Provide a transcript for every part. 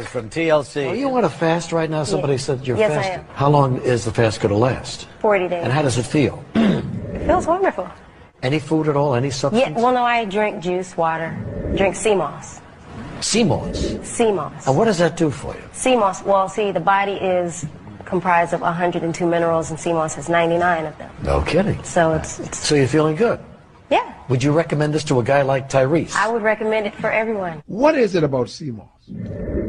From TLC. Are you on a fast right now? Somebody said you're Yes, fasting. I am. How long is the fast going to last? 40 days. And how does it feel? It feels wonderful. Any food at all? Any substance? Yeah, well, no, I drink juice, water, drink sea moss. Sea moss? Sea moss. And what does that do for you? Sea moss, well, see, the body is comprised of 102 minerals, and sea moss has 99 of them. No kidding. So it's So you're feeling good? yeah. Would you recommend this to a guy like Tyrese? I would recommend it for everyone. What is it about sea moss?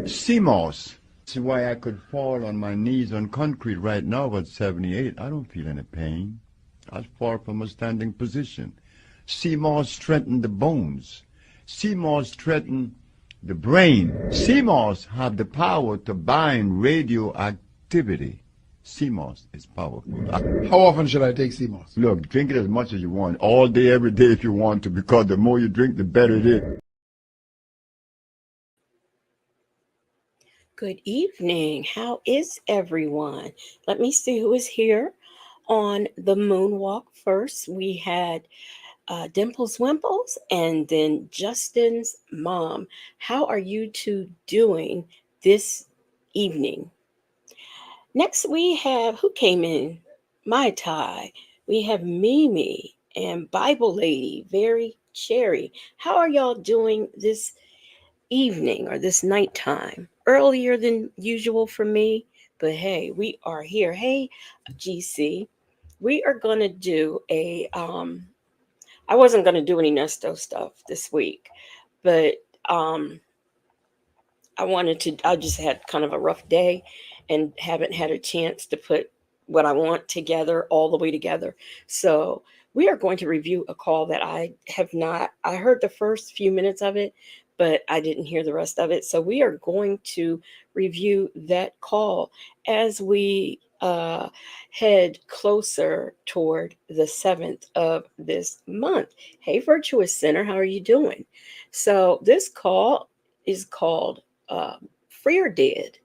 Sea moss. That's why I could fall on my knees on concrete right now at 78. I don't feel any pain. I fall from a standing position. Sea moss strengthen the bones. Sea moss strengthen the brain. Sea moss have the power to bind radioactivity. Sea moss is powerful. How often should I take sea moss? Look, drink it as much as you want, all day, every day if you want to, because the more you drink, the better it is. Good evening. How is everyone? Let me see who is here on the moonwalk first. We had Dimples Wimples and then Justin's mom. How are you two doing this evening? Next, we have, who came in? Mai Tai. We have Mimi and Bible Lady, Very Cherry. How are y'all doing this evening or this nighttime? Earlier than usual for me, but hey, we are here. Hey, GC, we are going to do a, I wasn't going to do any Nesto stuff this week, but I just had kind of a rough day and haven't had a chance to put what I want together all the way together. So we are going to review a call that I heard the first few minutes of it, but I didn't hear the rest of it. So we are going to review that call as we head closer toward the 7th of this month. Hey, Virtuous Sinner, how are you doing? So this call is called Free or Dead.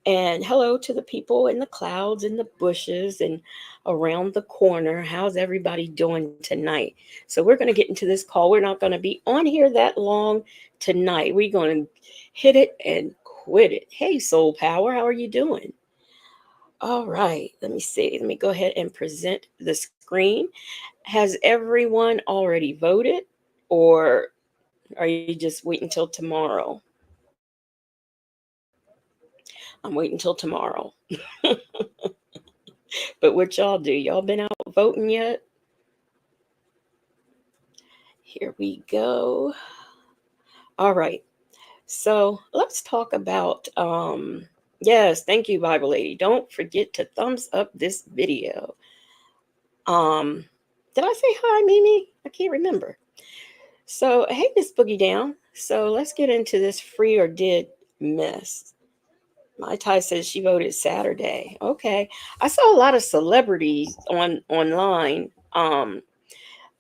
And hello to the people in the clouds and the bushes and around the corner. How's everybody doing tonight? So we're going to get into this call. We're not going to be on here that long tonight. We're going to hit it and quit it. Hey, Soul Power, how are you doing? All right, let me see. Let me go ahead and present the screen. Has everyone already voted, or are you just waiting until tomorrow? I'm waiting till tomorrow. But what y'all do? Y'all been out voting yet? Here we go. All right. So let's talk about, yes, thank you, Bible Lady. Don't forget to thumbs up this video. Did I say hi, Mimi? I can't remember. So, hey, Miss Boogie Down. So let's get into this free or dead mess. My Ty says she voted Saturday. Okay. I saw a lot of celebrities online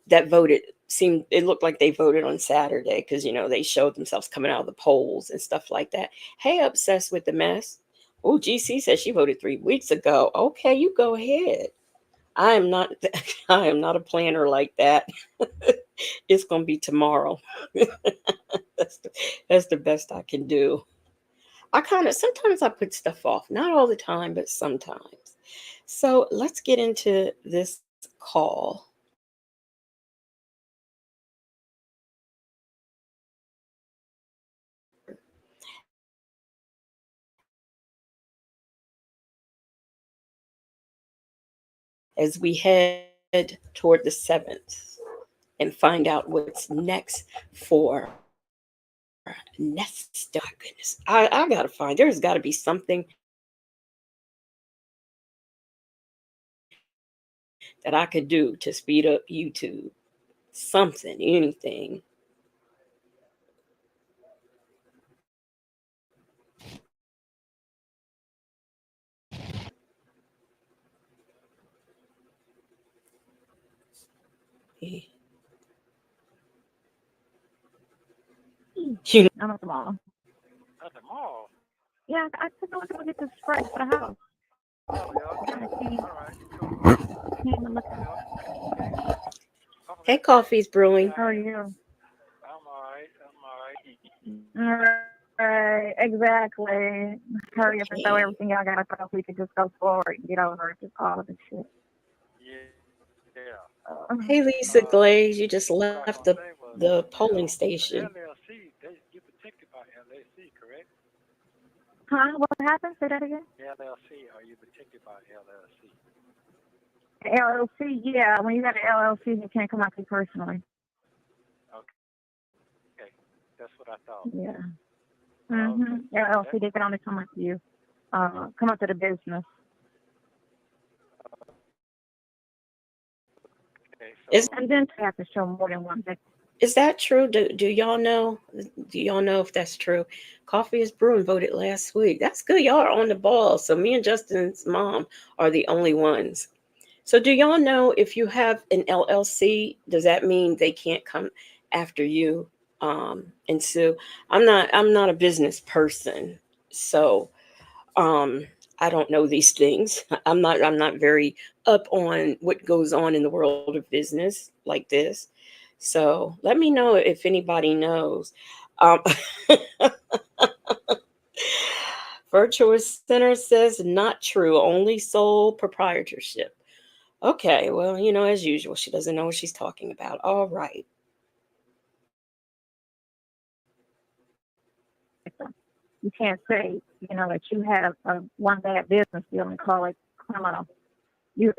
that voted. It looked like they voted on Saturday because, they showed themselves coming out of the polls and stuff like that. Hey, Obsessed with the Mess. Oh, GC says she voted 3 weeks ago. Okay, you go ahead. I am not a planner like that. It's going to be tomorrow. That's the best I can do. Sometimes I put stuff off, not all the time, but sometimes. So let's get into this call. As we head toward the 7th and find out what's next for Nesto. Oh, goodness, I gotta find. There's got to be something that I could do to speed up YouTube. Something, anything. You I'm at the mall. At the mall. Yeah, I took a look to get this spray for the house. Oh, yeah, I okay. came, All right, cool. came to look. Yeah, okay. Hey, coffee's brewing. How are you? I'm all right. I'm all right. All right, exactly. Hurry up and throw Okay. everything y'all got to throw so we can just go forward and get over just all of this shit. Yeah. Hey, Lisa Glaze, you just What I was left gonna say was, the polling the station. LLC, you're protected by LLC, correct? Huh? What happened? Say that again. LLC, are you protected by LLC? LLC, yeah. When you got an LLC, you can't come out to you personally. Okay, that's what I thought. Yeah. Okay. LLC, they can only come up to you. Come up to the business. Okay, Is And then you have to show more than one victim. is that true? Do y'all know? Do y'all know if that's true? Coffee is brewing voted last week. That's good. Y'all are on the ball. So me and Justin's mom are the only ones. So do y'all know if you have an LLC, does that mean they can't come after you and sue? I'm not a business person, so I don't know these things. I'm not very up on what goes on in the world of business like this. So let me know if anybody knows. Um, Virtuous Center says not true, only sole proprietorship. Okay, well, as usual, she doesn't know what she's talking about. All right. You can't say, that you had a one bad business deal and call it criminal. It's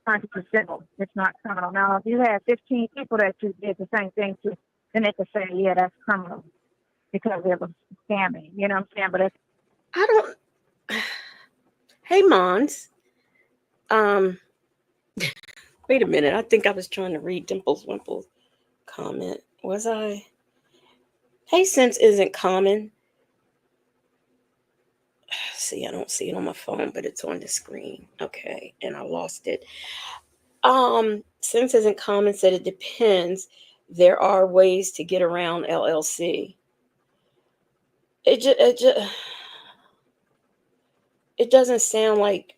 trying to be civil. It's not criminal. Now, if you had 15 people that you did the same thing to, then they could say, yeah, that's criminal because it was scamming. You know what I'm saying? But it's I don't. Hey, Mons. Um, Wait a minute. I think I was trying to read Dimple's Wimple's comment. Was I? Hey, sense isn't common. See, I don't see it on my phone, but it's on the screen. Okay, and I lost it. Sense isn't common said it depends. There are ways to get around LLC. It doesn't sound like,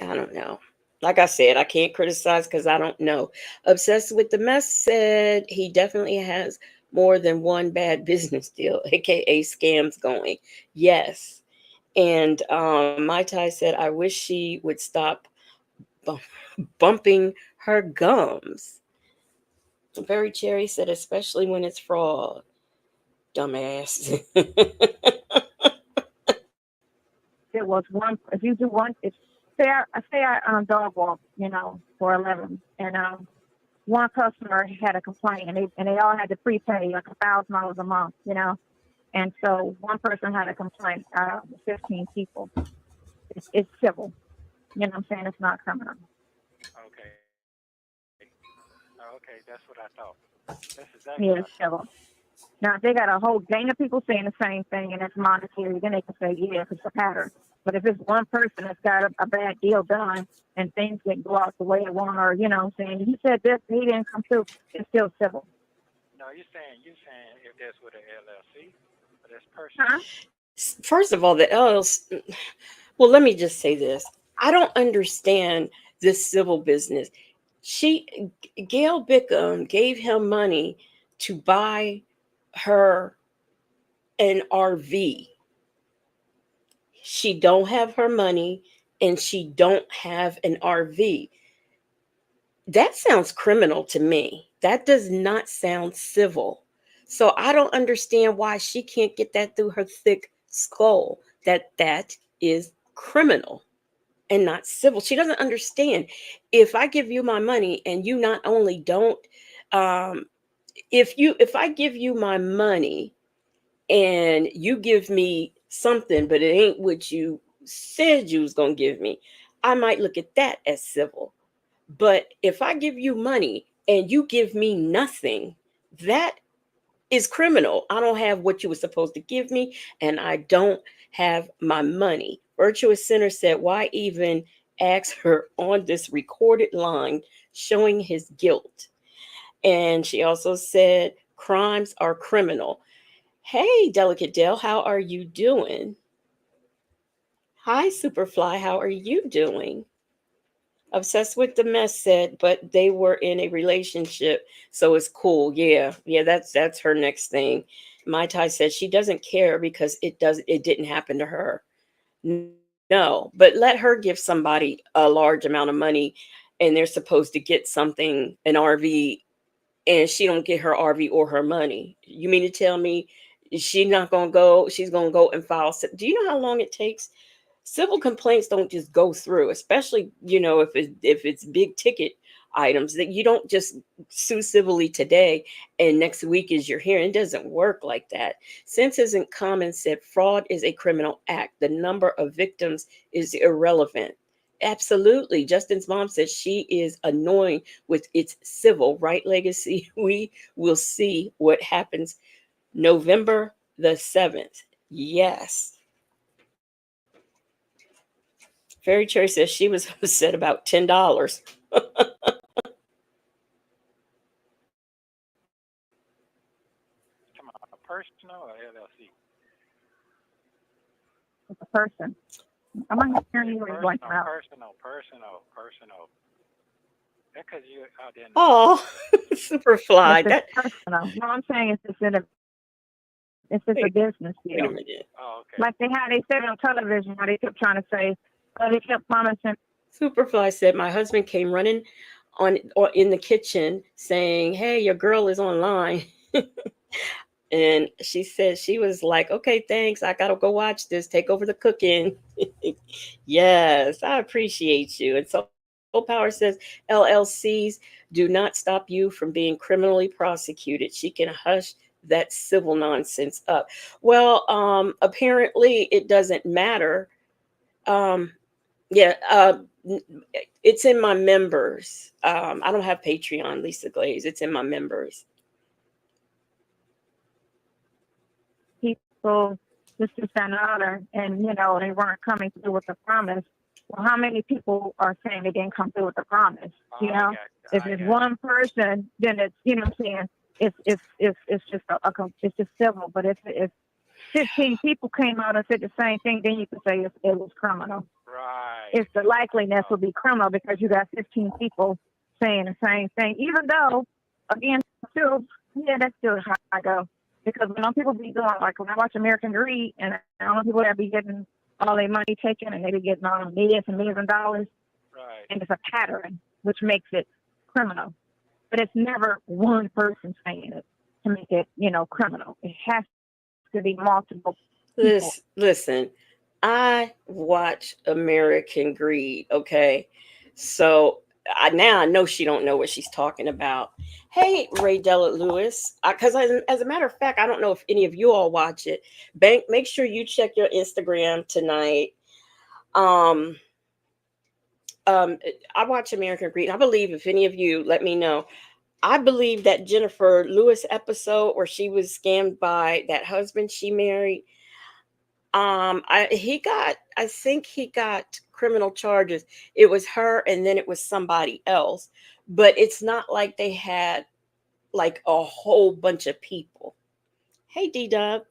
I don't know. Like I said, I can't criticize because I don't know. Obsessed with the Mess said he definitely has more than one bad business deal, aka scams going. Yes. And Mai Tai said, I wish she would stop bumping her gums. Very Cherry said, especially when it's fraud. Dumbass. it was one. If you do one, it's say I dog walk, for 11, and one customer had a complaint, and they all had to prepay like $1,000 a month, and so one person had a complaint. 15 people. It's civil. You know what I'm saying? It's not criminal. Okay. Okay, that's what I thought. That's exactly Yeah, what it's civil. Now, if they got a whole gang of people saying the same thing and it's monetary, then they can say, yeah, it's a pattern. But if it's one person that's got a bad deal done and things didn't go out the way it want, or, saying, he said this, he didn't come through, it's still civil. No, you're saying if that's with an LLC, but that's personal. Huh? First of all, the LLC, well, let me just say this. I don't understand this civil business. Gail Bickham gave him money to buy her an RV. She don't have her money and she don't have an RV. That sounds criminal to me. That does not sound civil. So I don't understand why she can't get that through her thick skull that is criminal and not civil. She doesn't understand. If I give you my money and you not only don't um if I give you my money and you give me something but it ain't what you said you was going to give me, I might look at that as civil. But if I give you money and you give me nothing, that is criminal. I don't have what you were supposed to give me, and I don't have my money. Virtuous Center said, why even asked her on this recorded line, showing his guilt. And she also said, crimes are criminal. Hey, Delicate Dale, how are you doing? Hi, Superfly, how are you doing? Obsessed with the Mess said, but they were in a relationship, so it's cool. Yeah, that's her next thing. Mai Tai said she doesn't care because it didn't happen to her. No, but let her give somebody a large amount of money and they're supposed to get something, an RV, and she don't get her RV or her money. You mean to tell me she's not gonna go? She's gonna go and file. Do you know how long it takes? Civil complaints don't just go through, especially if it's big ticket items, that you don't just sue civilly today and next week is your hearing. It doesn't work like that. Sense isn't common said fraud is a criminal act. The number of victims is irrelevant. Absolutely. Justin's mom says she is annoying with its civil, right, Legacy? We will see what happens November the 7th. Yes. Fairy Cherry says she was upset about $10. Come on, personal or LLC? It's a person. I'm not hearing you Personal, going out. personal. That's because you out there in the Oh, Superfly. It's That personal. No, I'm saying it's just a wait, business wait a deal. minute. Oh, okay. Like they said on television, how they kept trying to say, they kept promising. Superfly said my husband came running on or in the kitchen saying, "Hey, your girl is online." And she said she was like, "Okay, thanks. I gotta go watch this. Take over the cooking." Yes, I appreciate you. And so Power says LLCs do not stop you from being criminally prosecuted. She can hush that civil nonsense up. Well, apparently it doesn't matter. Um, yeah, it's in my members. I don't have Patreon, Lisa Glaze. It's in my members. People this and other, and they weren't coming through with the promise. Well, how many people are saying they didn't come through with the promise? Oh, I got you. If it's one person, then it's what I'm saying, it's just it's just civil. But if 15 people came out and said the same thing, then you could say it was criminal. Right. It's the likeliness will be criminal because you got 15 people saying the same thing. Even though, again, still, that's still how I go. Because when people be doing, like when I watch American Greed, and I don't know people that be getting all their money taken, and they be getting all millions and millions of dollars, Right. and it's a pattern, which makes it criminal. But it's never one person saying it to make it, criminal. It has to be multiple people. Listen, I watch American Greed. Okay, so now I know she don't know what she's talking about. Hey, Ray Della Lewis, because as a matter of fact, I don't know if any of you all watch it. Make sure you check your Instagram tonight. Um, I watch American Greed. I believe if any of you let me know. I believe that Jennifer Lewis episode where she was scammed by that husband she married. I think he got criminal charges. It was her and then it was somebody else. But it's not like they had like a whole bunch of people. Hey, D-Dub.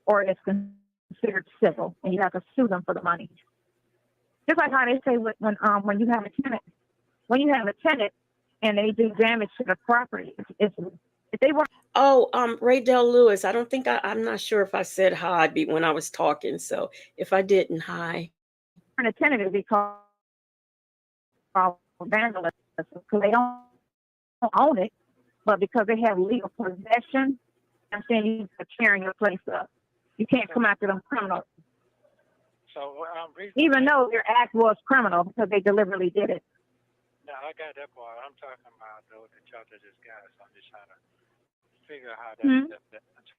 Or it's considered civil, and you have to sue them for the money. Just like how they say when you have a tenant, and they do damage to the property, if they were. Oh, Ray Del Lewis. I don't think I'm not sure if I said hi when I was talking. So if I didn't, hi. And a tenant would be called vandalism because they don't own it, but because they have legal possession, I'm saying you are tearing your place up. You can't come after them criminals. So, even though their act was criminal because they deliberately did it. No, I got that part. I'm talking about the charge just got. So I'm just trying to figure out how I'm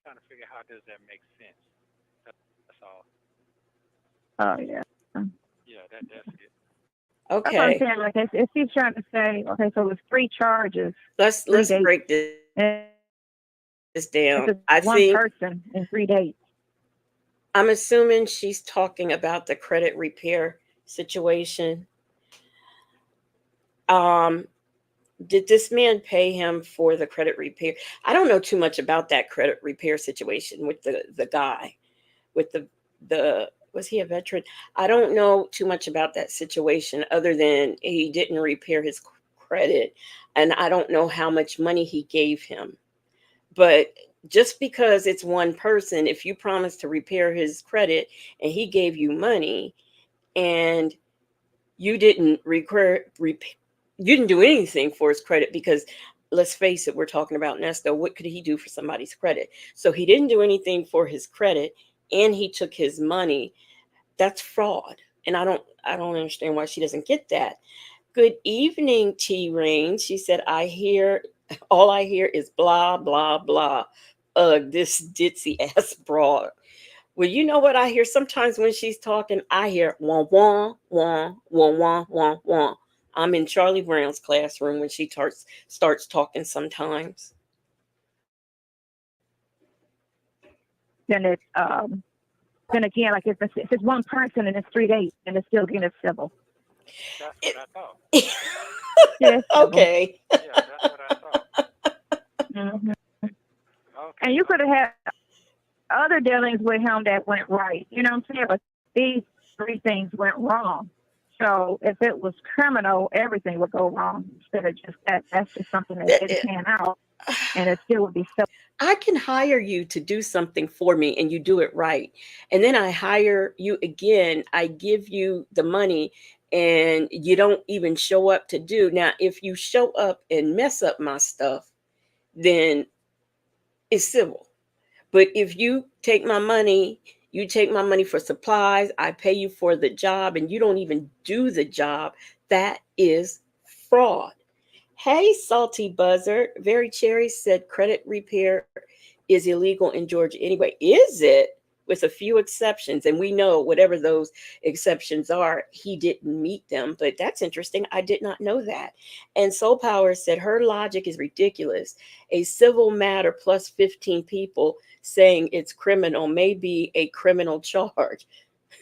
trying to figure how does that make sense. That's all. Oh yeah. Yeah, that's it. Okay. That's what I'm saying. Like if she's trying to say, okay, so it's 3 charges. Let's break this down. I one think person in 3 days. I'm assuming she's talking about the credit repair situation. Um, did this man pay him for the credit repair? I don't know too much about that credit repair situation with the guy, with the was he a veteran? I don't know too much about that situation other than he didn't repair his credit, and I don't know how much money he gave him. But just because it's one person, if you promise to repair his credit and he gave you money and you didn't you didn't do anything for his credit, because let's face it, we're talking about Nesto. What could he do for somebody's credit? So he didn't do anything for his credit and he took his money. That's fraud. And I don't understand why she doesn't get that. Good evening, T Rain. She said, I hear all I hear is blah blah blah. This ditzy ass broad. Well, you know what I hear sometimes when she's talking? I hear wah wah wah wah wah wah wah. I'm in Charlie Brown's classroom when she starts talking sometimes. Then it's then again, like if it's one person and it's 3 days, and it's still getting civil. That's what I thought. Yeah, Okay. Yeah, that's what I thought. hmm Okay. And you could have had other dealings with him that went right. You know what I'm saying? But these 3 things went wrong. So if it was criminal, everything would go wrong instead of just that. That's just something that didn't pan out, and it still would be so. I can hire you to do something for me and you do it right. And then I hire you again. I give you the money and you don't even show up to do. Now, if you show up and mess up my stuff, then it's civil. But if you take my money for supplies, I pay you for the job, and you don't even do the job, that is fraud. Hey, Salty Buzzard. Very Cherry said credit repair is illegal in Georgia anyway. Is it? With a few exceptions. And we know whatever those exceptions are, he didn't meet them. But that's interesting. I did not know that. And Soul Power said her logic is ridiculous. A civil matter plus 15 people saying it's criminal may be a criminal charge.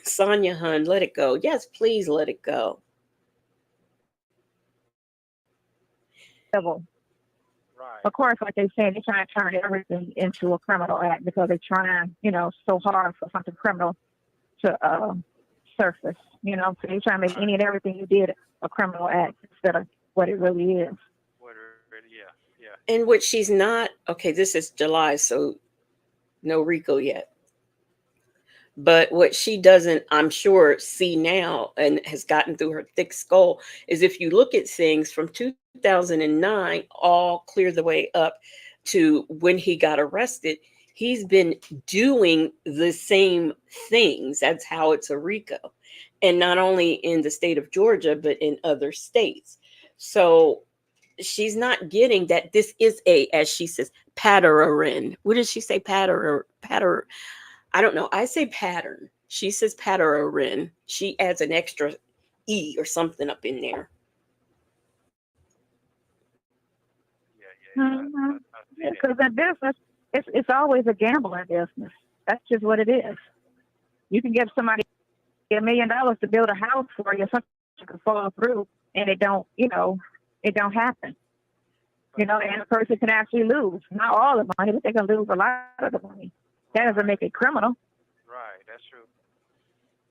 Sonia Hun, let it go. Yes, please let it go. Civil. Right. Of course, like they said, they're trying to turn everything into a criminal act because they're trying, so hard for something criminal to surface. So they're trying to make any and everything you did a criminal act instead of what it really is. Yeah. And what she's not, okay, this is July, so no Rico yet. But what she doesn't, I'm sure, see now and has gotten through her thick skull is if you look at things from 2009 all clear the way up to when he got arrested, he's been doing the same things. That's how it's a Rico. And not only in the state of Georgia, but in other states. So she's not getting that this is as she says, pattern. What does she say? Patter. I don't know. I say pattern. She says pattern. She adds an extra E or something up in there. Yeah. Because in business, it's always a gambling business. That's just what it is. You can give somebody $1 million to build a house for you, something can fall through, and it don't happen. And a person can actually lose, not all the money, but they can lose a lot of the money. That doesn't make it criminal. Right, that's true.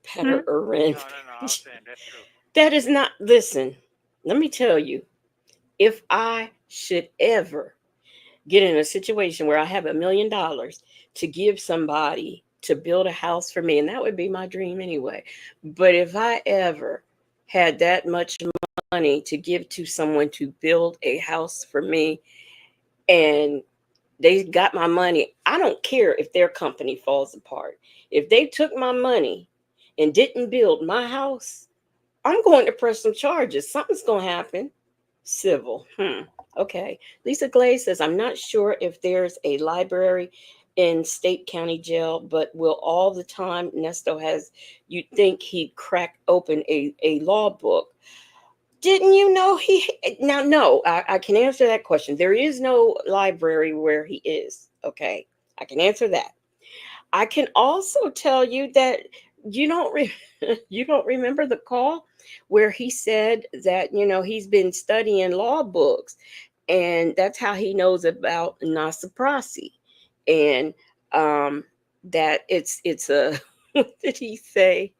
Pattern. No, I'm saying that's true. That is not, listen, let me tell you, if I should ever get in a situation where I have $1 million to give somebody to build a house for me, and that would be my dream anyway. But if I ever had that much money to give to someone to build a house for me and they got my money, I don't care if their company falls apart. If they took my money and didn't build my house, I'm going to press some charges. Something's going to happen. Civil. Okay. Lisa Glaze says, I'm not sure if there's a library in State County Jail, but will all the time Nesto has, you'd think he'd crack open a law book. Didn't you know now, no, I can answer that question. There is no library where he is. Okay. I can answer that. I can also tell you that you don't you don't remember the call where he said that he's been studying law books, and that's how he knows about Nasiprasi, and that it's a what did he say?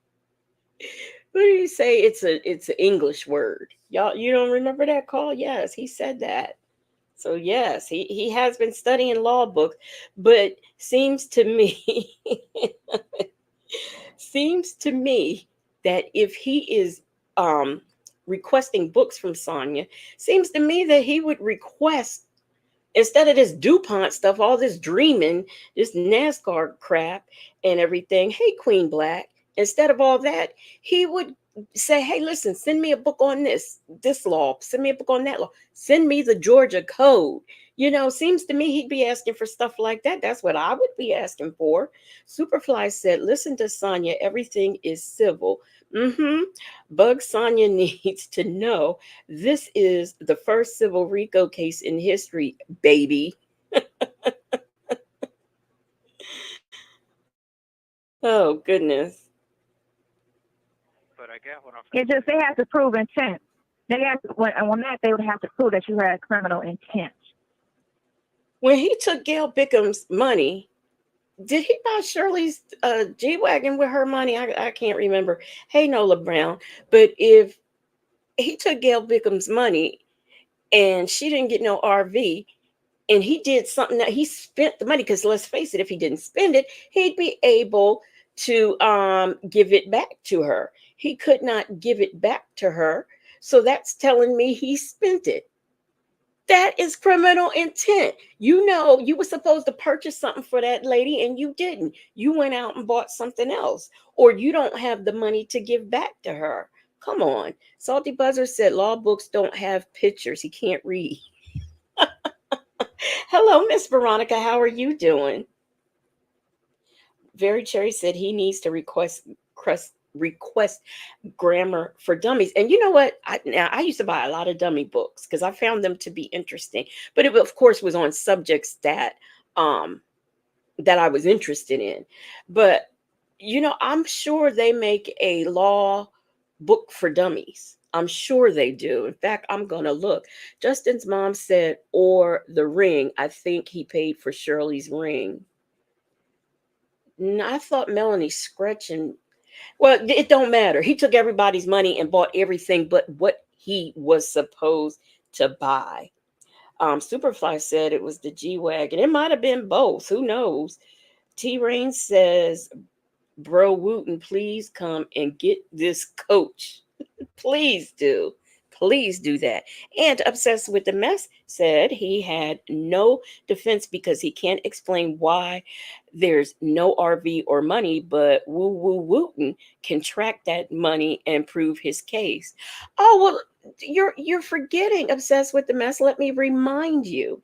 What did he say? It's an English word. Y'all, you don't remember that call? Yes, he said that. So yes, he has been studying law books, but seems to me seems to me that if he is um requesting books from Sonya, seems to me that he would request, instead of this DuPont stuff, all this dreaming, this NASCAR crap and everything, hey, Queen Black, instead of all that, he would say, hey, listen, send me a book on this law, send me a book on that law, send me the Georgia Code. Seems to me he'd be asking for stuff like that. That's what I would be asking for. Superfly said, listen to Sonya, everything is civil. Bug Sonya needs to know this is the first civil RICO case in history, baby. Oh, goodness. But I got what I'm It just, they have to prove intent. They have to, on that, they would have to prove that you had criminal intent. When he took Gail Bickham's money, did he buy Shirley's G-Wagon with her money? I can't remember. Hey, Nola Brown. But if he took Gail Bickham's money and she didn't get no RV, and he did something that he spent the money, because let's face it, if he didn't spend it, he'd be able to give it back to her. He could not give it back to her. So that's telling me he spent it. That is criminal intent. You were supposed to purchase something for that lady and you didn't. You went out and bought something else, or you don't have the money to give back to her. Come on. Salty Buzzer said law books don't have pictures. He can't read. Hello, Miss Veronica. How are you doing? Very Cherry said he needs to request grammar for dummies. And you know what? I used to buy a lot of dummy books because I found them to be interesting. But it, of course, was on subjects that I was interested in. But I'm sure they make a law book for dummies. I'm sure they do. In fact, I'm going to look. Justin's mom said, or the ring. I think he paid for Shirley's ring. I thought Melanie Scretchen. Well, it don't matter. He took everybody's money and bought everything but what he was supposed to buy. Superfly said it was the G-Wagon. It might have been both. Who knows? T-Rain says, Bro Wooten, please come and get this coach. Please do. Please do that. And Obsessed with the Mess said he had no defense because he can't explain why there's no RV or money, but Woo Woo Wooten can track that money and prove his case. Oh, well, you're forgetting, Obsessed with the Mess. Let me remind you.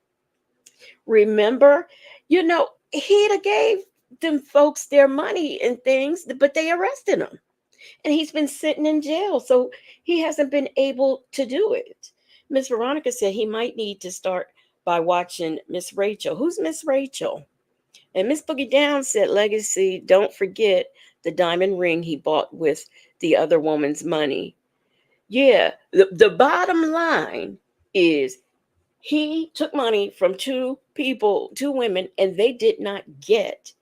Remember, he'd have gave them folks their money and things, but they arrested him. And he's been sitting in jail, so he hasn't been able to do it. Miss Veronica said he might need to start by watching Miss Rachel. Who's Miss Rachel? And Miss Boogie Down said, Legacy, don't forget the diamond ring he bought with the other woman's money. Yeah, the bottom line is he took money from two women, and they did not get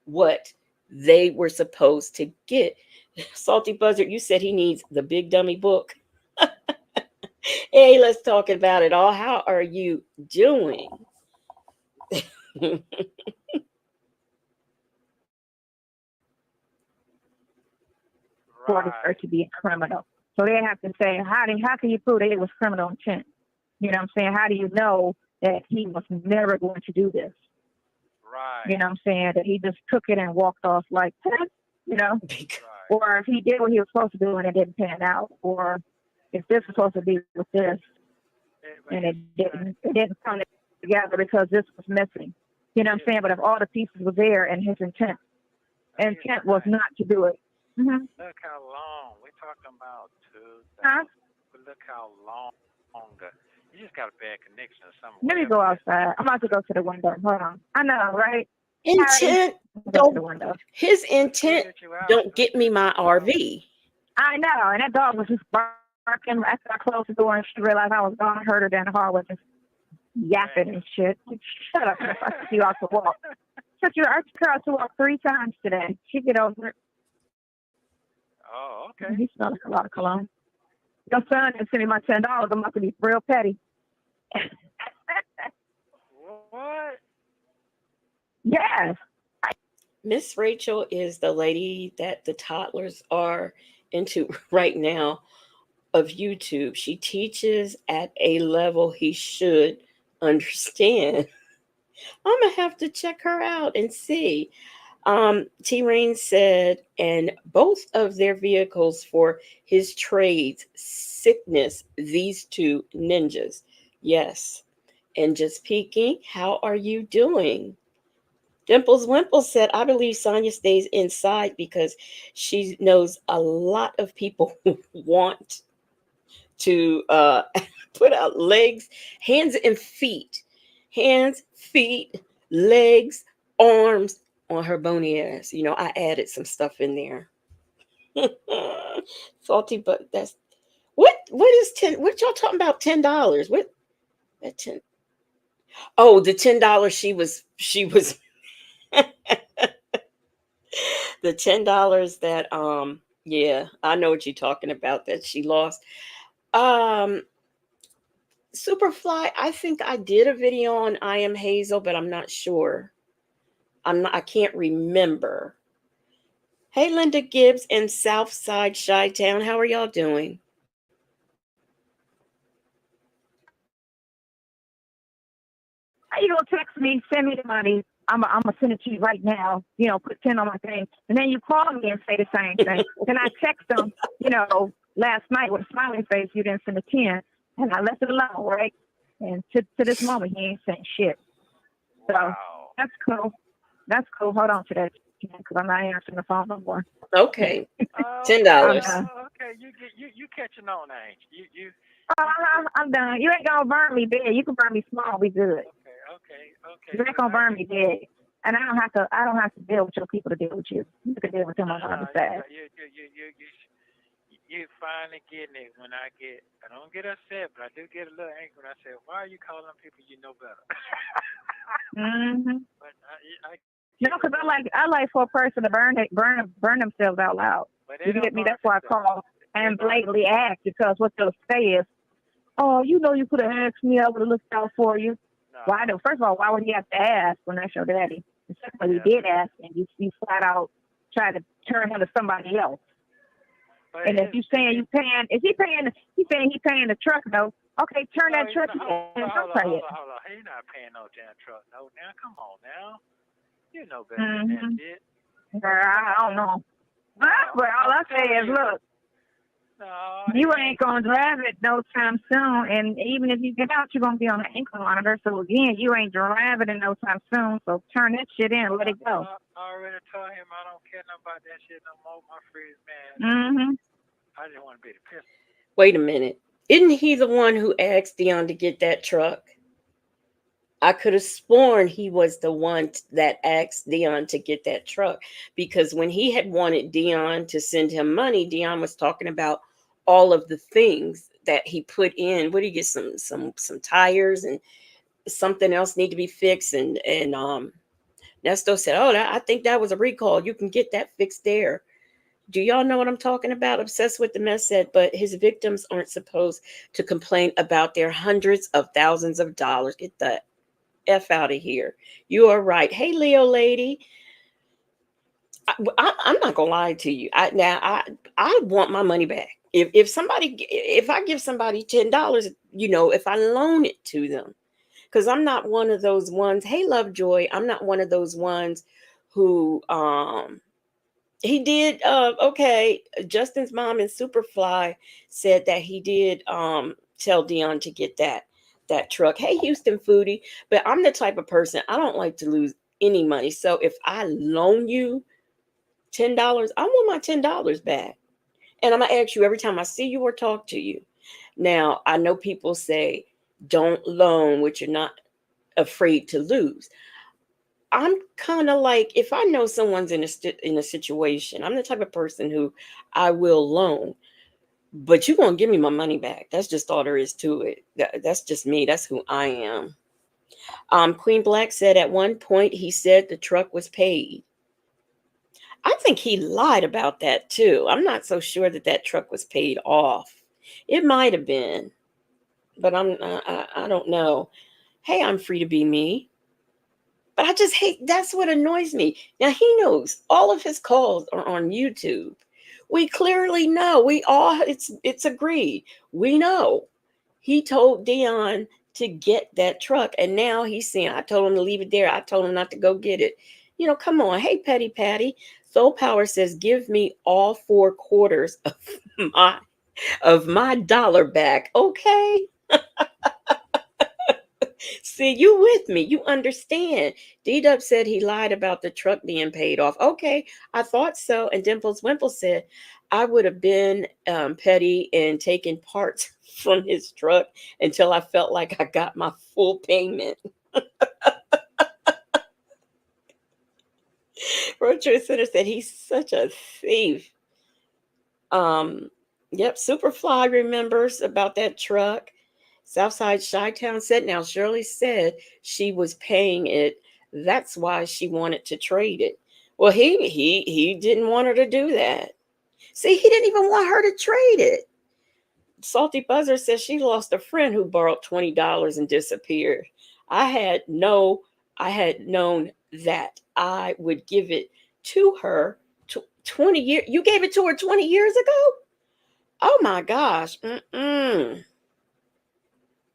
what they were supposed to get. Salty Buzzard, you said he needs the Big Dummy book. Hey, let's talk about it all. How are you doing? For her to be a criminal. So they have to say, how can you prove that it was criminal intent? You know what I'm saying? How do you know that he was never going to do this? Right. You know what I'm saying? That he just took it and walked off like that, Right. Or if he did what he was supposed to do and it didn't pan out, or if this was supposed to be with this and it didn't come together because this was missing. You know what I'm saying? But if all the pieces were there and his intent was not to do it. Mm-hmm. Look how long we're talking about. But look how long. You just got a bad connection or something. Let me go outside. I'm about to go to the window. Hold on. I know, right? Intent Go to the don't. window. His intent Figured you out. don't get me my RV. I know, and that dog was just barking after I closed the door, and she realized I was gone. I heard her down the hall with just yapping and shit. Shut up! I took you out to walk. I took her out to walk 3 times today. She get over it. Oh, okay. He smells like a lot of cologne. Your son didn't send me my $10. I'm not gonna be real petty. What? Yes. Miss Rachel is the lady that the toddlers are into right now of YouTube. She teaches at a level he should understand. I'm gonna have to check her out and see. T Rain said, and both of their vehicles for his trades, sickness, these two ninjas. Yes. And just peeking, how are you doing? Dimples Wimple said, I believe Sonia stays inside because she knows a lot of people who want to put out legs, hands, and feet. Hands, feet, legs, arms on her bony ass. You know, I added some stuff in there. Salty, but that's what is 10? What y'all talking about? $10. What that 10? Oh, the $10 she was the $10 that yeah, I know what you're talking about that she lost. Um Superfly, I think I did a video on I Am Hazel, but I'm not sure. I can't remember. Hey Linda Gibbs in Southside Chi-Town, how are y'all doing? How you gonna text me, send me the money? I'm gonna send it to you right now. You know, put 10 on my thing, and then you call me and say the same thing. Then I text them, you know, last night with a smiling face, you didn't send a 10, and I left it alone, right? And to this moment, he ain't saying shit. So Wow. that's cool. That's cool. Hold on to that, because I'm not answering the phone no more. Okay. Oh, $10. Okay, you catching on, ain't you? I'm done. You ain't gonna burn me big. You can burn me small. We good. Okay. You ain't gonna burn me big. And I don't have to deal with your people to deal with you. You can deal with them on the other side. You finally getting it when I don't get upset, but I do get a little angry when I say, why are you calling people you know better? Mm-hmm. But No, because I like for a person to burn themselves out loud. You get me? That's why I call and blatantly ask, because what they'll say is, oh, you know, you could have asked me. I would have looked out for you. no. Why? First of all, why would he have to ask when that's your daddy? And secondly, he did ask, and you flat out try to turn him to somebody else. But And if you saying he's saying he paying the truck note. Okay, turn that truck in and don't pay it. Hold on. He's not paying no damn truck note now. Come on now. You know better than that shit. Girl, I don't know. But all I say is, look, No, you ain't gonna drive it no time soon, and even if you get out, you're gonna be on an ankle monitor. So again, you ain't driving it no time soon. So turn that shit in, and let it go. I already told him I don't care nothing about that shit no more. My freeze, man. Mm-hmm. I just want to be the pistol. Wait a minute. Isn't he the one who asked Dion to get that truck? I could have sworn he was the one that asked Dion to get that truck, because when he had wanted Dion to send him money, Dion was talking about all of the things that he put in. What do you get? Some tires and something else need to be fixed. And Nesto said, "Oh, I think that was a recall. You can get that fixed there." Do y'all know what I'm talking about? Obsessed with the Mess said, but his victims aren't supposed to complain about their hundreds of thousands of dollars. Get the F out of here. You are right. Hey, Leo lady. I'm not gonna lie to you. I want my money back. If I give somebody $10, you know, if I loan it to them, because I'm not one of those ones. Hey, Lovejoy, I'm not one of those ones who he did okay. Justin's mom in Superfly said that he did tell Dion to get that truck. Hey, Houston Foodie, but I'm the type of person, I don't like to lose any money. So if I loan you $10, I want my $10 back. And I'm gonna ask you every time I see you or talk to you. Now, I know people say don't loan what you're not afraid to lose. I'm kind of like, if I know someone's in a situation, I'm the type of person who I will loan, but you're gonna give me my money back. That's just all there is to it. That's just me. That's who I am. Queen Black said at one point he said the truck was paid. I think he lied about that too. I'm not so sure that that truck was paid off. It might have been, but I don't know. Hey, I'm free to be me. But I just hate, that's what annoys me. Now he knows all of his calls are on YouTube. We clearly know. We all, it's agreed. We know. He told Dion to get that truck, and now he's saying, I told him to leave it there. I told him not to go get it. You know, come on. Hey, Petty Patty. Soul Power says, give me all 4 quarters of my dollar back. Okay. See, you with me. You understand. D-Dub said he lied about the truck being paid off. Okay, I thought so. And Dimples Wimple said, I would have been petty and taken parts from his truck until I felt like I got my full payment. Roger Center said he's such a thief. Yep, Superfly remembers about that truck. Southside Chi-Town said, now Shirley said she was paying it. That's why she wanted to trade it. Well, he didn't want her to do that. See, he didn't even want her to trade it. Salty Buzzer says she lost a friend who borrowed $20 and disappeared. I had known that I would give it to her 20 years. You gave it to her 20 years ago? Oh my gosh. Mm-mm.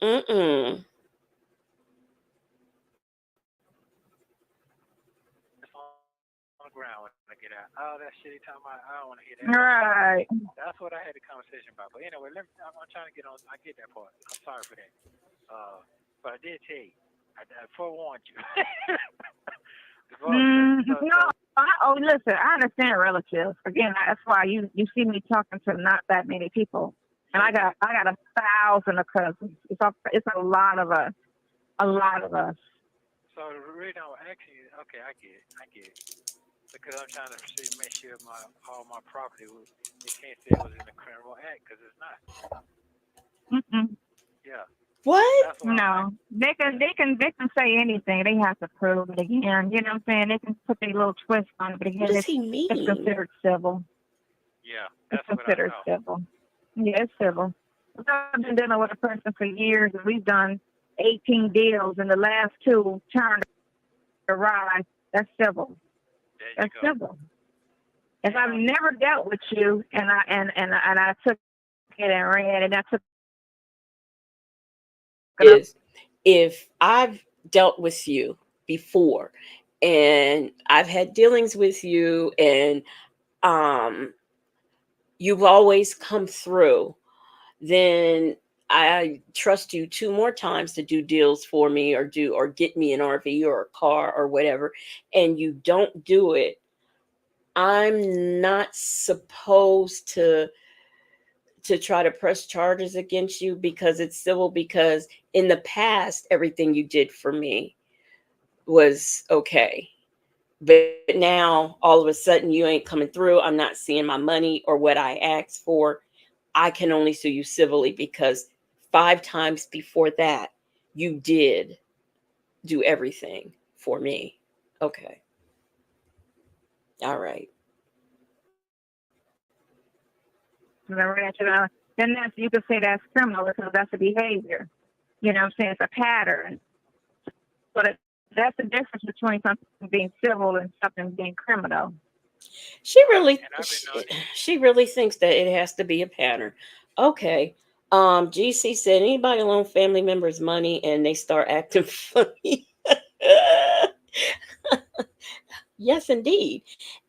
Mm-mm. On the ground when I get out. Oh, that shit he talking about. I don't want to hear that. Right. That's what I had a conversation about. But anyway, I'm trying to get on. I get that part. I'm sorry for that. But I did tell you. I forewarned you. Listen, I understand relatives. Again, that's why you see me talking to not that many people. And I got 1,000 of cousins. It's a lot of us. A lot of us. So the reason I'm asking you, okay, I get it. Because I'm trying to make sure all my property, they can't say it was in the criminal act, because it's not. Mm-mm. Yeah. What? No, they can say anything. They have to prove it again. You know what I'm saying? They can put their little twist on it, but again, What does he mean? it's considered civil. Yeah, It's that's what considered I know. civil. Yeah, it's civil. I've been dealing with a person for years, and we've done 18 deals, and the last 2 turned awry. That's civil. That's civil. If I've never dealt with you, and I took it and ran, and I took Is if I've dealt with you before and I've had dealings with you and you've always come through, then I trust you 2 more times to do deals for me or get me an RV or a car or whatever, and you don't do it. I'm not supposed to try to press charges against you because it's civil, because in the past everything you did for me was okay, but now all of a sudden you ain't coming through. I'm not seeing my money or what I asked for. I can only sue you civilly because 5 times before that you did do everything for me. Okay, all right. then you could say that's criminal because that's a behavior. You know what I'm saying? It's a pattern. But that's the difference between something being civil and something being criminal. She really thinks that it has to be a pattern. Okay. GC said anybody loan family members money and they start acting funny. Yes, indeed.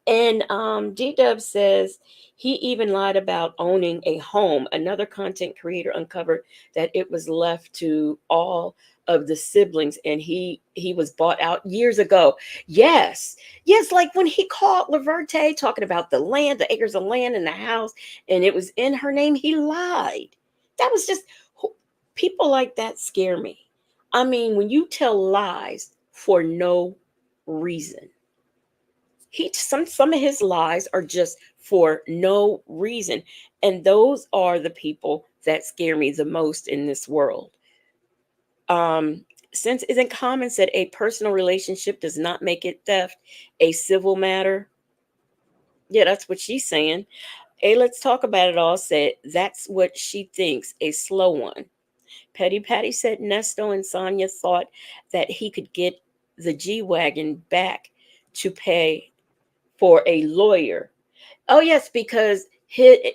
And D-Dub says he even lied about owning a home. Another content creator uncovered that it was left to all of the siblings and he was bought out years ago. Yes, like when he called Laverte talking about the land, the acres of land in the house, and it was in her name, he lied. That was just, people like that scare me. I mean, when you tell lies for no reason. Some of his lies are just for no reason. And those are the people that scare me the most in this world. Since isn't common said a personal relationship does not make it theft, a civil matter. Yeah, that's what she's saying. Hey, let's talk about it all said that's what she thinks, a slow one. Petty Patty said Nesto and Sonia thought that he could get the G Wagon back to pay for a lawyer. Oh yes, because he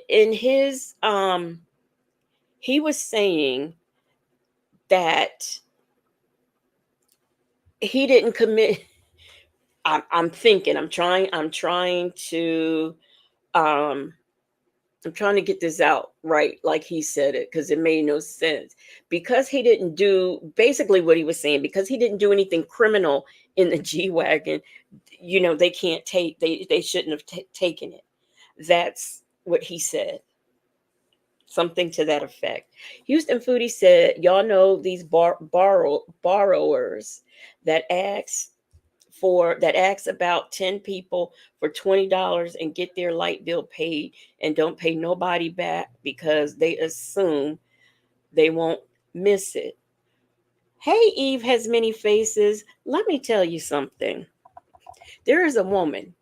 was saying that he didn't commit. I'm thinking. Um, I'm trying to get this out right, like he said it, because it made no sense. Because he didn't do basically what he was saying. Because he didn't do anything criminal in the G Wagon, they can't take. They shouldn't have taken it. That's what he said. Something to that effect. Houston Foodie said, "Y'all know these borrowers that ask about 10 people for $20 and get their light bill paid and don't pay nobody back because they assume they won't miss it." Hey, Eve has many faces. Let me tell you something. There is a woman,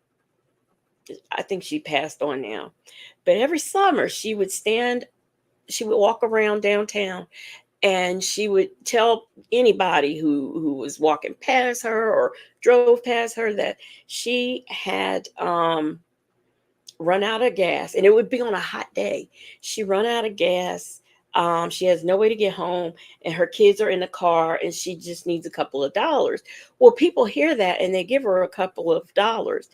I think she passed on now, but every summer she would walk around downtown and she would tell anybody who was walking past her or drove past her that she had run out of gas, and it would be on a hot day. She run out of gas. She has no way to get home, and her kids are in the car, and she just needs a couple of dollars. Well, people hear that and they give her a couple of dollars.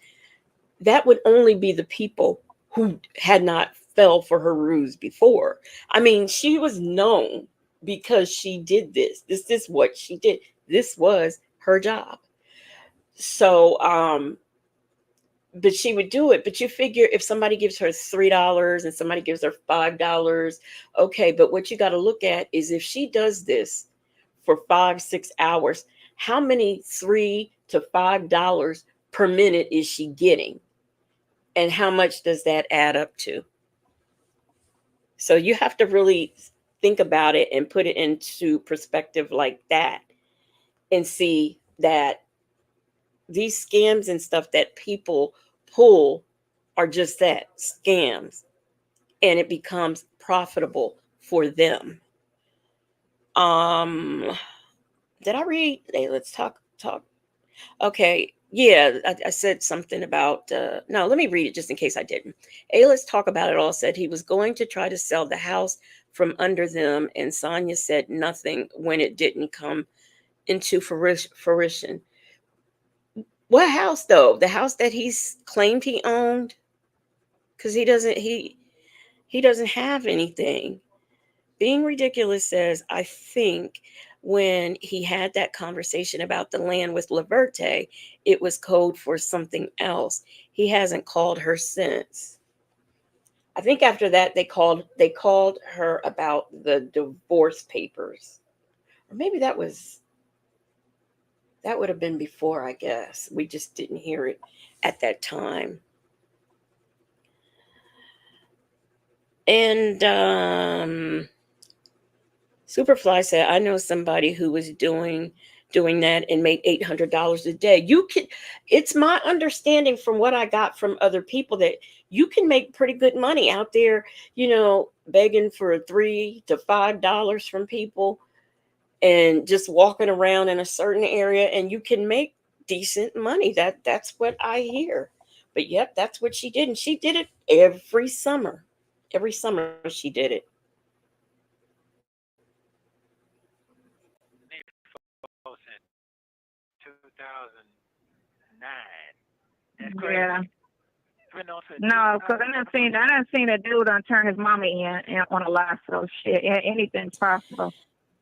That would only be the people who had not fell for her ruse before. I mean, she was known because she did this. This is what she did. This was her job. So, but she would do it. But you figure if somebody gives her $3 and somebody gives her $5, okay. But what you got to look at is if she does this for 5-6 hours, how many $3 to $5 per minute is she getting? And how much does that add up to? So you have to really think about it and put it into perspective like that and see that these scams and stuff that people pull are just that, scams, and it becomes profitable for them. Did I read? Hey, let's talk. Okay, yeah, I said something about. No, let me read it just in case I didn't. Hey, let's talk about it all. Said he was going to try to sell the house from under them, and Sonia said nothing when it didn't come into fruition. What house though? The house that he's claimed he owned? Because he doesn't have anything. Being ridiculous says, I think when he had that conversation about the land with Laverte, it was code for something else. He hasn't called her since. I think after that they called her about the divorce papers. Or maybe that would have been before, I guess. We just didn't hear it at that time. And Superfly said, I know somebody who was doing that and made $800 a day. It's my understanding from what I got from other people that you can make pretty good money out there, begging for $3 to $5 from people and just walking around in a certain area, and you can make decent money. That's what I hear. But yep, that's what she did. And she did it every summer. Every summer she did it. In 2009. That's crazy. Yeah. No, because I done seen a dude turn his mama in on a lie. So shit, anything's possible.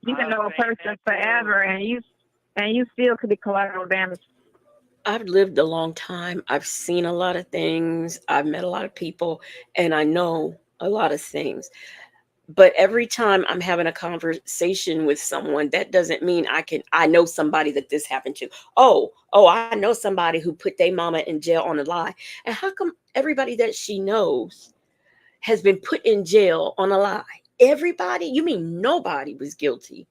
You can know a person forever, and you still could be collateral damage. I've lived a long time. I've seen a lot of things. I've met a lot of people, and I know a lot of things. But every time I'm having a conversation with someone, that doesn't mean I know somebody that this happened to. Oh, I know somebody who put their mama in jail on a lie. And how come everybody that she knows has been put in jail on a lie? Everybody? You mean nobody was guilty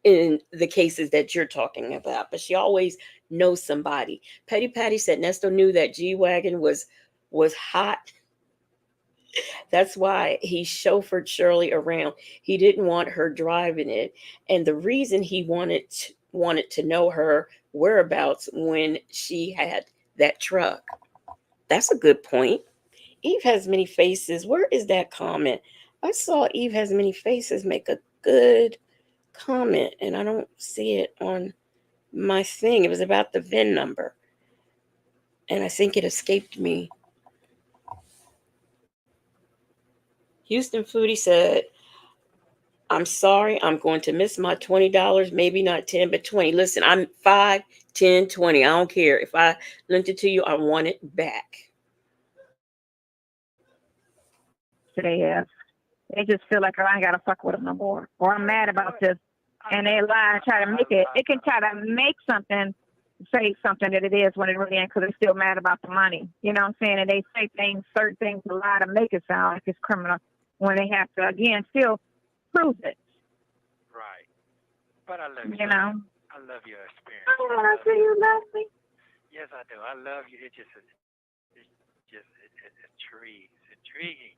in the cases that you're talking about, but she always knows somebody. Petty Patty said Nesto knew that G-Wagon was hot. That's why he chauffeured Shirley around. He didn't want her driving it, and the reason he wanted to know her whereabouts when she had that truck. That's a good point. Eve has many faces. Where is that comment? I saw Eve has many faces make a good comment, and I don't see it on my thing. It was about the VIN number, and I think it escaped me. Houston Foodie said, I'm sorry, I'm going to miss my $20, maybe not 10, but 20. Listen, I'm 5, 10, 20. I don't care. If I lent it to you, I want it back. They have. They just feel like, oh, I ain't gotta fuck with them no more, or I'm mad about this, and they lie and try to make it. It can try to make something say something that it is when it really ain't, because they're still mad about the money. You know what I'm saying? And they say things, certain things, a lie to make it sound like it's criminal when they have to again still prove it. Right. But I love you. You know. I love your experience. I love you, love me. Yes, I do. I love you. It's intriguing.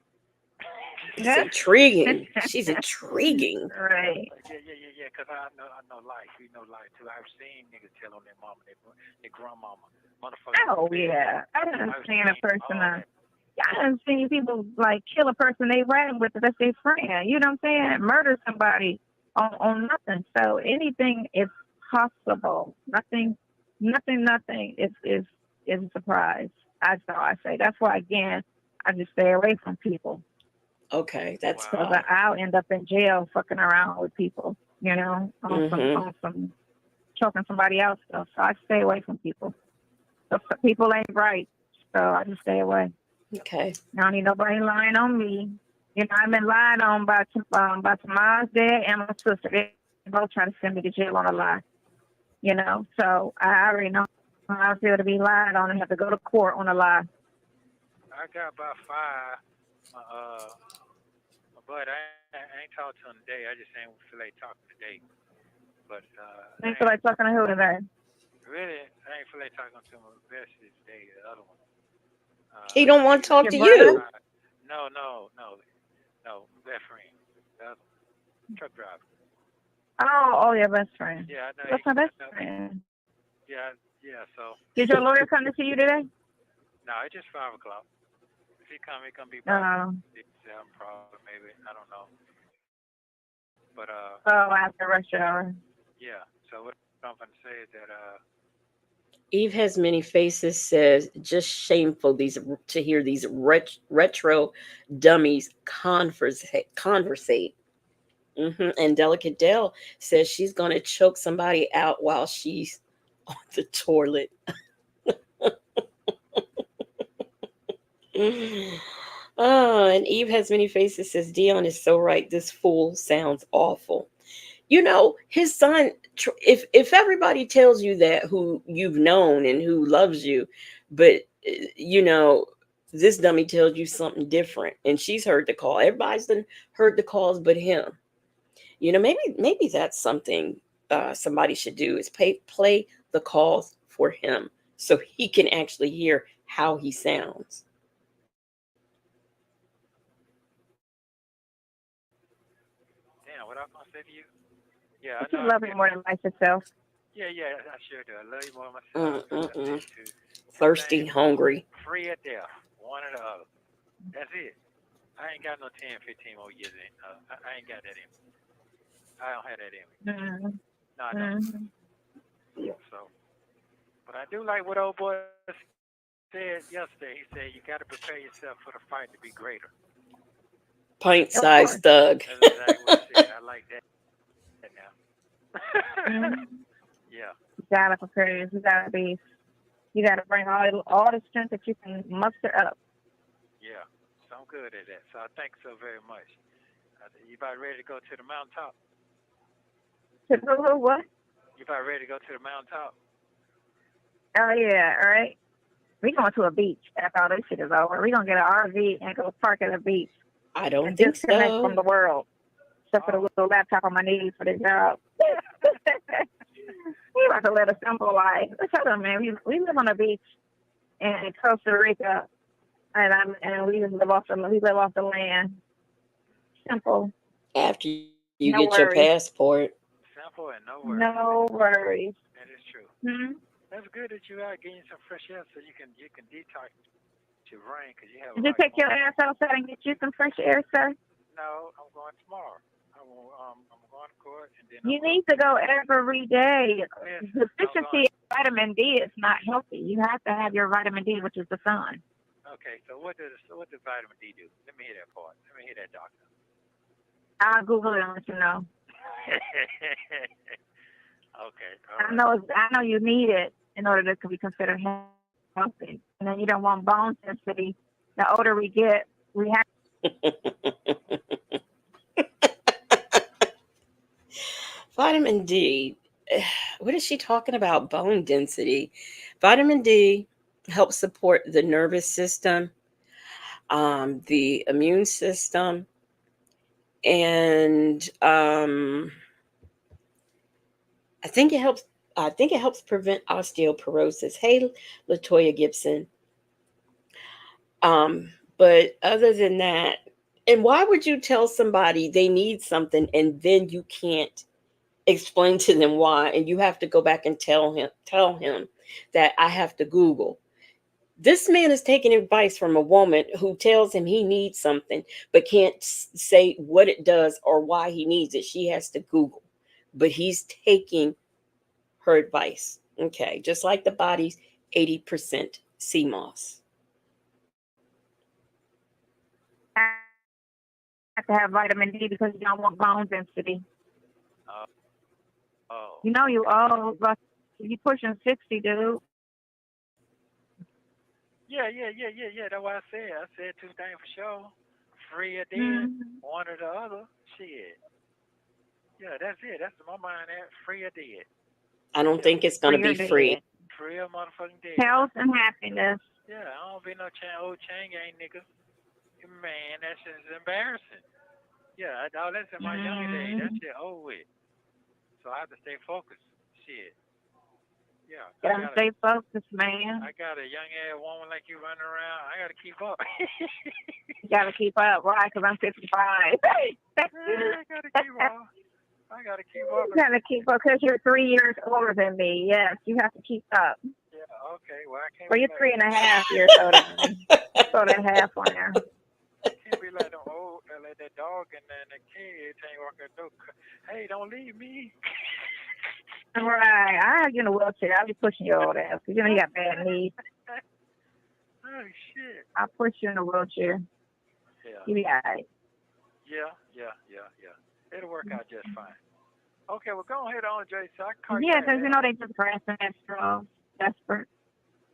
It's intriguing. She's intriguing. Right. Yeah. Because I know life. You know life too. I've seen niggas tell on their mama, their grandmama, motherfucker. Oh yeah, I done seen a person. I done seen people like kill a person they ran with. That's their friend. You know what I'm saying? Murder somebody on nothing. So anything is possible. Nothing is a surprise. That's all I say. That's why again I just stay away from people. Okay, that's because I'll end up in jail fucking around with people, you know, on some choking somebody else stuff. So I stay away from people. So people ain't right, so I just stay away. Okay. I don't need nobody lying on me. You know, I've been lied on by Tomas' dad and my sister. They both trying to send me to jail on a lie. You know, so I already know how I feel to be lied on and have to go to court on a lie. I got about 5. But I ain't talked to him today. I just ain't feel like talking today. But I ain't feel like talking to who today? Really, I ain't feel like talking to him today. The other one. He don't want to talk to you. No. Best friend. The other one. Truck driver. Oh, your best friend. Yeah, I know. That's my best friend. Yeah. So. Did your lawyer come to see you today? No, it's just 5 o'clock. If he come, it can be Oh. probably maybe. I don't know. But after rush hour. Yeah. So what I'm gonna say is that Eve has many faces says just shameful to hear these retro dummies conversate. And Delicate Dell says she's gonna choke somebody out while she's on the toilet. And Eve has many faces says Dion is so right. This fool sounds awful. You know, his son, if everybody tells you that who you've known and who loves you, but you know, this dummy tells you something different, and she's heard the call. Everybody's heard the calls but him. You know, maybe that's something somebody should do is play the calls for him so he can actually hear how he sounds. damn, what I'm gonna say to you? Yeah, I You know. love me more than life itself. Yeah, I sure do. I love you more than myself. Thirsty, hungry. Free or death, one or the other. That's it. I ain't got no 10, 15 more years in. I ain't got that in me. I don't have that in me. Mm-hmm. No, I don't. So, but I do like what old boy said yesterday. He said you got to prepare yourself for the fight to be greater. Pint-sized thug. That's exactly what he said. I like that now. Yeah. You gotta prepare yourself. You gotta bring all the strength that you can muster up. Yeah. So I'm good at that. So I thank you so very much. You about ready to go to the mountaintop? To go what? You about ready to go to the mountaintop? Oh yeah, all right. We going to a beach after all this shit is over. We gonna get an RV and go park at a beach I don't and think disconnect from the so. world. Except for the Oh, little laptop on my knees for the job. He about to live a simple life. Tell him, man, we live on a beach in Costa Rica, and we live off the land. Simple, After you no get your worries, simple passport. and no worries. no worries. That is true. Hmm? That's good that you out getting some fresh air so you can detox your brain because you have a Did you lot take going your on. ass outside and get you some fresh air, sir? No, I'm going tomorrow. I'm going to court and then You I'm need to go every day. listen. I'm Deficiency going. of vitamin D is not healthy. You have to have your vitamin D, which is the sun. Okay, so what does vitamin D do? Let me hear that part. Let me hear that, doctor. I'll Google it and let you know. Okay, all right. I know you need it in order to be considered healthy. And then you don't want bone density. The older we get, we have Vitamin D. What is she talking about? Bone density. Vitamin D helps support the nervous system, the immune system, and I think it helps. I think it helps prevent osteoporosis. Hey, Latoya Gibson. But other than that, and why would you tell somebody they need something and then you can't explain to them why, and you have to go back and tell him that I have to Google? This man is taking advice from a woman who tells him he needs something but can't say what it does or why he needs it. She has to Google, but he's taking her advice. Okay, just like the body's 80% sea moss. to have vitamin D because you don't want bone density. Uh, oh. You know you old, but you pushing 60, dude. Yeah. That's what I said. I said two things for sure. Free or dead, Mm-hmm. one or the other. Shit. Yeah, that's it. That's in my mind. That free or dead. I don't Yeah, think it's going to Free or be free. dead. free or motherfucking dead. Health and happiness. Yeah, I don't be no old chain gang nigga. Man, that shit is embarrassing. Yeah, all that's in my young days. That shit over with. So I have to stay focused. Shit. Yeah, Gotta stay focused, man. I got a young ass woman like you running around. I gotta keep up. You gotta keep up, right? Because I'm 55. I gotta keep up. I gotta keep up. You gotta keep up because you're 3 years older than me. Yes, you have to keep up. Yeah, okay. Well, I can't. Well, be you're like, 3.5 years older than me. So that half on there. can't be like them old, like that dog and the kid ain't walking the door. Hey, don't leave me. All right. I have you in a wheelchair. I'll be pushing your old ass because you know you got bad knees. Oh shit. I'll push you in a wheelchair. Yeah. You be all right. Yeah. It'll work out just fine. Okay, well, go ahead on, Jay. So I call Yeah, you. because you know they just grasping at straws. Desperate.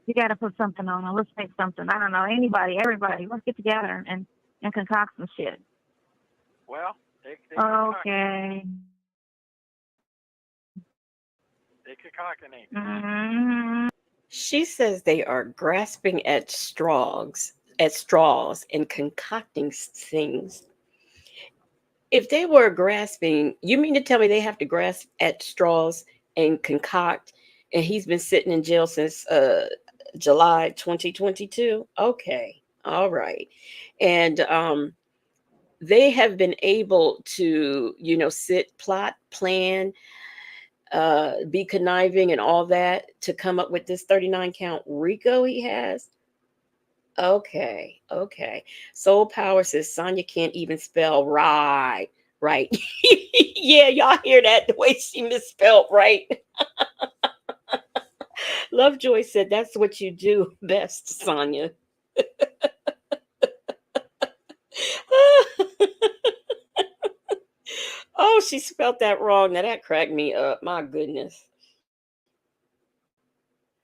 You got to put something on. Let's make something. I don't know. Anybody, everybody. Let's get together and concoct some shit. Well, they Okay. They concocting ain't. Mm-hmm. She says they are grasping at straws and concocting things. If they were grasping, you mean to tell me they have to grasp at straws and concoct, and he's been sitting in jail since July 2022? Okay, all right. And they have been able to, sit, plot, plan, be conniving and all that to come up with this 39 count Rico he has. Okay. Soul Power says Sonya can't even spell right. Yeah, y'all hear that? The way she misspelled right. Lovejoy said that's what you do best, Sonya. Oh, she spelled that wrong. Now that cracked me up. My goodness.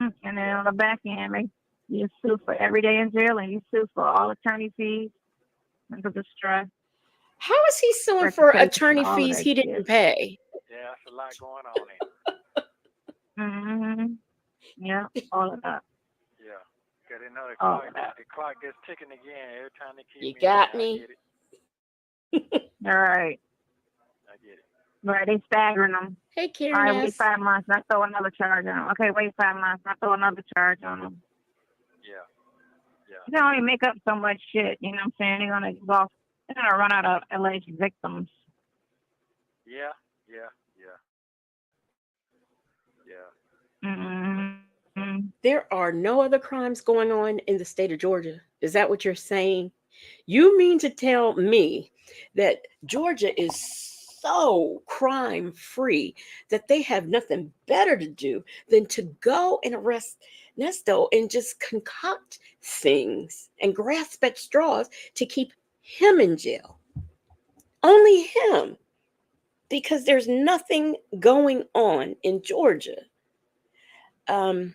And then on the back end, you sue for every day in jail and you sue for all attorney fees and for the stress. How is he suing for reputation, attorney all of fees that he didn't shit. pay? Yeah, that's a lot going on here. Mm-hmm. Yeah, all of that. Yeah. Because they know All of that. the clock gets ticking again every time they keep You me got in. me. All right. I get it. Right, they staggering them. Hey, All Karen right, wait S. 5 months, and I throw another charge on them. Okay, wait 5 months, and I throw another charge on them. Yeah. Yeah. You can only make up so much shit, you know what I'm saying? They're gonna exhaust, they're gonna run out of alleged victims. Yeah. Yeah. Yeah. Yeah. Mm-hmm. There are no other crimes going on in the state of Georgia. Is that what you're saying? You mean to tell me that Georgia is so crime free that they have nothing better to do than to go and arrest Nesto and just concoct things and grasp at straws to keep him in jail? Only him, because there's nothing going on in Georgia. Um,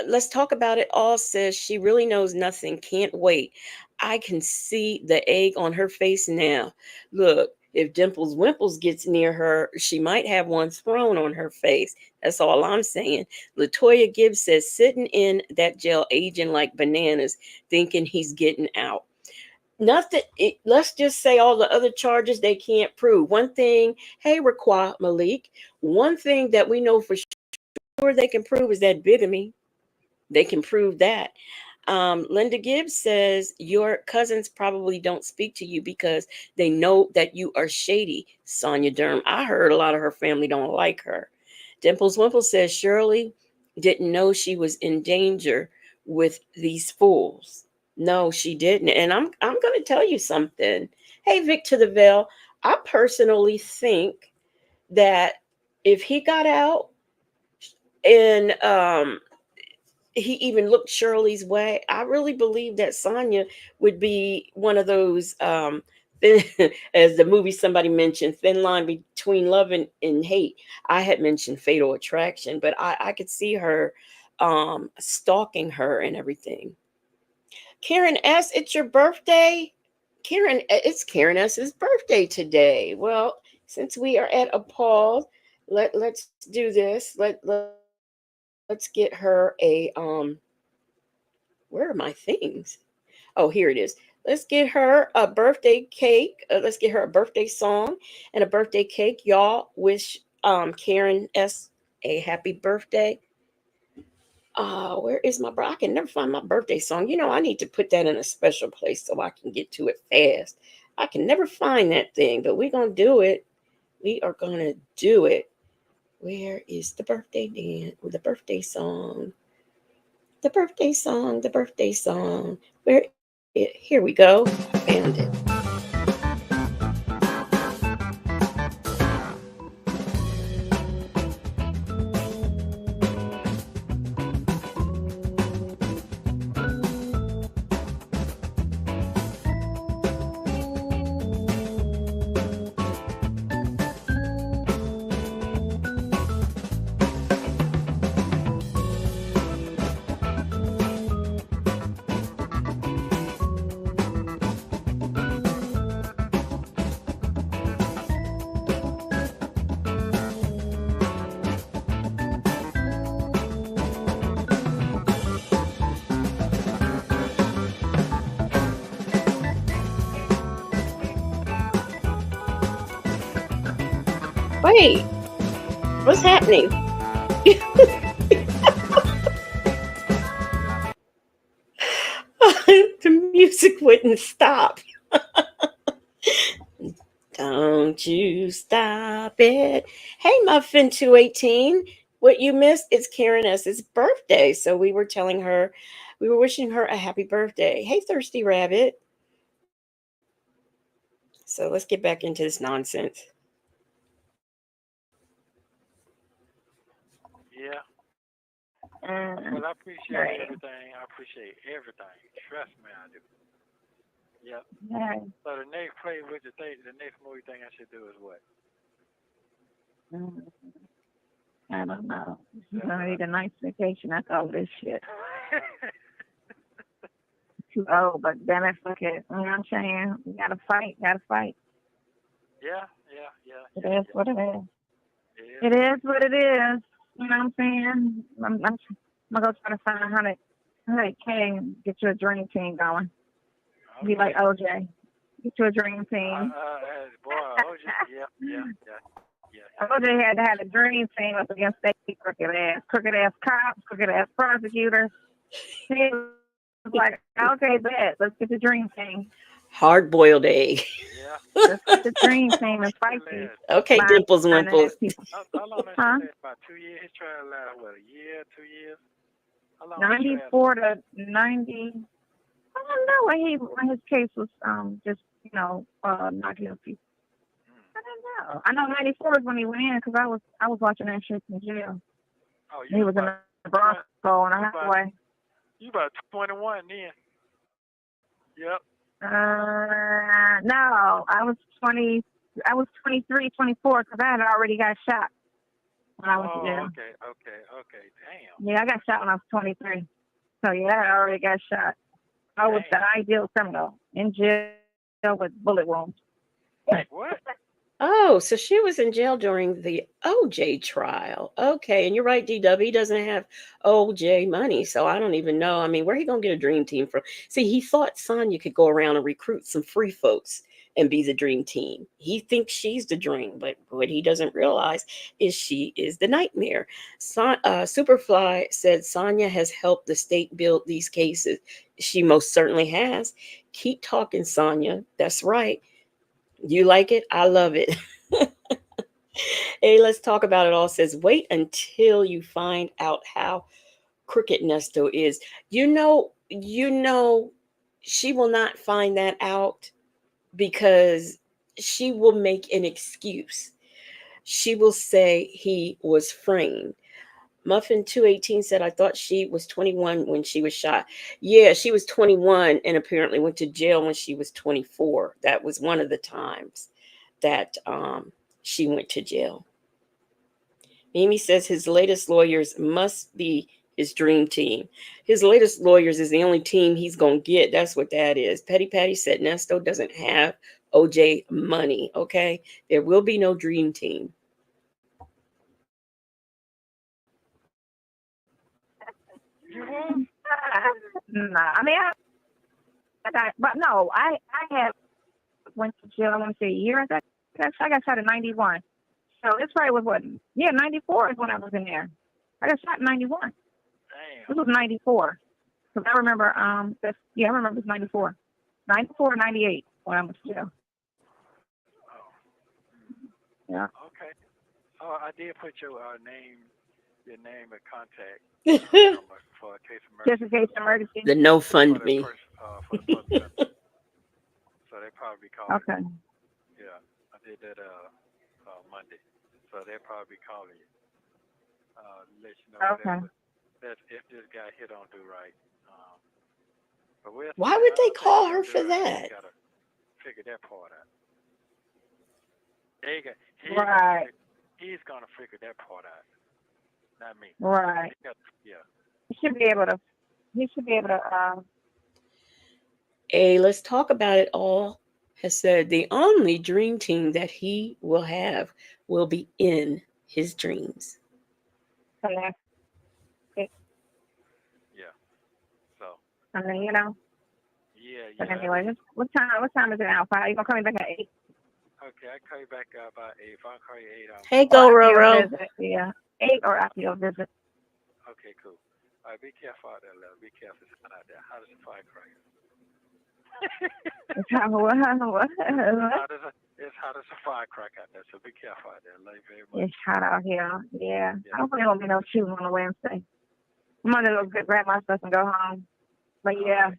let's talk about it all, says she really knows nothing. Can't wait. I can see the egg on her face now. Look, if Dimples Wimples gets near her, she might have one thrown on her face. That's all I'm saying. Latoya Gibbs says sitting in that jail aging like bananas, thinking he's getting out. Nothing. Let's just say all the other charges they can't prove. One thing, hey, Raquel Malik, one thing that we know for sure they can prove is that bigamy. They can prove that. Linda Gibbs says your cousins probably don't speak to you because they know that you are shady, Sonia Durham. I heard a lot of her family don't like her. Dimples Wimple says Shirley didn't know she was in danger with these fools. No, she didn't. And I'm going to tell you something. Hey, Vic to the Veil, I personally think that if he got out and he even looked Shirley's way, I really believe that Sonya would be one of those, thin, as the movie somebody mentioned, thin line between love and hate. I had mentioned Fatal Attraction, but I could see her stalking her and everything. Karen S., it's your birthday? Karen, it's Karen S.'s birthday today. Well, since we are at a pause, let's do this. Let's get her a where are my things? Oh, here it is. Let's get her a birthday cake. Let's get her a birthday song and a birthday cake. Y'all wish Karen S. a happy birthday. Where is my I can never find my birthday song. You know, I need to put that in a special place so I can get to it fast. I can never find that thing, but we're gonna do it. We are gonna do it. Where is the birthday dance? The birthday song? The birthday song, the birthday song. Where it? Here we go. I found it. Wait, what's happening? The music wouldn't stop. Don't you stop it. Hey, Muffin 218. What you missed is Karen S.'s birthday. So we were telling her, we were wishing her a happy birthday. Hey, Thirsty Rabbit. So let's get back into this nonsense. Yeah. Mm. Well, I appreciate Right. everything. I appreciate everything. Trust me, I do. Yep. Right. So the next play with the next movie thing I should do is what? Mm. I don't know. You're That's gonna what need a nice vacation after all this shit. too old, but damn it, look at it. You know what I'm saying? You gotta fight. Yeah. It is what it is. Yeah. It is what it is. You know what I'm saying? I'm gonna go try to find 100K and get you a dream team going. Be like OJ. Get you a dream team. Boy, OJ, yeah. OJ had to have a dream team up against that crooked ass cops, crooked ass prosecutors. He was like, okay, bet. Let's get the dream team. Hard-boiled egg. Yeah. Let's get the dream team and fight these. Okay, Dimples and Wimples. How long that Huh? shit last? About 2 years? His trial lasted, what, a year, 2 years? How long 94 to 90. I don't know when his case was just not guilty. I don't know. I know 94 is when he went in because I was watching that shit in jail. Oh, He was in the Bronx on a highway. You about 21 then. Yep. No, I was 20. I was 23, 24 because I had already got shot when I went to jail. Okay. Damn. Yeah, I got shot when I was 23. So yeah, I already got shot. I was the ideal criminal in jail with bullet wounds. What? Oh, so she was in jail during the OJ trial. Okay, and you're right, DW. He doesn't have OJ money, so I don't even know. I mean, where he gonna get a dream team from? See, he thought Sonya could go around and recruit some free folks and be the dream team. He thinks she's the dream, but what he doesn't realize is she is the nightmare. Superfly said Sonya has helped the state build these cases. She most certainly has. Keep talking, Sonya. That's right. You like it? I love it. Hey, let's talk about it all. Says, wait until you find out how crooked Nesto is. You know, she will not find that out because she will make an excuse. She will say he was framed. Muffin 218 said, I thought she was 21 when she was shot. Yeah, she was 21 and apparently went to jail when she was 24. That was one of the times that she went to jail. Mimi says his latest lawyers must be his dream team. His latest lawyers is the only team he's going to get. That's what that is. Petty Patty said Nesto doesn't have OJ money, okay? There will be no dream team. No, I mean, I had went to jail. I want to say a year. I got shot in 91. So this probably was what? Yeah, 94 is when I was in there. I got shot in 91. Damn. This was 94. Because I remember, I remember it was 94. 94 or 98 when I went to jail. Yeah. Okay. Oh, I did put your name and contact for a case of Just emergency. in case emergency. The no fund me. For the first so they probably called. Okay. Yeah, I did that Monday. So they'll probably be calling you. Let you know that if this guy here don't do right. But why would they call her for that? You gotta figure that part out. He's gonna figure that part out. Not me. Right. Yeah. He should be able to. Hey, let's talk about it all. Has said the only dream team that he will have will be in his dreams. Connect. Yeah. So. I mean, Yeah. But anyway, what time is it now? Are you gonna call me back at 8? Okay, I call you back about 8. If I call you 8, Hey, go Roro. Yeah, 8 or after your visit. Okay, cool. All right, be careful out there, love. Be careful. It's hot out there. How does the firecracker? It's hot as a firecracker out there, so be careful out there. Love you very much. It's hot out here. Yeah. I don't think there'll be no shooting on a Wednesday. I'm gonna go grab my stuff and go home. But yeah,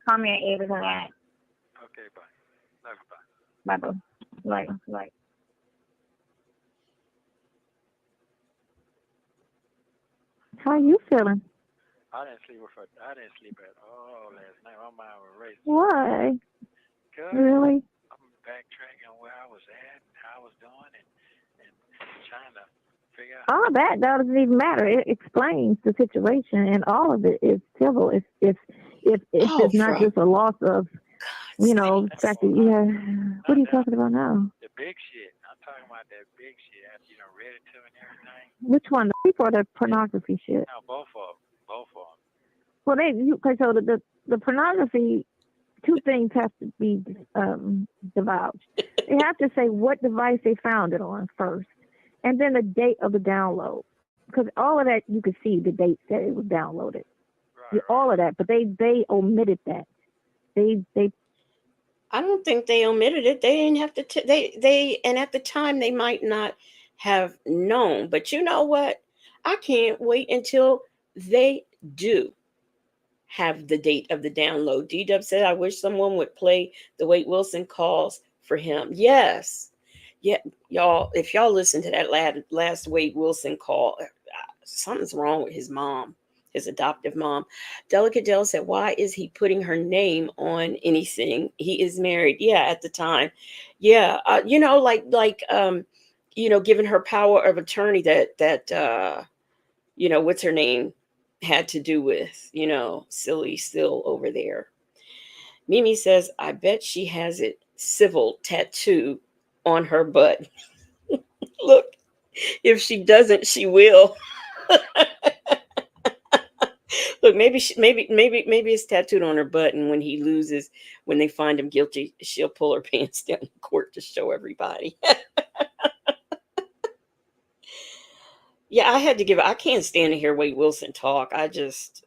call me at 8 or that. Okay, bye. Love you, Bye, bye. boo. Like. How are you feeling? I didn't sleep at all last night. My mind was racing. Why? Good. Really? I'm backtracking where I was at and how I was doing and trying to figure out. All that doesn't even matter. It explains the situation, and all of it is civil. If If Oh, it's not from just a loss of, God's you know, the sake. fact that you have, what are you talking about now? The big shit. I'm talking about that big shit after you done read it to me and everything. Which one? The people or the pornography shit? No, both of them. Both of them. Well, okay, so the pornography, two things have to be divulged. They have to say what device they found it on first, and then the date of the download. Because all of that, you could see the date that it was downloaded. Right. All of that, but they omitted that. They I don't think they omitted it. They didn't have to. They and at the time they might not have known. But you know what? I can't wait until they do have the date of the download. D-Dub said, "I wish someone would play the Wade Wilson calls for him." Yes, yeah, y'all. If y'all listen to that last Wade Wilson call, something's wrong with his mom, his adoptive mom. Delicate Dell said, "Why is he putting her name on anything? He is married." Yeah, at the time. Yeah, you know, you know, giving her power of attorney that you know, what's her name had to do with, you know, silly still over there. Mimi says, "I bet she has it civil tattoo on her butt." Look, if she doesn't, she will. Look, maybe it's tattooed on her butt, and when he loses, when they find him guilty, she'll pull her pants down in court to show everybody. Yeah, I had to give. I can't stand to hear Wade Wilson talk. I just.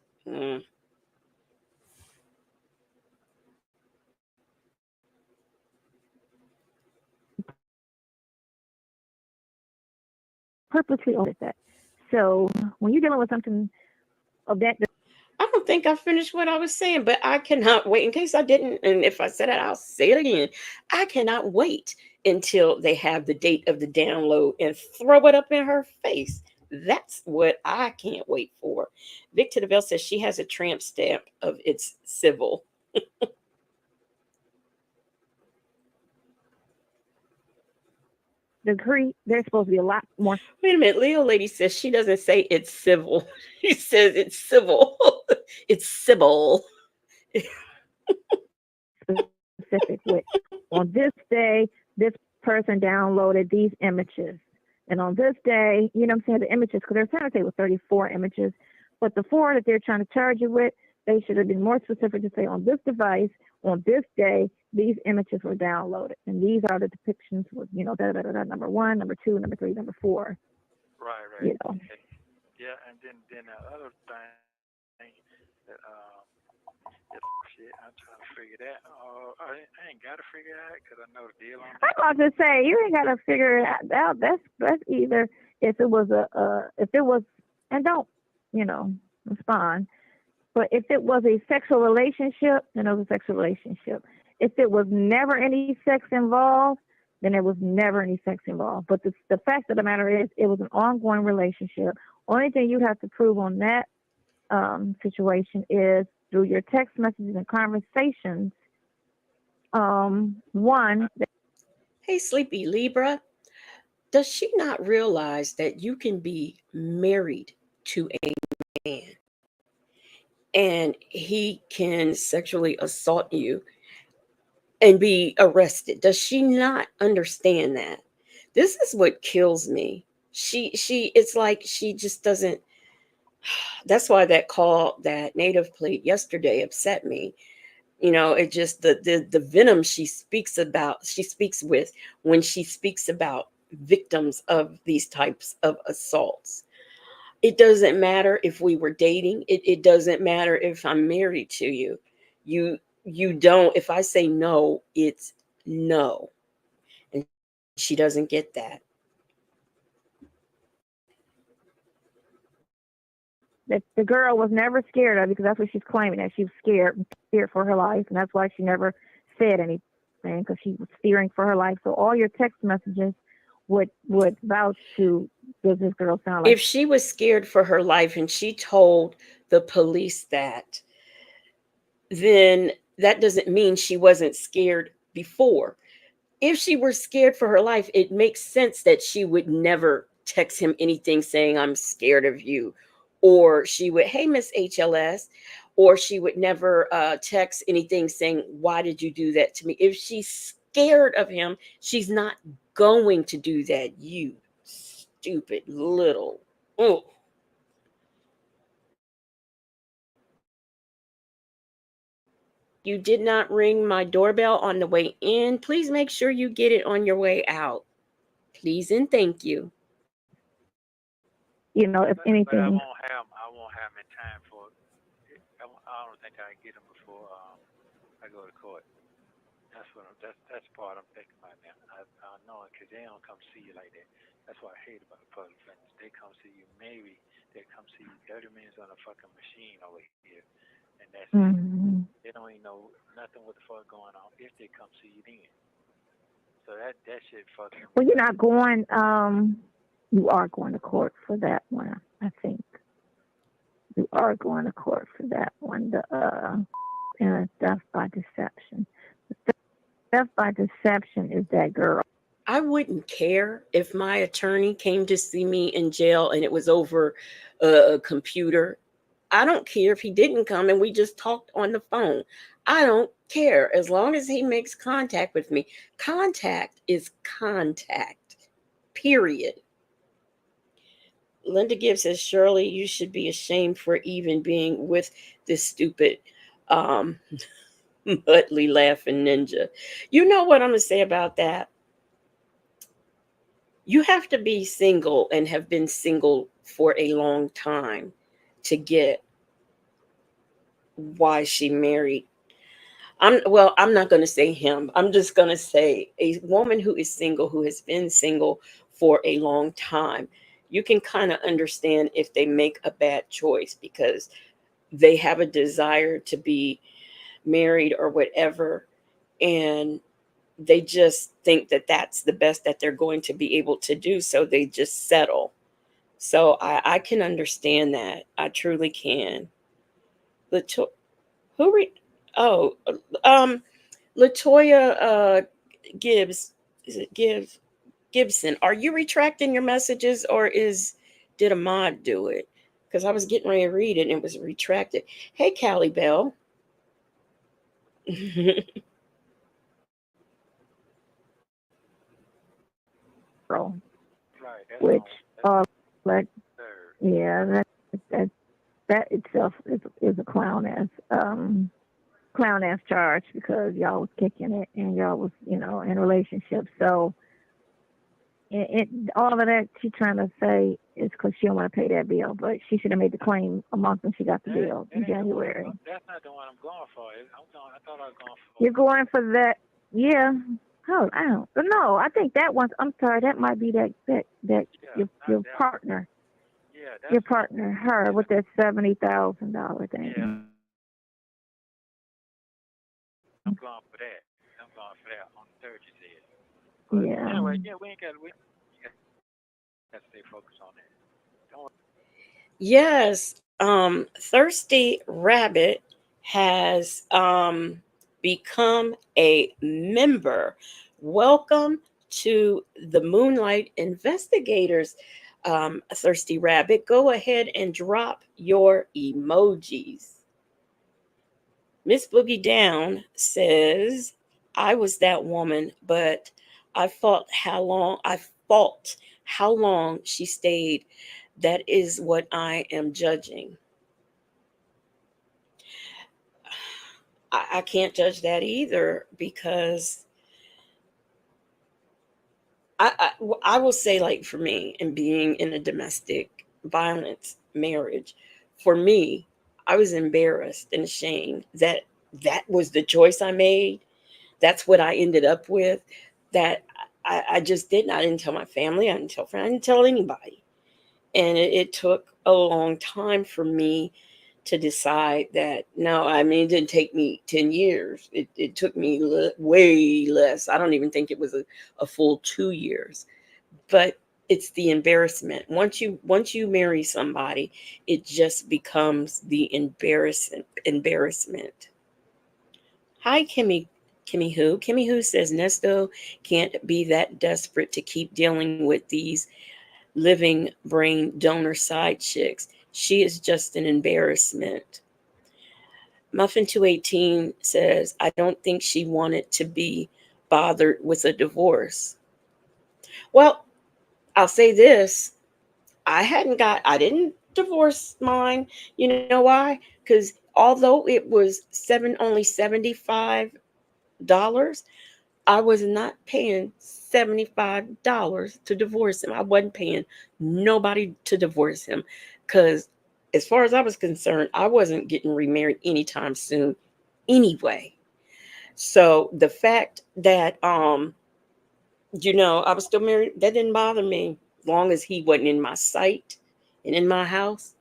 purposely omitted that. So when you're dealing with something of that, I don't think I finished what I was saying, but I cannot wait. In case I didn't, and if I said it, I'll say it again. I cannot wait until they have the date of the download and throw it up in her face. That's what I can't wait for. Vic Tedeville says she has a tramp stamp of it's civil. the decree, there's supposed to be a lot more Wait a minute. Leo Lady says she doesn't say it's civil. She says it's civil. It's civil. specific with. On this day, this person downloaded these images. And on this day, you know what I'm saying, the images, because they're trying to say with 34 images, but the 4 that they're trying to charge you with, they should have been more specific to say on this device, on this day, these images were downloaded. And these are the depictions with, you know, number 1, number 2, number 3, number 4. Right. You know. Yeah, and then the other thing that shit, I'm trying to figure that. I ain't got to figure it out because I know the deal on that. I'm about to say you ain't got to figure it out. That's either if it was and don't, you know, respond. But if it was a sexual relationship, then it was a sexual relationship. If it was never any sex involved, then there was never any sex involved. But the fact of the matter is, it was an ongoing relationship. Only thing you have to prove on that situation is through your text messages and conversations. One. Hey, Sleepy Libra, does she not realize that you can be married to a man and he can sexually assault you and be arrested? Does she not understand that? This is what kills me. It's like she just doesn't. That's why that call that Native played yesterday upset me. You know, it just the venom she speaks with when she speaks about victims of these types of assaults. It doesn't matter if we were dating. It doesn't matter if I'm married to you. You don't. If I say no, it's no. And she doesn't get that. That the girl was never scared of, because that's what she's claiming, that she was scared for her life, and that's why she never said anything, because she was fearing for her life. So all your text messages would vouch to, does this girl sound like? If she was scared for her life and she told the police that, then that doesn't mean she wasn't scared before. If she were scared for her life, it makes sense that she would never text him anything saying, "I'm scared of you." Or she would, "Hey, Miss HLS," or she would never text anything saying, why did you do that to me? If she's scared of him, she's not going to do that. You stupid little. Oh. You did not ring my doorbell on the way in. Please make sure you get it on your way out. Please and thank you. You know, if But anything. I won't have in time for it. I don't think I can get them before I go to court. That's the part I'm thinking about now. I know it because they don't come see you like that. That's what I hate about the public defenders. They come see you. Maybe they come see you 30 minutes on a fucking machine over here, and that's it. Mm-hmm. They don't even know nothing what the fuck going on if they come see you then. So that shit fucking. Well, you're not going. You are going to court for that one. I think you are going to court for that one. The death by deception. Death by deception is that girl. I wouldn't care if my attorney came to see me in jail and it was over a computer. I don't care if he didn't come and we just talked on the phone. I don't care as long as he makes contact with me. Contact is contact, period. Linda Gibbs says, Shirley, you should be ashamed for even being with this stupid Muttley laughing ninja. You know what I'm going to say about that? You have to be single and have been single for a long time to get why she married. I'm not going to say him. I'm just going to say a woman who is single, who has been single for a long time. You can kind of understand if they make a bad choice because they have a desire to be married or whatever, and they just think that that's the best that they're going to be able to do, so they just settle. So I can understand that. I truly can. Latoya Gibbs, is it Gibson? Are you retracting your messages, or did Ahmad do it? Because I was getting ready to read it and it was retracted. Hey, Callie Bell. Girl, Right. That's which third. yeah, that itself is a clown ass charge because y'all was kicking it and y'all was in relationships. So all of that she's trying to say is because she don't want to pay that bill, but she should have made the claim a month when she got the bill in January. That's not the one I'm going for. I thought I was going for. You're going for that, yeah. Oh, I don't know. I think that one's. I'm sorry, that might be that your partner. Yeah, your partner, her, with that $70,000 thing. Yeah. I'm going for that. On the third, you said. But Yeah. Anyway, yeah, we got to stay focused on that. Yes. Thirsty Rabbit has become a member. Welcome to the Moonlight Investigators, Thirsty Rabbit. Go ahead and drop your emojis. Miss Boogie Down says, I was that woman, but I fought how long she stayed. That is what I am judging. I can't judge that either because I will say, like, for me, and being in a domestic violence marriage, for me, I was embarrassed and ashamed that was the choice I made. That's what I ended up with. That I just didn't. I didn't tell my family. I didn't tell friends. I didn't tell anybody. And it took a long time for me to decide that. No, I mean, it didn't take me 10 years. It took me way less. I don't even think it was a full 2 years. But it's the embarrassment. Once you marry somebody, it just becomes the embarrassment. Hi, Kimmy Who. Kimmy Who says Nesto can't be that desperate to keep dealing with these living brain donor side chicks. She is just an embarrassment. Muffin 218 says, I don't think she wanted to be bothered with a divorce. Well, I'll say this. I didn't divorce mine. You know why? Because although it was only $75, I was not paying $75 to divorce him. I wasn't paying nobody to divorce him. Because as far as I was concerned, I wasn't getting remarried anytime soon anyway. So the fact that I was still married, that didn't bother me. As long as he wasn't in my sight and in my house,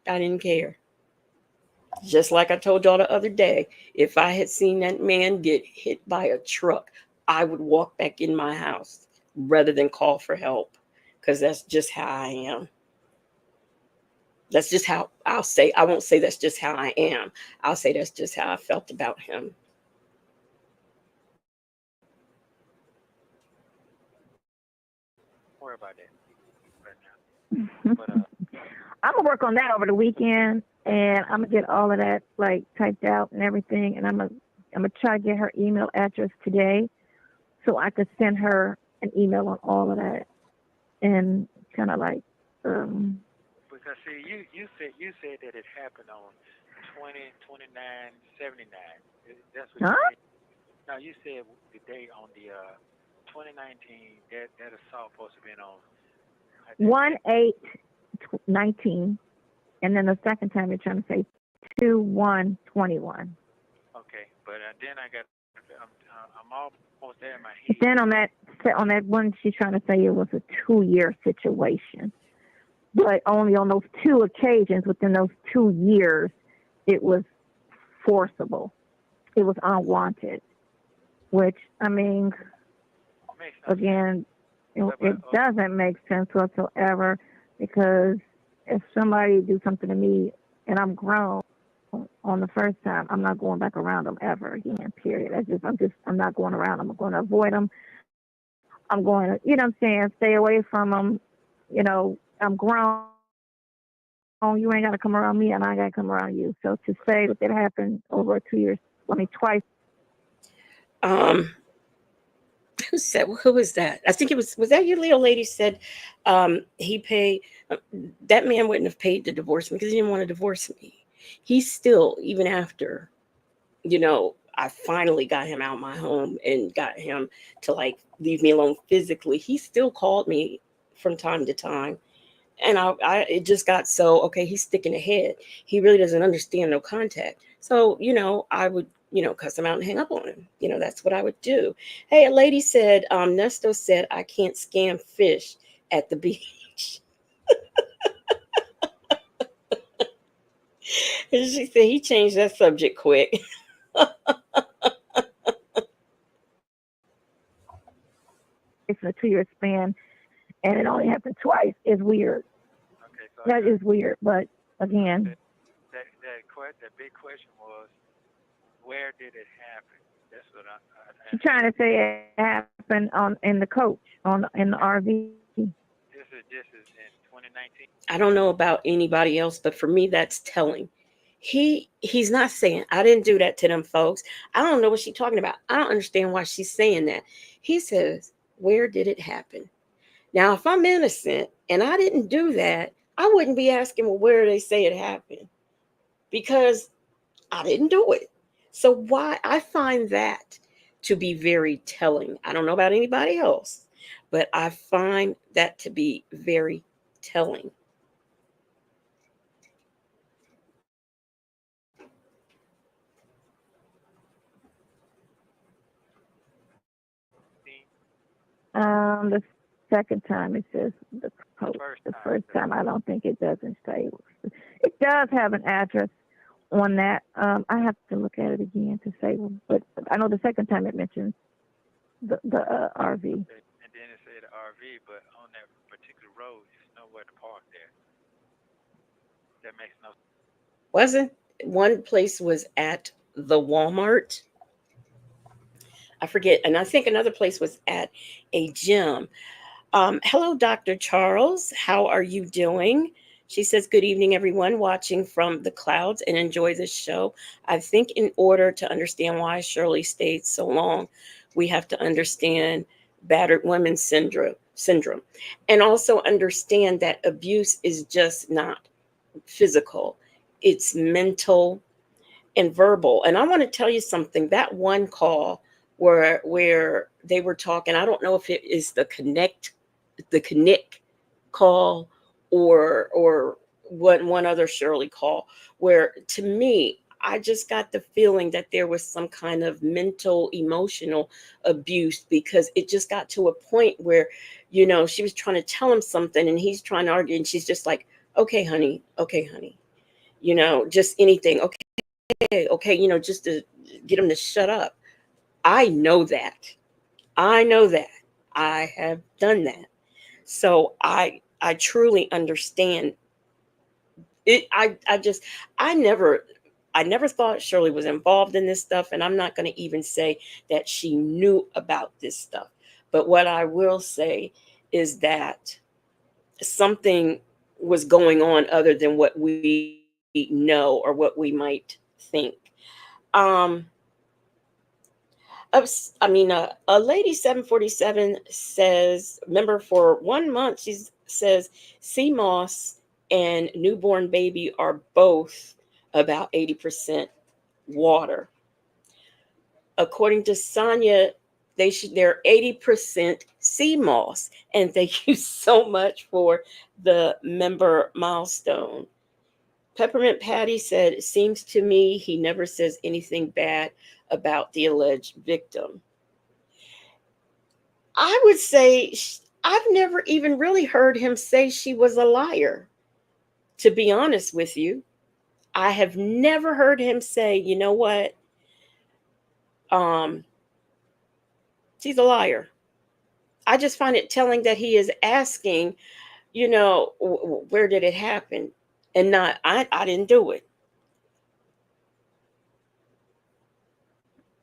I didn't care. Just like I told y'all the other day, if I had seen that man get hit by a truck, I would walk back in my house rather than call for help, because that's just how I am. That's just how I'll say. I won't say that's just how I am. I'll say that's just how I felt about him. Don't worry about that right now. But I'm gonna work on that over the weekend, and I'm gonna get all of that like typed out and everything, and I'm gonna try to get her email address today, so I could send her an email on all of that, and kind of like. because see, you said that it happened on 20/29/79. That's what you said. No, you said the day on the 2019 that assault supposed to been on 1/8/19, and then the second time you're trying to say 2/1/21. Okay, but then I'm almost there in my But head. then on that one, she's trying to say it was a 2-year situation, but only on those 2 occasions within those 2 years, it was forcible. It was unwanted, which I mean, again, it doesn't make sense whatsoever, because if somebody do something to me and I'm grown on the first time, I'm not going back around them ever again, period. I'm not going around them. I'm going to avoid them. I'm going to, stay away from them. I'm grown. You ain't got to come around me, and I got to come around you. So to say that it happened over 2 years, twice. Who was that? I think was that your little lady said he paid, that man wouldn't have paid to divorce me because he didn't want to divorce me. He still, even after, I finally got him out of my home and got him to like leave me alone physically, he still called me from time to time. And it just got so, okay, he's sticking ahead. He really doesn't understand no contact. So, I would, cuss him out and hang up on him. That's what I would do. Hey, a lady said, Nesto said, I can't scam fish at the beach. And she said he changed that subject quick. It's a 2-year span, and it only happened twice. Is weird. Okay, so That is weird, but again, that big question was, where did it happen? That's what she's trying to say it happened in the coach in the RV. This is in 2019. I don't know about anybody else, but for me, that's telling. He's not saying I didn't do that to them folks. I don't know what she's talking about. I don't understand why she's saying that. He says, where did it happen? Now, if I'm innocent and I didn't do that, I wouldn't be asking, well, where do they say it happened? Because I didn't do it. So why? I find that to be very telling. I don't know about anybody else, but I find that to be very telling. The second time it says the coach. The first time I don't think it doesn't say. It does have an address on that. I have to look at it again to say, but I know the second time it mentions the RV. And then it said RV, but on that particular road, there's nowhere to park there. That makes no sense. Wasn't one place was at the Walmart? I forget. And I think another place was at a gym. Hello, Dr. Charles. How are you doing? She says, good evening, everyone watching from the clouds, and enjoy this show. I think in order to understand why Shirley stayed so long, we have to understand battered women syndrome, and also understand that abuse is just not physical, it's mental and verbal. And I want to tell you something. That one call where they were talking, I don't know if it is the connect call or one other Shirley call, where to me, I just got the feeling that there was some kind of mental, emotional abuse, because it just got to a point where, she was trying to tell him something and he's trying to argue, and she's just like, okay, honey, just anything. Okay, just to get him to shut up. I know that. I have done that. So I truly understand it. I never thought Shirley was involved in this stuff, and I'm not going to even say that she knew about this stuff. But what I will say is that something was going on other than what we know or what we might think. A lady 747 says, remember, for 1 month, she says CMOS and newborn baby are both about 80% water. According to Sonia, they're 80% CMOS. And thank you so much for the member milestone. Peppermint Patty said, it seems to me he never says anything bad about the alleged victim. I would say I've never even really heard him say she was a liar. To be honest with you, I have never heard him say, you know what? She's a liar. I just find it telling that he is asking, where did it happen? And not, I didn't do it.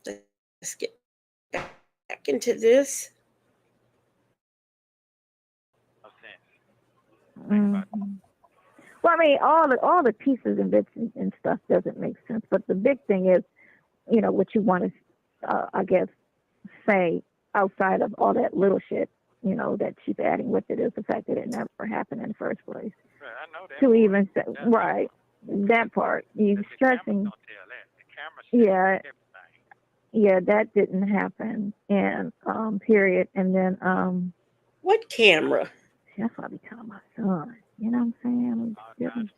Let's get back into this. No sense. Well, I mean, all the pieces and bits and stuff doesn't make sense. But the big thing is, what you want to, I guess, say outside of all that little shit, that she's adding with it, is the fact that it never happened in the first place. Right, I know that. To part. even say, That's right, that part. You the stressing, cameras don't tell that. The cameras yeah, everything. yeah, that didn't happen, and period. And then What camera? that's why I be telling my son. You know what I'm saying?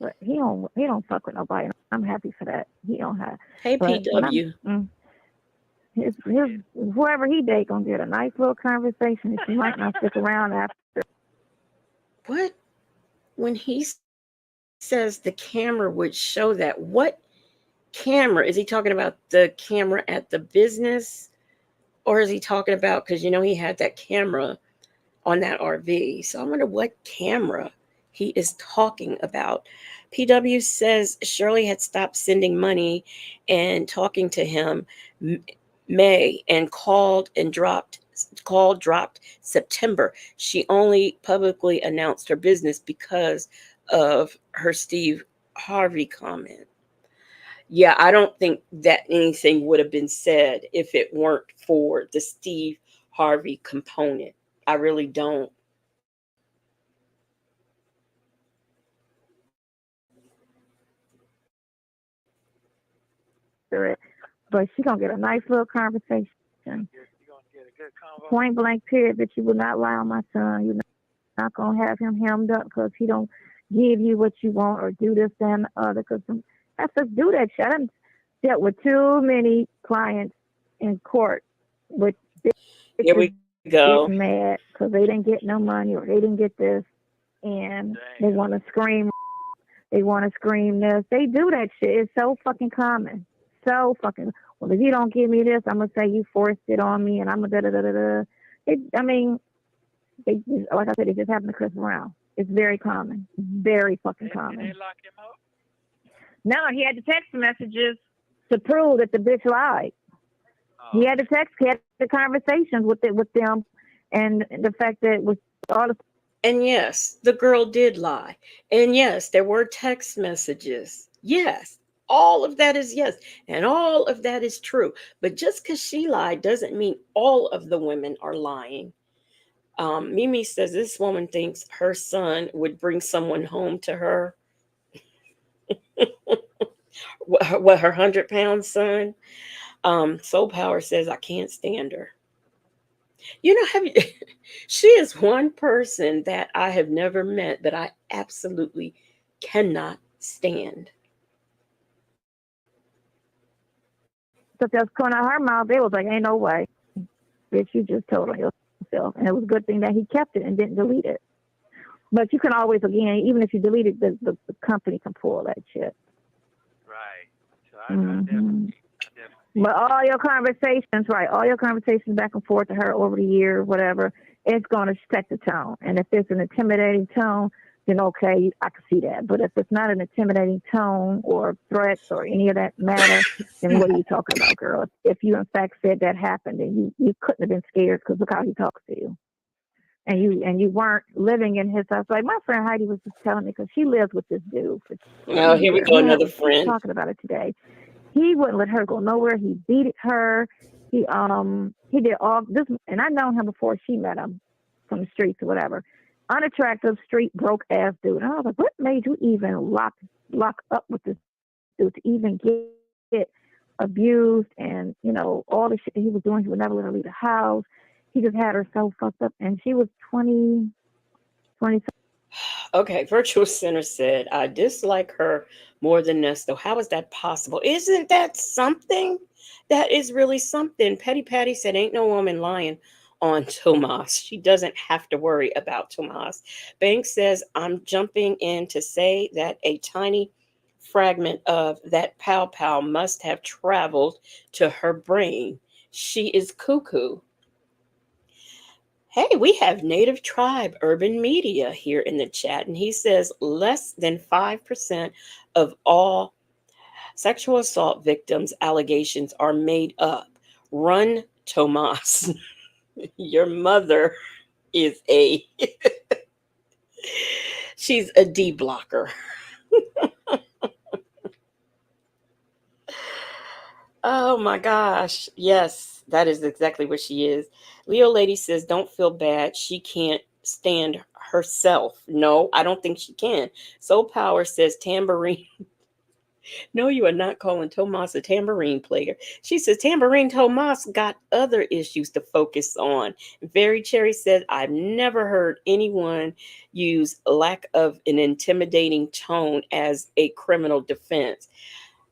But he don't fuck with nobody. I'm happy for that. He don't have. Hey, But PW. his whoever he date gonna get a nice little conversation. And she might not stick around after. What? When he says the camera would show that, what camera? Is he talking about the camera at the business? Or is he talking about, because he had that camera on that RV. So I wonder what camera he is talking about. PW says Shirley had stopped sending money and talking to him May, and dropped September. She only publicly announced her business because of her Steve Harvey comment. Yeah, I don't think that anything would have been said if it weren't for the Steve Harvey component. I really don't. But she gonna get a nice little conversation. You're gonna get a good convo. Point blank period that you will not lie on my son. You're not gonna have him hemmed up because he don't give you what you want or do this and the other. Because that's just do that shit. I done dealt with too many clients in court with Here we go. getting mad because they didn't get no money or they didn't get this, and they want to scream. They want to scream this. They do that shit. It's so fucking common. So fucking. Well, if you don't give me this, I'm gonna say you forced it on me, and I'm gonna da da da da. I mean, they like I said, it just happened to Chris Brown. It's very common. Very fucking common. Did they lock him up? No, he had the text messages to prove that the bitch lied. Oh. He had the conversations with them, and the fact that it was all the And yes, the girl did lie. And yes, there were text messages. Yes, all of that is yes. And all of that is true. But just because she lied doesn't mean all of the women are lying. Mimi says this woman thinks her son would bring someone home to her. What, her 100-pound son? Soul Power says, I can't stand her. You know, have you, she is one person that I have never met that I absolutely cannot stand. So that's coming out of her mouth. They was like, ain't no way. Bitch, you just told on yourself. And it was a good thing that he kept it and didn't delete it. But you can always, again, even if you delete it, the company can pull that shit. Right. So I definitely. But all your conversations, right, all your conversations back and forth to her over the years, whatever, it's going to set the tone. And if it's an intimidating tone, then okay, I can see that. But if it's not an intimidating tone or threats or any of that matter, then what are you talking about, girl? If you in fact said that happened, then you couldn't have been scared because look how he talks to you. And you weren't living in his house. Like my friend Heidi was just telling me because she lives with this dude. Oh, here we go, another friend. Talking about it today. He wouldn't let her go nowhere. He beat her. He did all this, and I known him before she met him from the streets or whatever. Unattractive, street broke ass dude. And I was like, what made you even lock up with this dude to even get abused and all the shit that he was doing? He would never let her leave the house. He just had her so fucked up, and she was 20. Okay, Virtual Center said, I dislike her more than Nesto. How is that possible? Isn't that something? That is really something. Petty Patty said, ain't no woman lying on Tomas. She doesn't have to worry about Tomas. Banks says, I'm jumping in to say that a tiny fragment of that pow pow must have traveled to her brain. She is cuckoo. Hey, we have Native Tribe Urban Media here in the chat, and he says less than 5% of all sexual assault victims' allegations are made up. Run, Tomas. Your mother is she's a D blocker. Oh my gosh. Yes, that is exactly what she is. Leo Lady says, don't feel bad. She can't stand herself. No, I don't think she can. Soul Power says, tambourine. No, you are not calling Tomas a tambourine player. She says, Tambourine Tomas got other issues to focus on. Very Cherry says, I've never heard anyone use lack of an intimidating tone as a criminal defense.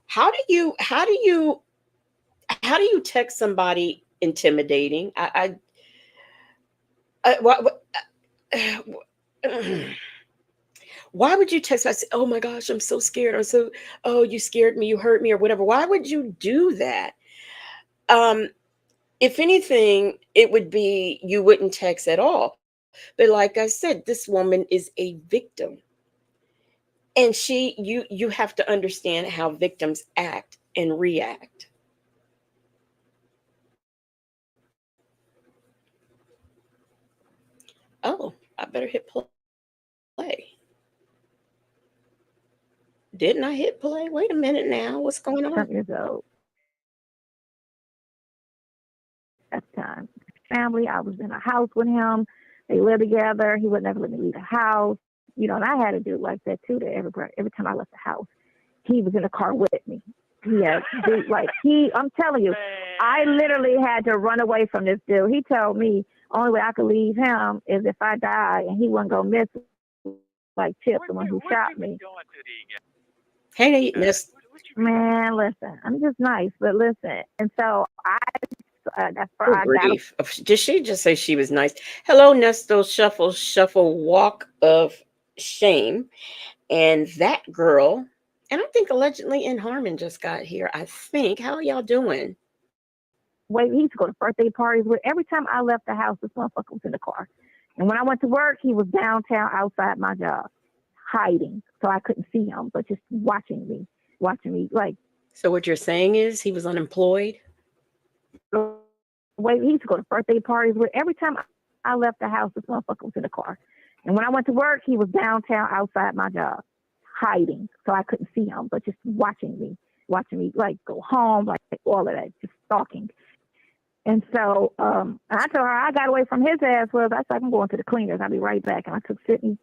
How do you text somebody intimidating? Why would you text? I say, oh my gosh, I'm so scared. Oh, you scared me, you hurt me, or whatever. Why would you do that? If anything, it would be you wouldn't text at all. But like I said, this woman is a victim. And you have to understand how victims act and react. Oh, I better hit play. Didn't I hit play? Wait a minute now. What's going on? Years old. At the time, family. I was in a house with him. They lived together. He would never let me leave the house. And I had to do like that too. To every time I left the house, he was in the car with me. I'm telling you, I literally had to run away from this dude. He told me only way I could leave him is if I die, and he wasn't gonna miss like Chip, the one who shot me. Hey, Miss. Man, listen, I'm just nice, but listen, and so that's for I got. Did she just say she was nice? Hello, Nesto, shuffle, walk of shame, and that girl. And I think allegedly in Harmon just got here. I think. How are y'all doing? Wait, he used to go to birthday parties with. Every time I left the house, this motherfucker was in the car. And when I went to work, he was downtown outside my job, hiding. So I couldn't see him, but just watching me like. So what you're saying is he was unemployed? Wait, he used to go to birthday parties with. Every time I left the house, this motherfucker was in the car. And when I went to work, he was downtown outside my job, hiding, so I couldn't see him, but just watching me like go home, like all of that, just stalking. And so I told her I got away from his ass. I said, I'm going to the cleaners. I'll be right back. And I took Sydney,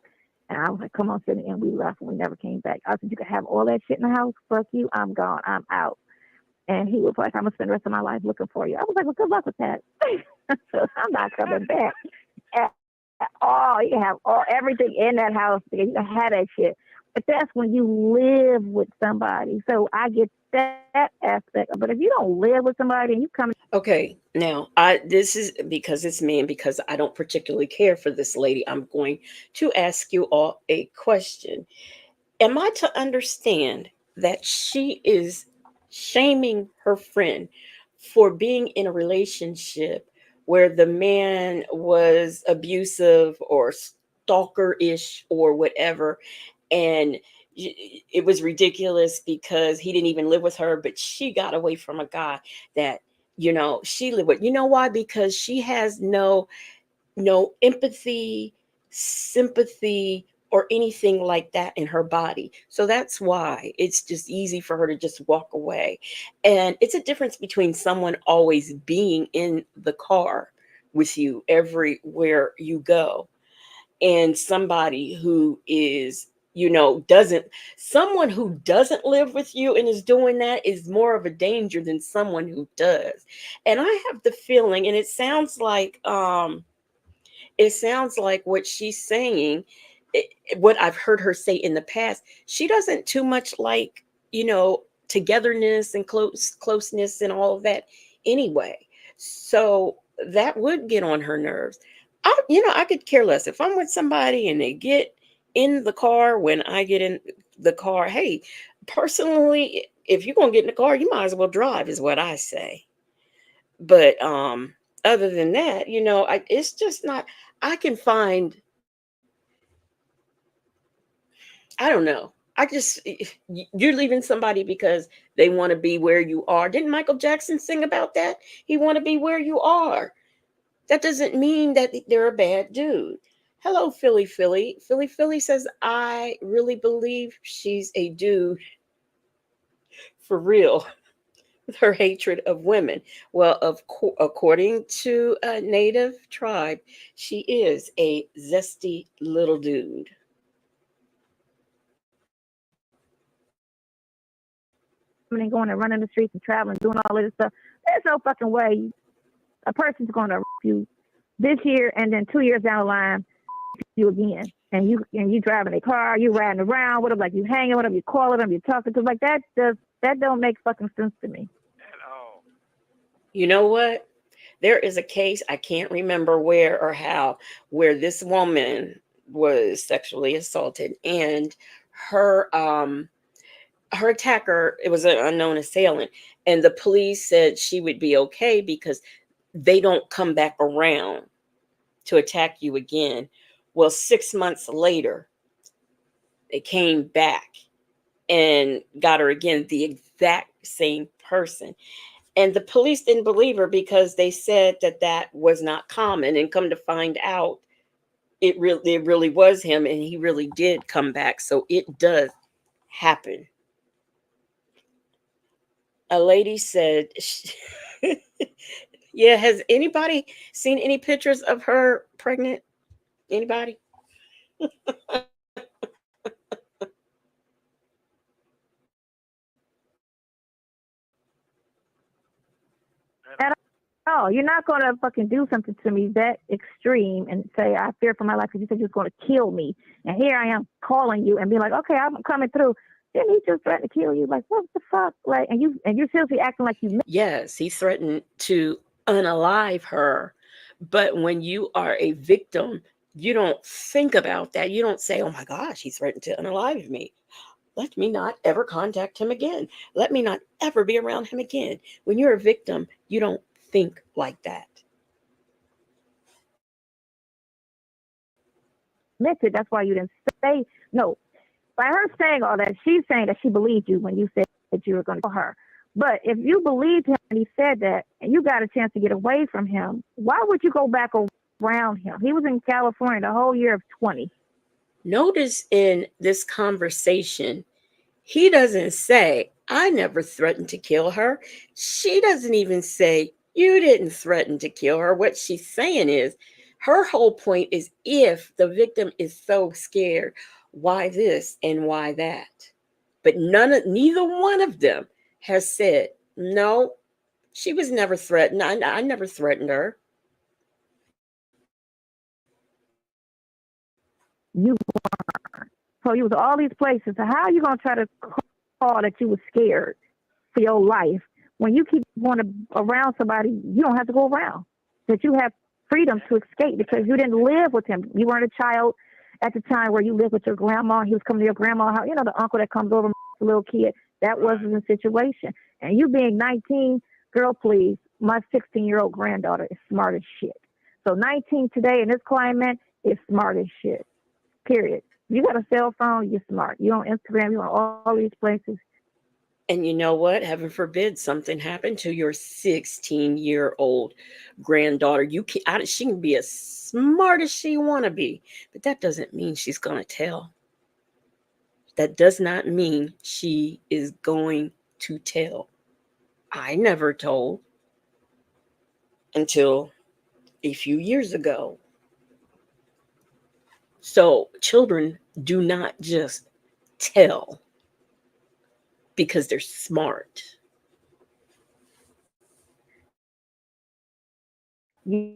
and I was like, come on, Sydney. And we left, and we never came back. I said, you can have all that shit in the house. Fuck you. I'm gone. I'm out. And he was like, I'm going to spend the rest of my life looking for you. I was like, well, good luck with that. So I'm not coming back at all. You can have everything in that house. You can have that shit. But that's when you live with somebody. So I get that aspect. But if you don't live with somebody and you come. Okay, now this is because it's me and because I don't particularly care for this lady. I'm going to ask you all a question. Am I to understand that she is shaming her friend for being in a relationship where the man was abusive or stalker-ish or whatever, and it was ridiculous because he didn't even live with her, but she got away from a guy that, she lived with? You know why? Because she has no empathy, sympathy, or anything like that in her body. So that's why it's just easy for her to just walk away. And it's a difference between someone always being in the car with you everywhere you go and somebody who is, someone who doesn't live with you and is doing that is more of a danger than someone who does. And I have the feeling, and it sounds like what she's saying, what I've heard her say in the past, she doesn't too much like, togetherness and closeness and all of that anyway. So that would get on her nerves. I could care less if I'm with somebody and they get in the car when I get in the car. Hey, personally, if you're going to get in the car, you might as well drive is what I say. But other than that, it's just not, I can find, I don't know. You're leaving somebody because they want to be where you are. Didn't Michael Jackson sing about that? He want to be where you are. That doesn't mean that they're a bad dude. Hello, Philly. Philly says, I really believe she's a dude for real with her hatred of women. Well, according to a native tribe, she is a zesty little dude. And going and running the streets and traveling, doing all of this stuff. There's no fucking way a person's going to you this year and then 2 years down the line you again. And you driving a car, you riding around with them, like you hanging with them, you calling them, you talking to them, like that don't make fucking sense to me. At all. You know what? There is a case, I can't remember where or how, where this woman was sexually assaulted and her attacker, it was an unknown assailant, and the police said she would be okay because they don't come back around to attack you again. Well, 6 months later, they came back and got her again, the exact same person. And the police didn't believe her because they said that was not common. And come to find out, it really was him, and he really did come back. So it does happen. A lady said, yeah, has anybody seen any pictures of her pregnant? Anybody? Oh, you're not going to fucking do something to me that extreme and say, I fear for my life because you said you was going to kill me. And here I am calling you and be like, okay, I'm coming through. Then he just threatened to kill you. Like, what the fuck? Like, and you're seriously acting like you. Yes, he threatened to unalive her. But when you are a victim, you don't think about that. You don't say, oh my gosh, he threatened to unalive me. Let me not ever contact him again. Let me not ever be around him again. When you're a victim, you don't think like that. That's why you didn't say no. By her saying all that, she's saying that she believed you when you said that you were going to kill her. But if you believed him and he said that, and you got a chance to get away from him, why would you go back around him. He was in California the whole year of 20. Notice in this conversation, he doesn't say, I never threatened to kill her. She doesn't even say, you didn't threaten to kill her. What she's saying is, her whole point is, if the victim is so scared, why this and why that? But neither one of them has said, no, she was never threatened. I never threatened her. You were. So you was all these places. So how are you going to try to call that you were scared for your life when you keep going around somebody you don't have to go around? That you have freedom to escape because you didn't live with him. You weren't a child at the time where you lived with your grandma. He was coming to your grandma's house. You know, the uncle that comes over, the little kid. That wasn't the situation. And you being 19, girl, please, my 16-year-old granddaughter is smart as shit. So 19 today in this climate is smart as shit. Period. You got a cell phone, you're smart. You're on Instagram, you're on all these places. And you know what? Heaven forbid something happened to your 16-year-old granddaughter. She can be as smart as she want to be, but that doesn't mean she's going to tell. That does not mean she is going to tell. I never told until a few years ago. So children do not just tell because they're smart. You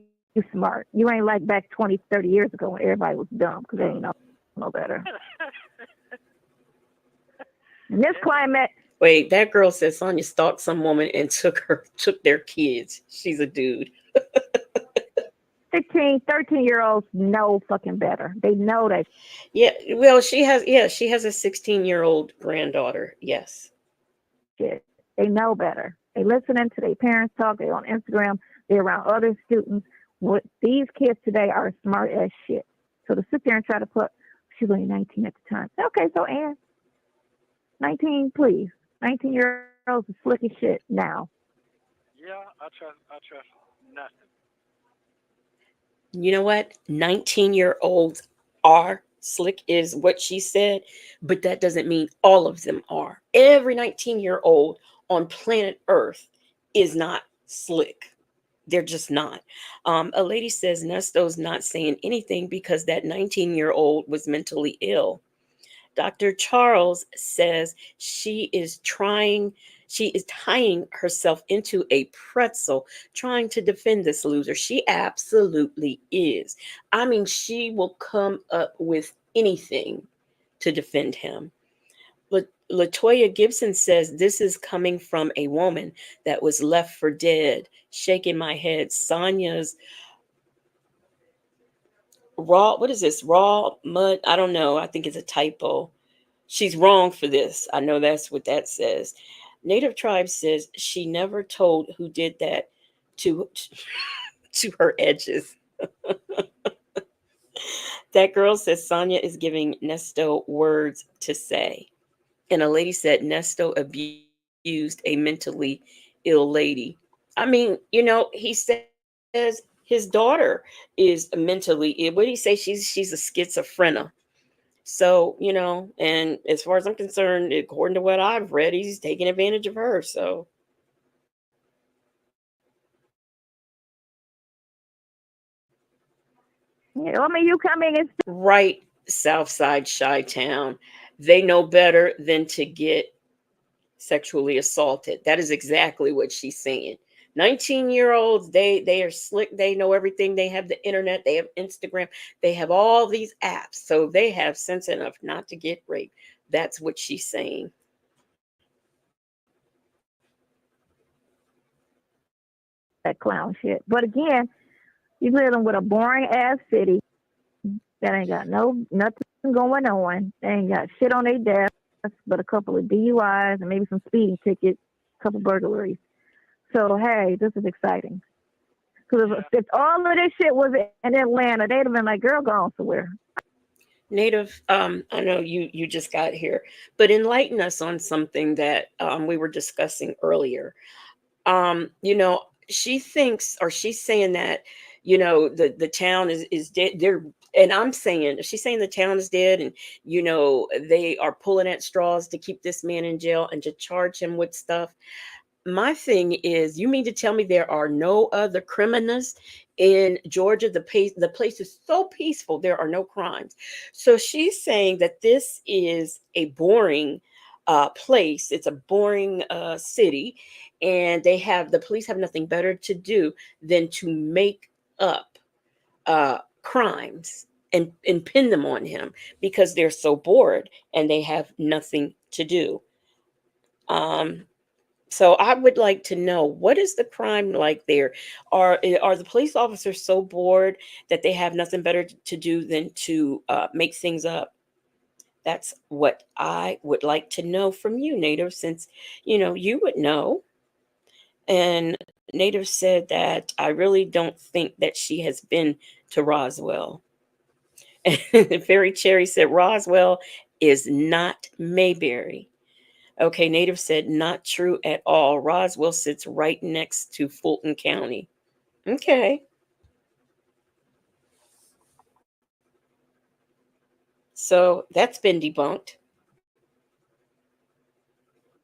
smart. You ain't like back 20, 30 years ago when everybody was dumb because they ain't know better. In this climate. Wait, that girl said Sonya stalked some woman and took their kids. She's a dude. 16, 13-year-olds know fucking better. They know that. Yeah, well, she has a 16-year-old granddaughter. Yes. Shit. They know better. They listening to their parents talk. They on Instagram. They're around other students. What these kids today are smart as shit. So to sit there and try to put, she was only 19 at the time. Okay, so Ann, 19, please. 19-year-olds are slick as shit now. Yeah, I trust nothing. You know what? 19-year-olds are slick is what she said, but that doesn't mean all of them are. Every 19-year-old on planet Earth is not slick. They're just not. A lady says Nesto's not saying anything because that 19-year-old was mentally ill. Dr. Charles says she is tying herself into a pretzel trying to defend this loser. She absolutely is. I mean, she will come up with anything to defend him. Latoya Gibson says this is coming from a woman that was left for dead. Shaking my head. Sonya's raw, what is this? Raw mud? I don't know. I think it's a typo. She's wrong for this. I know that's what that says. Native Tribe says she never told who did that to her edges. That girl says Sonya is giving Nesto words to say. And a lady said Nesto abused a mentally ill lady. I mean, he says his daughter is mentally ill. What did he say? She's a schizophrenia. So, and as far as I'm concerned, according to what I've read, he's taking advantage of her. So, I mean, you coming in right, Southside Chi-Town, they know better than to get sexually assaulted. That is exactly what she's saying. 19-year-olds, they are slick. They know everything. They have the internet. They have Instagram. They have all these apps. So they have sense enough not to get raped. That's what she's saying. that clown shit. But again, you living with a boring ass city that ain't got nothing going on. They ain't got shit on their desk but a couple of DUIs and maybe some speeding tickets, a couple burglaries. So hey, this is exciting. Because if all of this shit was in Atlanta, they'd have been like, "Girl, go on somewhere." Native, I know you just got here, but enlighten us on something that we were discussing earlier. she thinks, or she's saying that, the town is dead. And I'm saying, she's saying the town is dead, and they are pulling at straws to keep this man in jail and to charge him with stuff. My thing is, you mean to tell me there are no other criminals in Georgia? The place is so peaceful, there are no crimes. So she's saying that this is a boring place. It's a boring city, and the police have nothing better to do than to make up crimes and pin them on him because they're so bored and they have nothing to do. Um, so I would like to know, what is the crime like there? Are the police officers so bored that they have nothing better to do than to make things up? That's what I would like to know from you, Native, since you would know. And Native said that I really don't think that she has been to Roswell. And Fairy Cherry said Roswell is not Mayberry. Okay, Native said not true at all. Roswell sits right next to Fulton County. Okay. So that's been debunked.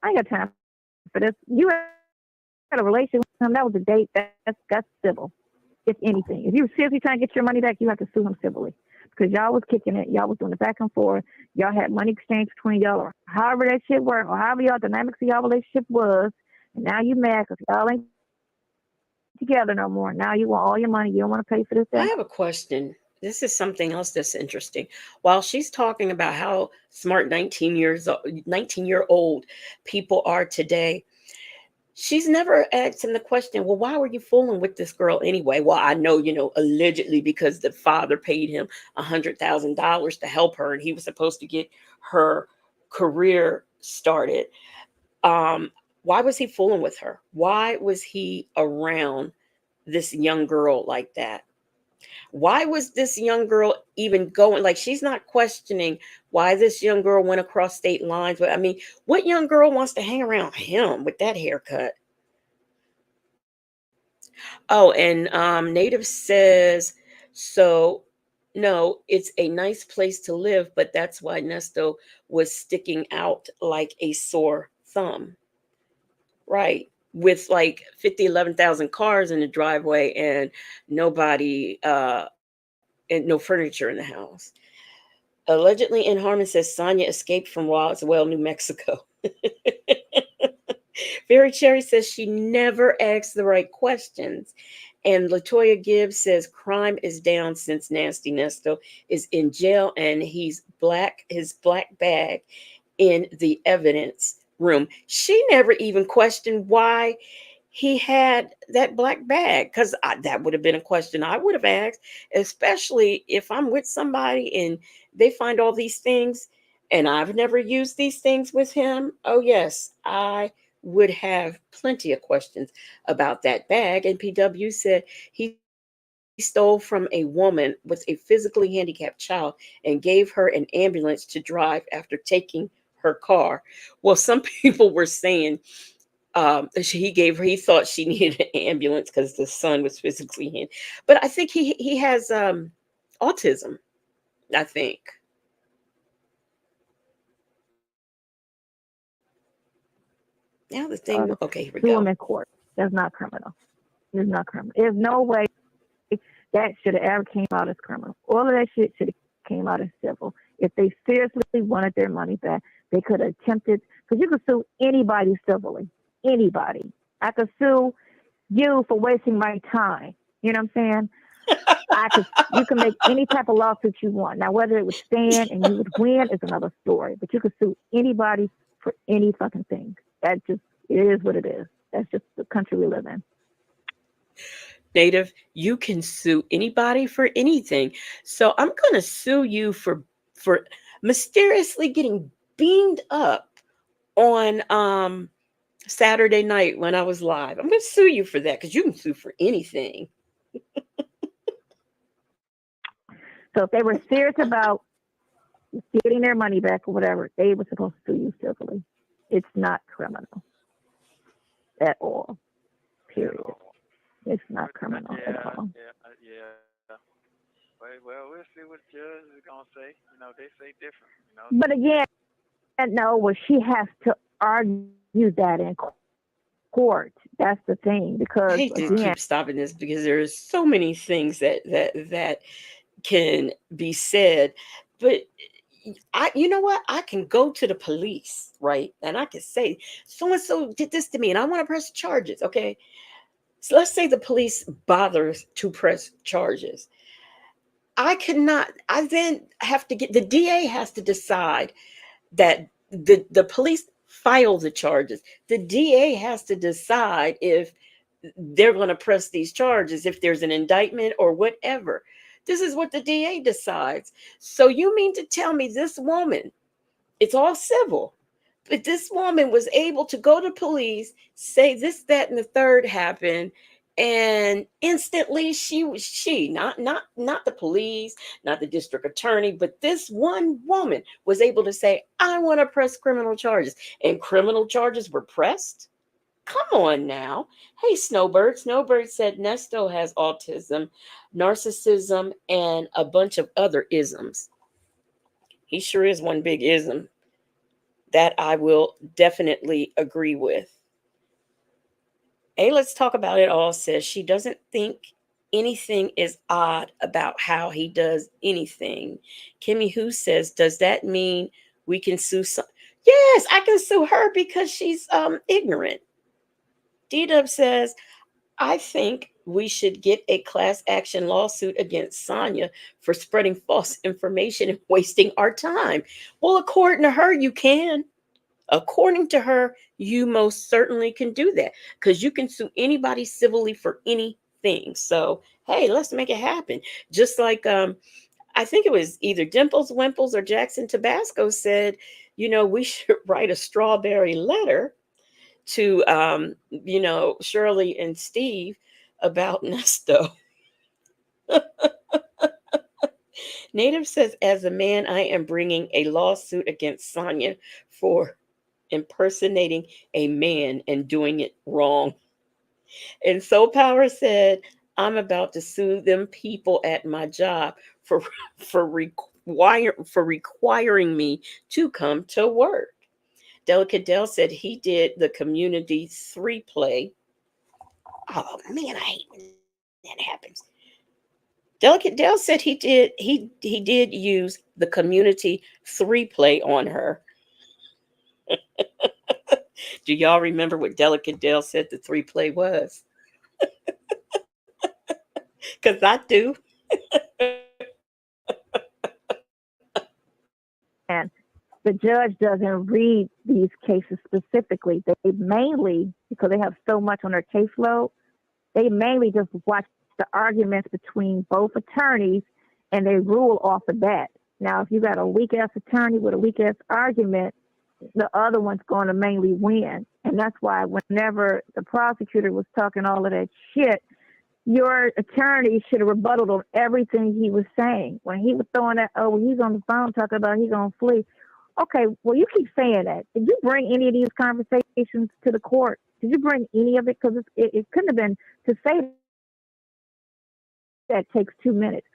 I ain't got time for this. You had a relationship with him. That was a date. That's civil. If anything, if you were seriously trying to get your money back, you have to sue him civilly because y'all was kicking it. Y'all was doing the back and forth. Y'all had money exchange between y'all, or however that shit worked, or however y'all dynamics of y'all relationship was. And now you mad because y'all ain't together no more. Now you want all your money. You don't want to pay for this I thing. have a question. This is something else that's interesting. While she's talking about how smart 19-year-old people are today, she's never asked him the question, well, why were you fooling with this girl anyway? Well, I know, allegedly because the father paid him $100,000 to help her, and he was supposed to get her career started. Um, why was he fooling with her? Why was he around this young girl like that? Why was this young girl even going? Like, she's not questioning why this young girl went across state lines. But I mean, what young girl wants to hang around him with that haircut? Oh, and Native says, so no, it's a nice place to live, but that's why Nesto was sticking out like a sore thumb. Right. With like 50, 11,000 cars in the driveway and nobody, and no furniture in the house. Allegedly in Harmon says Sonia escaped from Roswell, New Mexico. Fairy Cherry says she never asked the right questions. And Latoya Gibbs says crime is down since Nasty Nesto is in jail and his black bag in the evidence room. She never even questioned why he had that black bag, because that would have been a question I would have asked, especially if I'm with somebody and they find all these things and I've never used these things with him. Oh, yes, I would have plenty of questions about that bag. And PW said he stole from a woman with a physically handicapped child and gave her an ambulance to drive after taking her car. Well, some people were saying he thought she needed an ambulance because the son was physically handicapped. But I think he has autism, I think. Now the thing, okay, here we Sue him go. in court. That's not criminal. It's not criminal. There's no way that should have ever came out as criminal. All of that shit should have came out as civil. If they seriously wanted their money back, they could have attempted, because you could sue anybody civilly. Anybody. I could sue you for wasting my time. You know what I'm saying? You can make any type of lawsuit you want. Now, whether it would stand and you would win is another story. But you could sue anybody for any fucking thing. It is what it is. That's just the country we live in. Native, you can sue anybody for anything. So I'm going to sue you for mysteriously getting beamed up on Saturday night when I was live. I'm going to sue you for that because you can sue for anything. So if they were serious about getting their money back or whatever, they were supposed to sue you civilly. It's not criminal at all. Period. It's not criminal at Yeah, all. yeah. Well, we'll see what the judge is gonna say. You know, they say different. You know, But again, no, well, she has to argue that in court. That's the thing, I because hate to again, keep stopping this because there's so many things that can be said, but you know what? I can go to the police, right? And I can say, so and so did this to me and I want to press charges. Okay. So let's say the police bothers to press charges. I then have to get the DA has to decide that the police file the charges. The DA has to decide if they're going to press these charges, if there's an indictment or whatever. This is what the DA decides. So you mean to tell me this woman, it's all civil, but this woman was able to go to police, say this, that, and the third happened, and instantly she not the police, not the district attorney, but this one woman was able to say, I want to press criminal charges, and criminal charges were pressed. Come on now. Hey, Snowbird. Snowbird said Nesto has autism, narcissism, and a bunch of other isms. He sure is one big ism that I will definitely agree with. Hey, let's talk about it all says she doesn't think anything is odd about how he does anything. Kimmy Who says, does that mean we can sue some? Yes, I can sue her because she's ignorant. D-Dub says, I think we should get a class action lawsuit against Sonia for spreading false information and wasting our time. Well, according to her, you can. According to her, you most certainly can do that because you can sue anybody civilly for anything. So, hey, let's make it happen. Just like I think it was either Dimples, Wimples, or Jackson Tabasco said, we should write a strawberry letter to Shirley and Steve about Nesto. Native says, as a man, I am bringing a lawsuit against Sonia for impersonating a man and doing it wrong. And Soul Power said, I'm about to sue them people at my job for requiring me to come to work. Delicate Dell said he did the Community 3 play. Oh man, I hate when that happens. Delicate Dell said he did use the Community 3 play on her. Do y'all remember what Delicate Dell said the 3 play was? Because I do. and the judge doesn't read these cases specifically. They mainly, because they have so much on their caseload, they mainly just watch the arguments between both attorneys and they rule off of that. Now, if you got a weak ass attorney with a weak ass argument, the other one's going to mainly win. And that's why whenever the prosecutor was talking all of that shit, your attorney should have rebutted on everything he was saying. When he was throwing that, oh, he's on the phone talking about he's going to flee. Okay, well, you keep saying that. Did you bring any of these conversations to the court? Did you bring any of it? Because it couldn't have been to say that takes 2 minutes.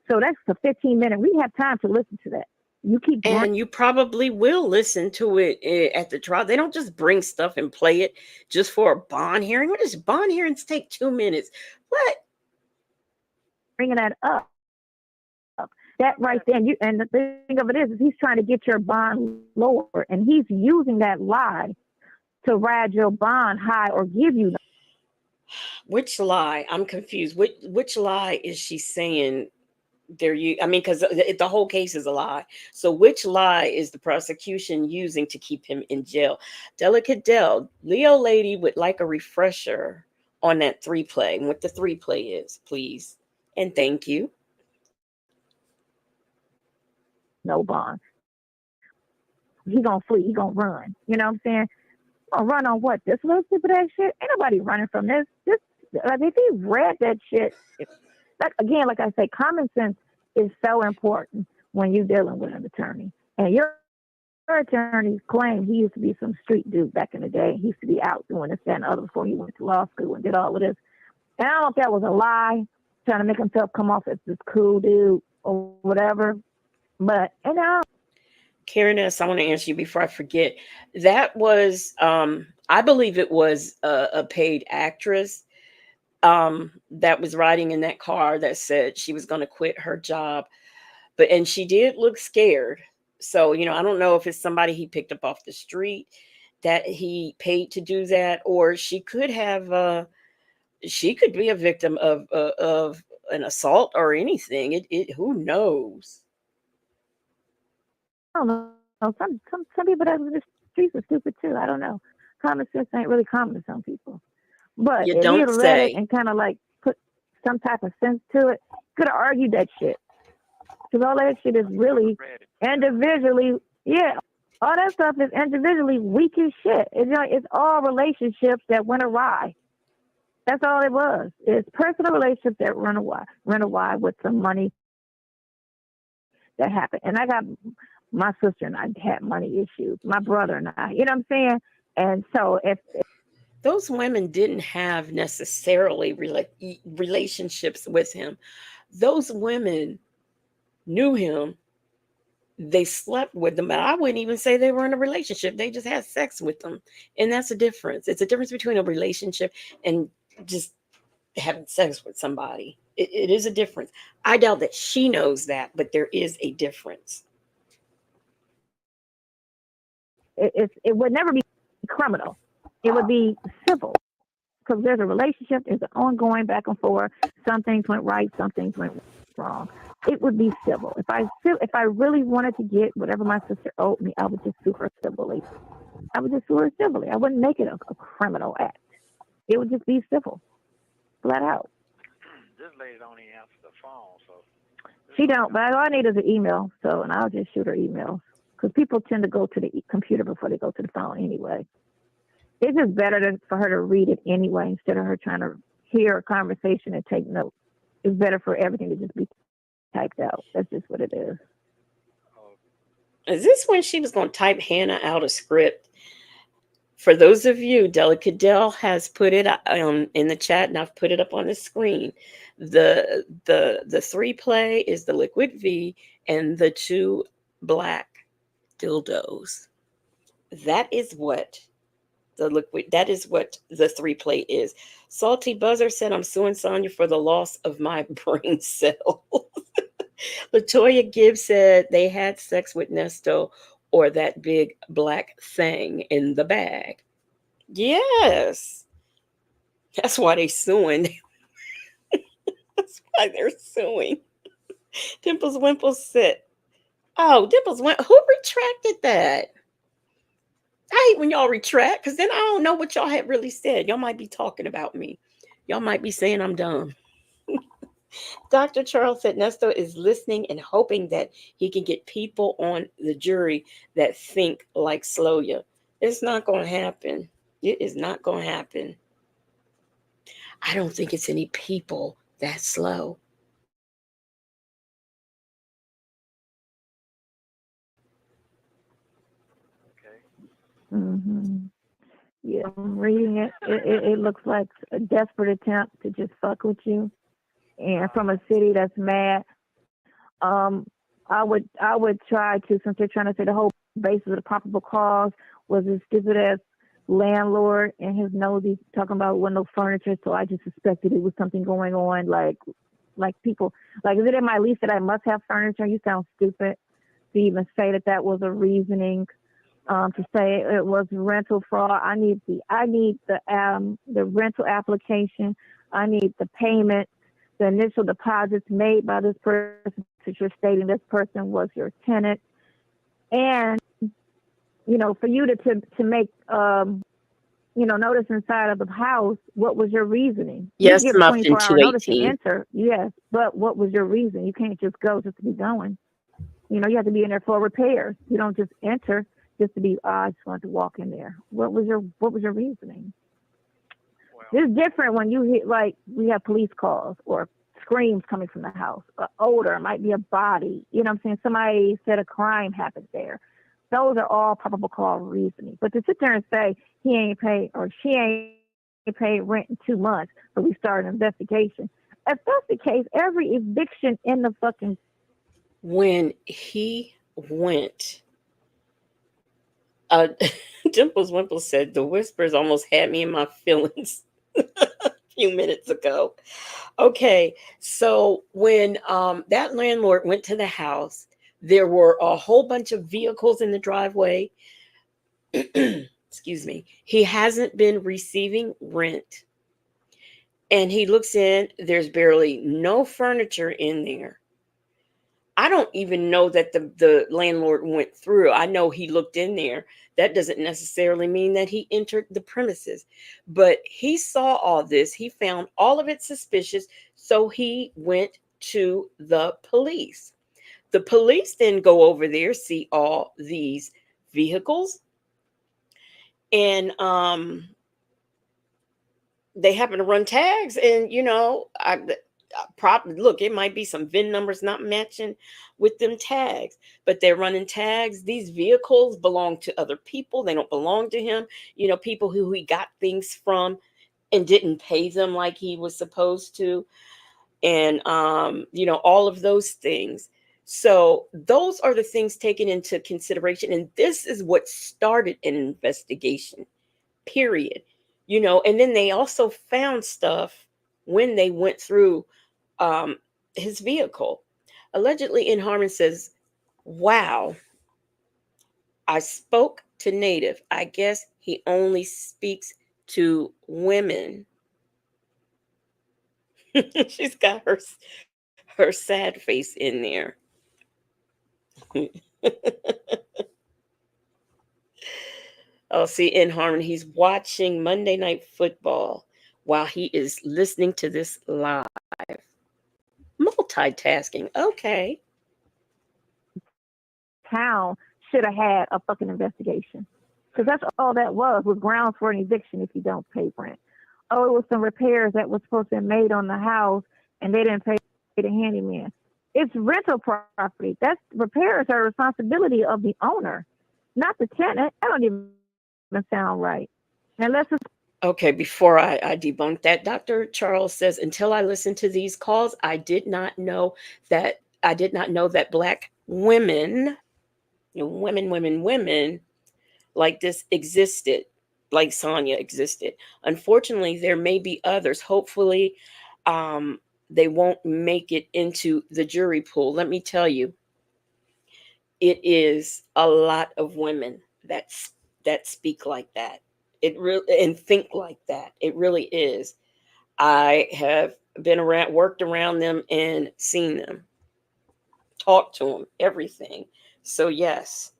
So that's a 15-minute. We have time to listen to that. You keep and you probably will listen to it at the trial. They don't just bring stuff and play it just for a bond hearing. What does bond hearings take 2 minutes? What? bringing that up. That right there, and the thing of it is he's trying to get your bond lower, and he's using that lie to ride your bond high or give you. Which lie? I'm confused. Which lie is she saying? Because the whole case is a lie. So which lie is the prosecution using to keep him in jail? Delicate Dell, Leo lady would like a refresher on that 3 play and what the 3 play is, please. And thank you. No bond. He gonna flee. He gonna run. You know what I'm saying? Gonna run on what? This little stupid ass shit? Ain't nobody running from this. If he read that shit, like I say, common sense is so important when you're dealing with an attorney. And your attorney claimed he used to be some street dude back in the day. He used to be out doing this, that, and other before he went to law school and did all of this. And I don't know if that was a lie, trying to make himself come off as this cool dude or whatever. But, Karen S., I want to answer you before I forget. That was, I believe it was a paid actress that was riding in that car that said she was going to quit her job. And she did look scared. So, I don't know if it's somebody he picked up off the street that he paid to do that, or she could be a victim of an assault or anything. Who knows? I don't know. Some people that in the streets are stupid too. I don't know. Common sense ain't really common to some people. But You if he don't had read it say. and kind of like put some type of sense to it, could have argued that shit. Because all that shit is really Read it. individually, yeah, all that stuff is individually weak as shit. It's all relationships that went awry. That's all it was. It's personal relationships that run awry with some money that happened. And I got my sister and I had money issues. My brother and I, you know what I'm saying? And so if Those women didn't have necessarily relationships with him. Those women knew him. They slept with them. But I wouldn't even say they were in a relationship. They just had sex with them. And that's a difference. It's a difference between a relationship and just having sex with somebody. It is a difference. I doubt that she knows that, but there is a difference. it would never be criminal, it would be civil. Because there's a relationship, there's an ongoing back and forth. Some things went right, some things went wrong. It would be civil. If I really wanted to get whatever my sister owed me, I would just sue her civilly. I wouldn't make it a criminal act. It would just be civil, flat out. This lady don't even answer the phone, so. She don't, but all I need is an email. So, and I'll just shoot her emails because people tend to go to the computer before they go to the phone anyway. It's just better for her to read it anyway instead of her trying to hear a conversation and take notes. It's better for everything to just be typed out. That's just what it is. Is this when she was going to type Hannah out a script? For those of you, Delicate Dell has put it in the chat, and I've put it up on the screen. The 3 play is the Liquid V and the 2 black dildos. That is what the 3 play is. Salty Buzzer said, I'm suing Sonya for the loss of my brain cells. Latoya Gibbs said they had sex with Nesto or that big black thing in the bag. Yes. That's why they suing. That's why they're suing. Dimples Wimples said, Dimples went. Who retracted that? I hate when y'all retract because then I don't know what y'all had really said. Y'all might be talking about me. Y'all might be saying I'm dumb. Dr. Charles said Nesto is listening and hoping that he can get people on the jury that think like Sloya. It's not going to happen. It is not going to happen. I don't think it's any people that slow. Okay. Mm-hmm. Yeah, I'm reading it. It looks like a desperate attempt to just fuck with you, and from a city that's mad. I would try to, since they're trying to say the whole basis of the probable cause was this stupid ass landlord and his nosy talking about with no furniture, so I just suspected it was something going on, like people, like, is it in my lease that I must have furniture? You sound stupid to even say that was a reasoning. To say it was rental fraud. I need the rental application. I need the payment, the initial deposits made by this person, since you're stating this person was your tenant, and for you to make notice inside of the house. What was your reasoning? Yes, You give Muffin 24-hour notice to 218. enter. Yes, but what was your reason? You can't just go just to be going. You have to be in there for repairs. You don't just enter just to be, I just wanted to walk in there. What was your reasoning? Well, It's different when you hear, like, we have police calls or screams coming from the house. Odor, it might be a body. You know what I'm saying? Somebody said a crime happened there. Those are all probable cause reasoning. But to sit there and say he ain't paid or she ain't paid rent in 2 months, so we started an investigation. If that's the case, every eviction in the fucking When he went, Dimples Wimple said, the whispers almost had me in my feelings a few minutes ago. Okay, so when that landlord went to the house, there were a whole bunch of vehicles in the driveway. Excuse me. He hasn't been receiving rent. And he looks in, there's barely no furniture in there. I don't even know that the landlord went through. I know he looked in there. That doesn't necessarily mean that he entered the premises. But he saw all this. He found all of it suspicious. So he went to the police. The police then go over there, see all these vehicles, and they happen to run tags. And look, it might be some VIN numbers not matching with them tags, but they're running tags. These vehicles belong to other people. They don't belong to him. People who he got things from and didn't pay them like he was supposed to. And, all of those things. So those are the things taken into consideration. And this is what started an investigation, period. And then they also found stuff when they went through his vehicle. Allegedly, In Harmon says, wow, I spoke to Native. I guess he only speaks to women. She's got her sad face in there. Oh, see, In Harmon, he's watching Monday Night Football while he is listening to this live. Multitasking. Okay. town should have had a fucking investigation. Because that's all that was grounds for an eviction if you don't pay rent. Oh, it was some repairs that was supposed to be made on the house and they didn't pay the handyman. It's rental property. That's repairs are responsibility of the owner, not the tenant. That don't even sound right. Unless it's Okay, before I debunk that, Dr. Charles says, until I listened to these calls, I did not know that Black women, women like this existed, like Sonia existed. Unfortunately, there may be others. Hopefully, they won't make it into the jury pool. Let me tell you, it is a lot of women that speak like that. It really and think like that. It really is. I have been around, worked around them, and seen them, talked to them, everything. So yes,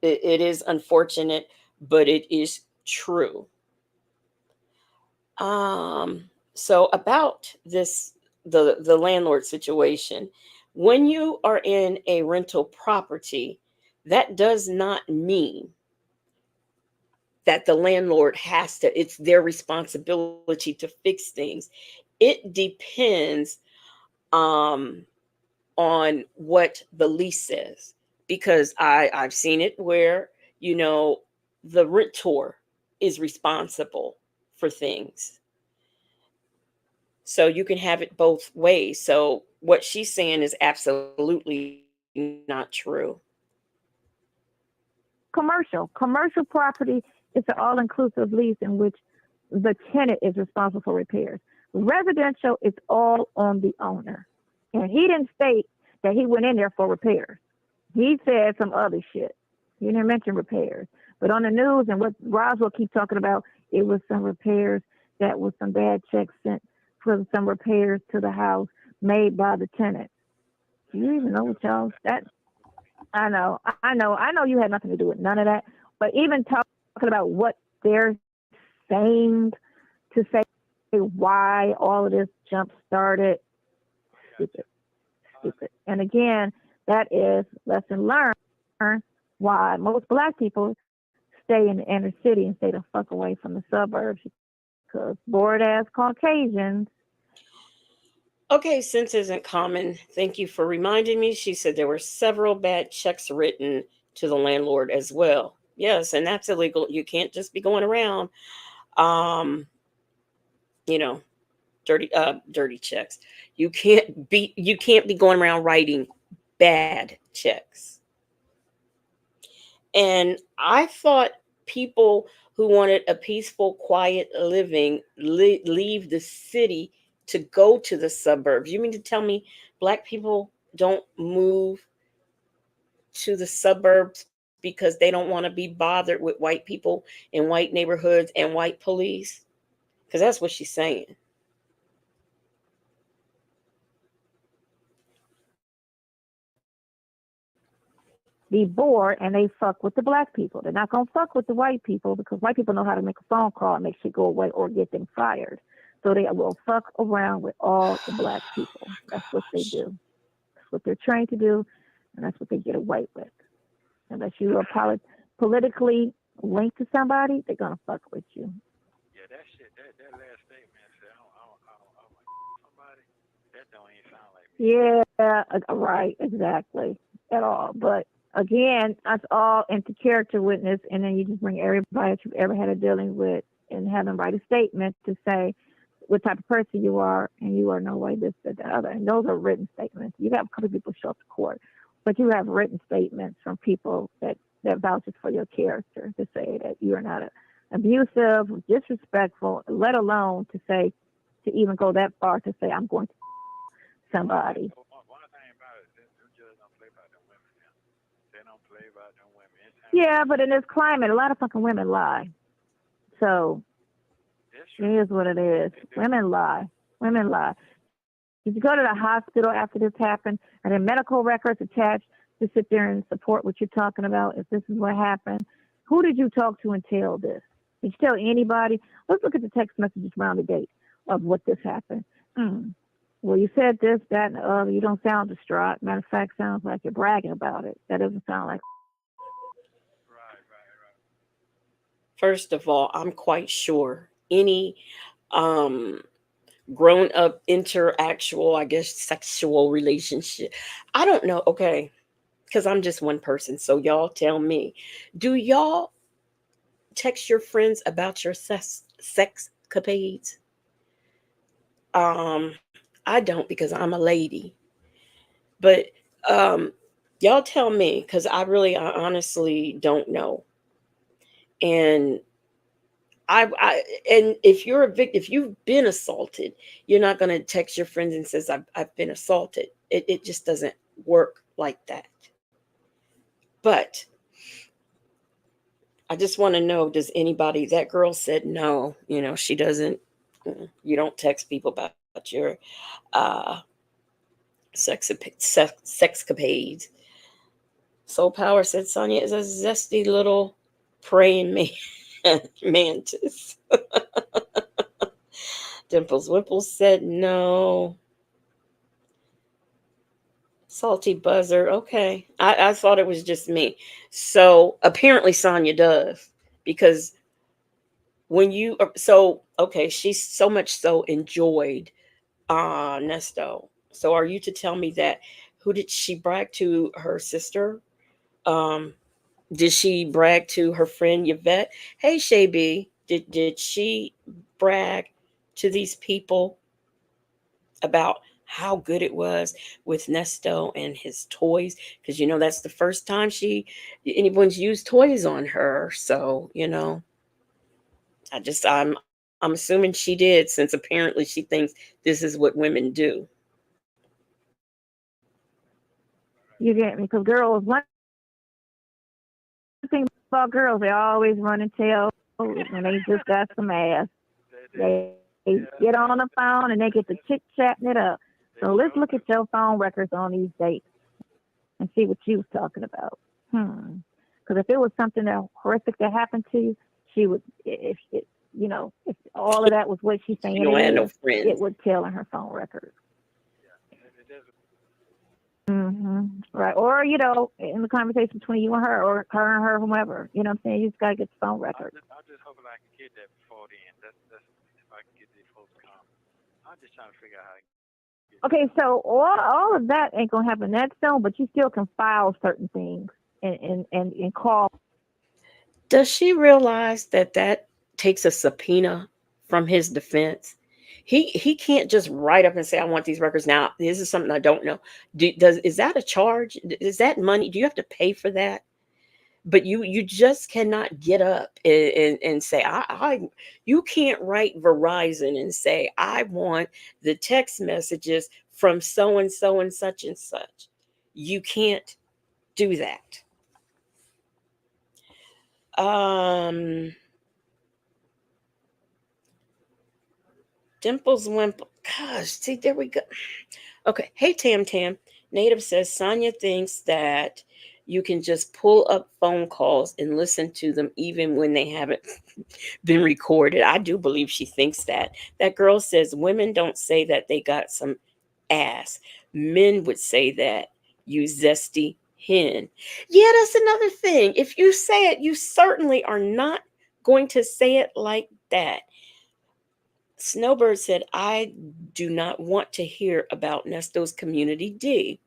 it is unfortunate, but it is true. So about this, the landlord situation, when you are in a rental property, that does not mean that the landlord has to, it's their responsibility to fix things. It depends on what the lease says, because I've seen it where, the renter is responsible for things. So you can have it both ways. So what she's saying is absolutely not true. commercial property is an all-inclusive lease in which the tenant is responsible for repairs. Residential is all on the owner. And he didn't state that he went in there for repairs. He said some other shit. He didn't mention repairs. But on the news and what Roswell keeps talking about, it was some repairs that was some bad checks sent for some repairs to the house made by the tenant. Do you even know what y'all that? I know you had nothing to do with none of that. But even talking about what they're saying to say why all of this jump started, stupid. And again, that is lesson learned why most Black people stay in the inner city and stay the fuck away from the suburbs, because bored ass Caucasians. Okay, since isn't common, thank you for reminding me. She said there were several bad checks written to the landlord as well. Yes, and that's illegal. You can't just be going around you know, dirty checks. You can't be going around writing bad checks. And I thought people who wanted a peaceful, quiet living leave the city to go to the suburbs. You mean to tell me black people don't move to the suburbs because they don't want to be bothered with white people in white neighborhoods and white police? Because that's what she's saying. Be bored and they fuck with the black people. They're not gonna fuck with the white people because white people know how to make a phone call and make shit go away or get them fired. So they will fuck around with all the black people. That's what they do. That's what they're trained to do, and that's what they get away with. Unless you are politically linked to somebody, they're gonna fuck with you. Yeah, that shit, that last statement said, I don't somebody. That don't even sound like me. Yeah, right, exactly, at all. But again, that's all into character witness, and then you just bring everybody that you've ever had a dealing with and have them write a statement to say what type of person you are, and you are no way this, that, the other. And those are written statements. You have a couple of people show up to court, but you have written statements from people that vouches for your character to say that you are not abusive, disrespectful, let alone to say, to even go that far to say, I'm going to somebody. One thing about it, them judges don't play by them women. Yeah. They don't play by them women. Yeah, but in this climate, a lot of fucking women lie. So it is what it is. Women lie. Women lie. Did you go to the hospital after this happened? Are there medical records attached to sit there and support what you're talking about if this is what happened? Who did you talk to and tell this? Did you tell anybody? Let's look at the text messages around the date of what this happened. Well, you said this, that, and the other. You don't sound distraught. Matter of fact, sounds like you're bragging about it. That doesn't sound like. Right. First of all, I'm quite sure any um grown up interactual, I guess, sexual relationship. I don't know, okay, because I'm just one person. So y'all tell me, do y'all text your friends about your sex capades? I don't because I'm a lady. But um y'all tell me because I honestly don't know. And and if you're a victim, if you've been assaulted, you're not going to text your friends and says I've been assaulted. It just doesn't work like that. But I just want to know, does anybody, that girl said no, she doesn't, you don't text people about your uh sexcapades. Soul Power said Sonya is a zesty little praying mantis. Dimples Wimples said no. Salty buzzer. Okay. I thought it was just me. So apparently Sonya does. Because when you okay, she's so much so enjoyed Nesto. So are you to tell me that who did she brag to? Her sister? Um did she brag to her friend Yvette? Hey Shay, did she brag to these people about how good it was with Nesto and his toys? Because that's the first time anyone's used toys on her. So I'm assuming she did, since apparently she thinks this is what women do. You get me? Because girls, one thing about girls, they always run and tell when they just got some ass. They get on the phone and they get to chit chatting it up. So let's look at your phone records on these dates and see what you was talking about. Because if it was something that horrific that happened to you, she would, if all of that was what she's saying, it would tell in her phone records. Right. Or, in the conversation between you and her, or her and her, whomever, you know what I'm saying? You just got to get the phone record. I just hope I can get that before then. That's if I can get these folks calm. I'm just trying to figure out how to get Okay, so all of that ain't going to happen that soon, but you still can file certain things and call. Does she realize that takes a subpoena from his defense? He can't just write up and say, I want these records now. This is something I don't know. Is that a charge? Is that money? Do you have to pay for that? But you just cannot get up and say, you can't write Verizon and say, I want the text messages from so and so and such and such. You can't do that. Dimples Wimple. Gosh, see, there we go. Okay. Hey, Tam Tam. Native says Sonia thinks that you can just pull up phone calls and listen to them even when they haven't been recorded. I do believe she thinks that. That girl says women don't say that they got some ass. Men would say that, you zesty hen. Yeah, that's another thing. If you say it, you certainly are not going to say it like that. Snowbird said, I do not want to hear about Nesto's Community D.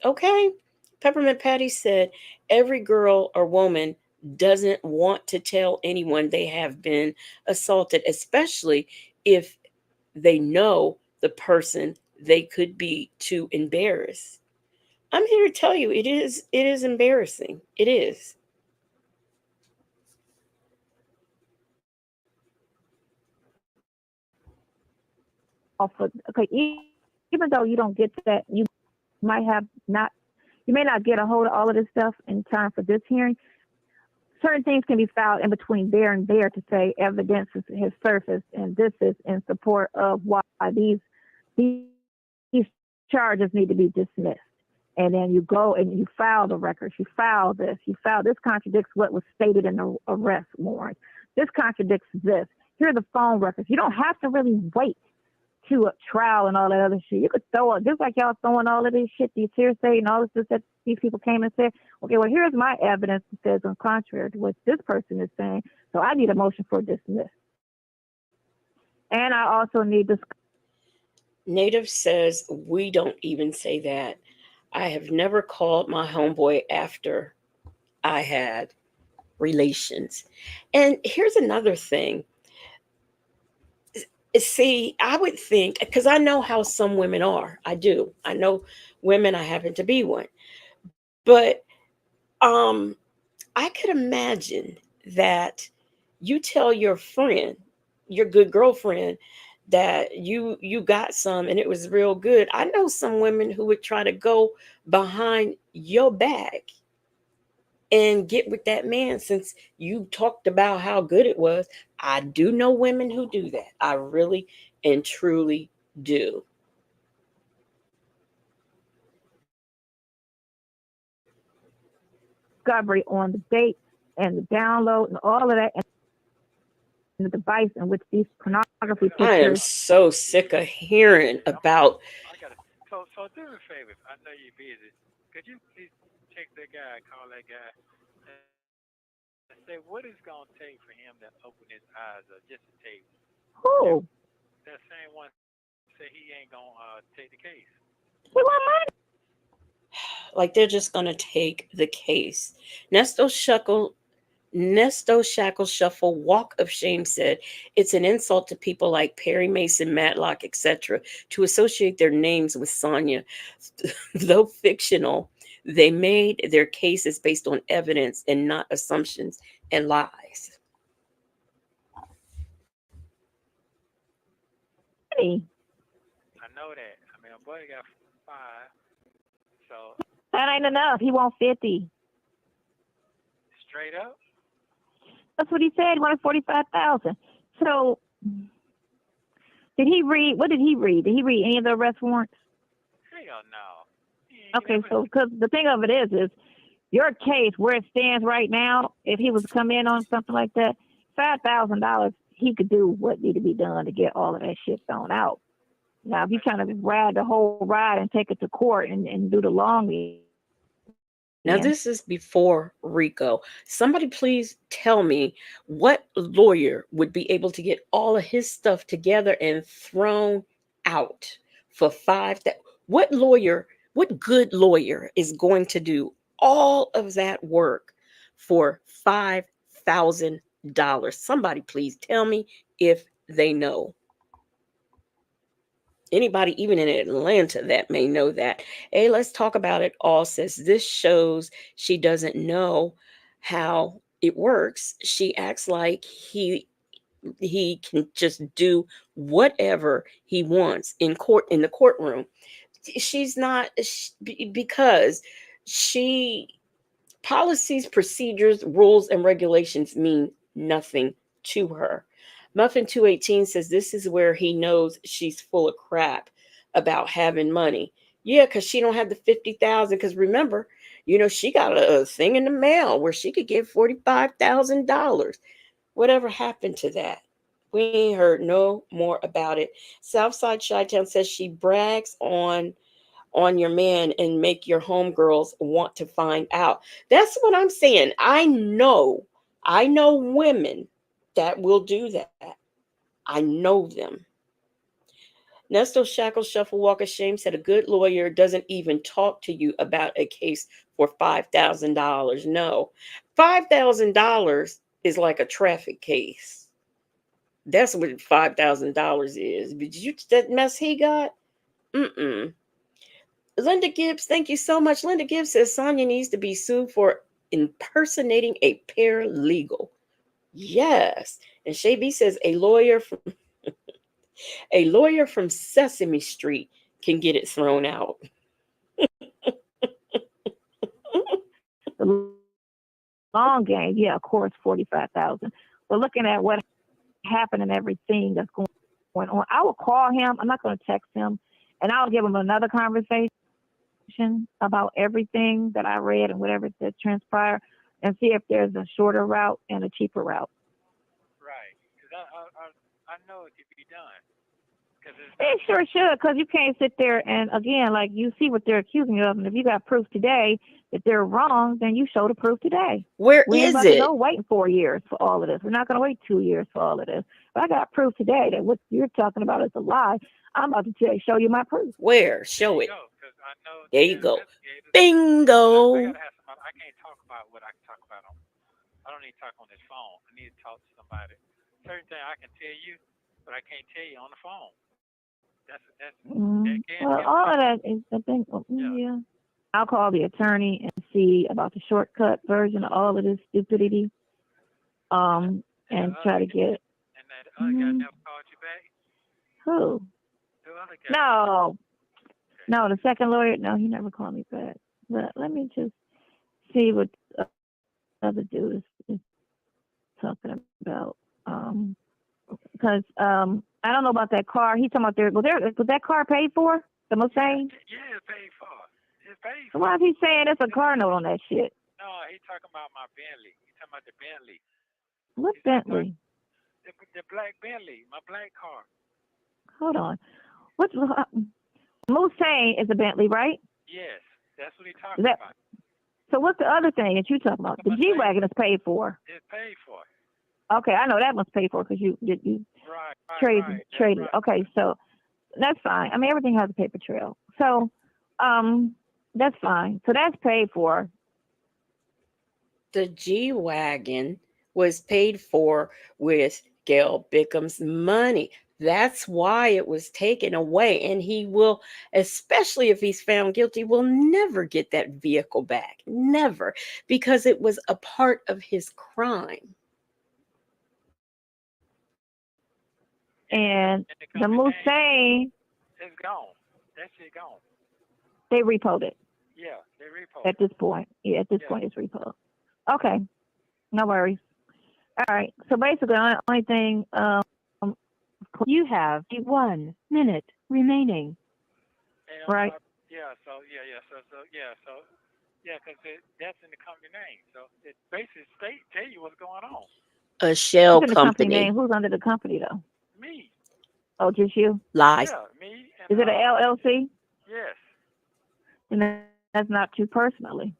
Okay. Peppermint Patty said, every girl or woman doesn't want to tell anyone they have been assaulted, especially if they know the person they could be too embarrassed. I'm here to tell you it is embarrassing. It is. Offer, okay, even though you don't get that, you might have not, you may not get a hold of all of this stuff in time for this hearing. Certain things can be filed in between there and there to say evidence has surfaced, and this is in support of why these charges need to be dismissed. And then you go and you file the records. You file this. You file this contradicts what was stated in the arrest warrant. This contradicts this. Here are the phone records. You don't have to really wait to a trial and all that other shit. You could throw it just like y'all throwing all of this shit, these hearsay and all this stuff that these people came and said, okay, well, here's my evidence that says on contrary to what this person is saying. So I need a motion for dismiss. And I also need this. Native says we don't even say that. I have never called my homeboy after I had relations. And here's another thing. See, I would think, because I know how some women are. I do. I know women, I happen to be one. But I could imagine that you tell your friend, your good girlfriend, that you got some and it was real good. I know some women who would try to go behind your back and get with that man since you talked about how good it was. I do know women who do that. I really and truly do. Discovery on the date and the download and all of that, and the device in which these pornography I am pictures. so sick of hearing about. I got it. So do me a favor. I know you're busy. Could you please text that guy, call that guy, and say what it's gonna take for him to open his eyes up just a taste? Who? That same one say he ain't gonna take the case. He want money. Like they're just gonna take the case. Nesto Shuckle Nesto Shackle Shuffle Walk of Shame said it's an insult to people like Perry Mason, Matlock, etc. to associate their names with Sonia. Though fictional, they made their cases based on evidence and not assumptions and lies. I know that. I mean, my buddy got 5, so That ain't enough. He want 50. straight up. That's what he said. He wanted 45,000. So, did he read? What did he read? Did he read any of the arrest warrants? Hell no. Okay, so because the thing of it is your case where it stands right now. If he was to come in on something like that, $5,000, he could do what need to be done to get all of that shit thrown out. Now, if you're trying to ride the whole ride and take it to court and do the long. Now, this is before Rico. Somebody please tell me what lawyer would be able to get all of his stuff together and thrown out for what lawyer, what good lawyer is going to do all of that work for $5,000? Somebody please tell me if they know. Anybody even in Atlanta that may know that. Hey, let's talk about it all says this shows she doesn't know how it works. She acts like he can just do whatever he wants in the courtroom. She's not because she policies, procedures, rules, and regulations mean nothing to her. Muffin 218 says this is where he knows she's full of crap about having money. Yeah, because she don't have the 50,000. Because remember, she got a thing in the mail where she could get $45,000. Whatever happened to that? We ain't heard no more about it. Southside Chi-Town says she brags on your man and make your homegirls want to find out. That's what I'm saying. I know women that will do that. I know them. Nesto Shackle Shuffle Walk of Shame said a good lawyer doesn't even talk to you about a case for $5,000. No, $5,000 is like a traffic case. That's what $5,000 is. But that mess he got? Linda Gibbs, thank you so much. Linda Gibbs says Sonia needs to be sued for impersonating a paralegal. Yes. And Shay B says a lawyer from Sesame Street can get it thrown out. The long game, yeah, of course, 45,000. But looking at what happened and everything that's going on, I will call him. I'm not going to text him, and I'll give him another conversation about everything that I read and whatever that transpired, and see if there's a shorter route and a cheaper route. Right. Because I know it could be done. It sure should, because you can't sit there and, again, like you see what they're accusing you of, and if you got proof today that they're wrong, then you show the proof today. Where we ain't is about it? To go waiting 4 years for all of this. We're not going to wait 2 years for all of this. But I got proof today that what you're talking about is a lie. I'm about to show you my proof. Where? Show it. There you go. Bingo. I can't talk about what I can talk about I don't need to talk on this phone. I need to talk to somebody. Certain things I can tell you, but I can't tell you on the phone. Well, all of that is the thing. Yeah. I'll call the attorney and see about the shortcut version of all of this stupidity. And try to get. And that other guy never called you back? Who? The other guy. No, the second lawyer. No, he never called me back. But let me just see what the other dude is talking about. Because I don't know about that car. He's talking about was that car paid for? The Mustang? Yeah, it's paid for. It's paid So for. why is he saying there's a car note on that shit? No, he's talking about my Bentley. He's talking about the Bentley. What Bentley? The black Bentley, my black car. Hold on. What's Mustang is a Bentley, right? Yes, that's what he's talking about. So what's the other thing that you talking about? The G-Wagon is paid for. It's paid for. Okay, I know that must pay for it because you traded. Right. Okay, so that's fine. I mean, everything has a paper trail. So, that's fine. So that's paid for. The G-Wagon was paid for with Gail Bickham's money. That's why it was taken away. And he will, especially if he's found guilty, will never get that vehicle back. Never. Because it was a part of his crime. And the Mustang, it's gone. That shit gone. They repoed it. Yeah, they repoed at this point. Yeah, at this point it's repoed. Okay, no worries. All right. So basically, the only thing you have 1 minute remaining. Right. So because that's in the company name. So it basically tell you what's going on. A shell company. company Name? Who's under the company though? Me. Oh, just you? Lies. Yeah, me. Is it an LLC? Yes. And that's not you personally.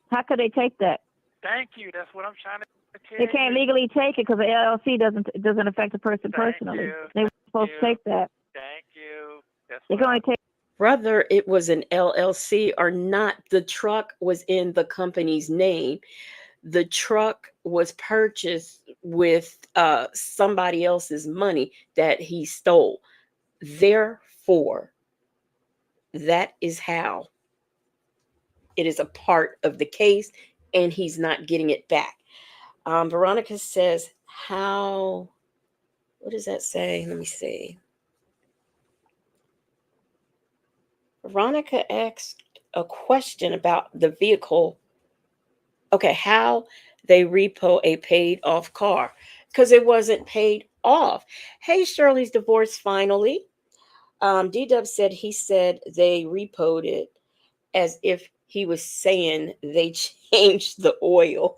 How could they take that? Thank you. That's what I'm trying to tell They can't legally take it because the LLC doesn't affect the person personally. They're supposed to take that. Thank you. They can only take. Whether it was an LLC or not, the truck was in the company's name. The truck was purchased with somebody else's money that he stole. Therefore, 4. That is how it is a part of the case, and he's not getting it back. Veronica says, how, what does that say? Let me see. Veronica asked a question about the vehicle. Okay, how they repo a paid off car because it wasn't paid off. Hey, Shirley's divorce finally. D-Dub said he said they repoed it as if he was saying they changed the oil.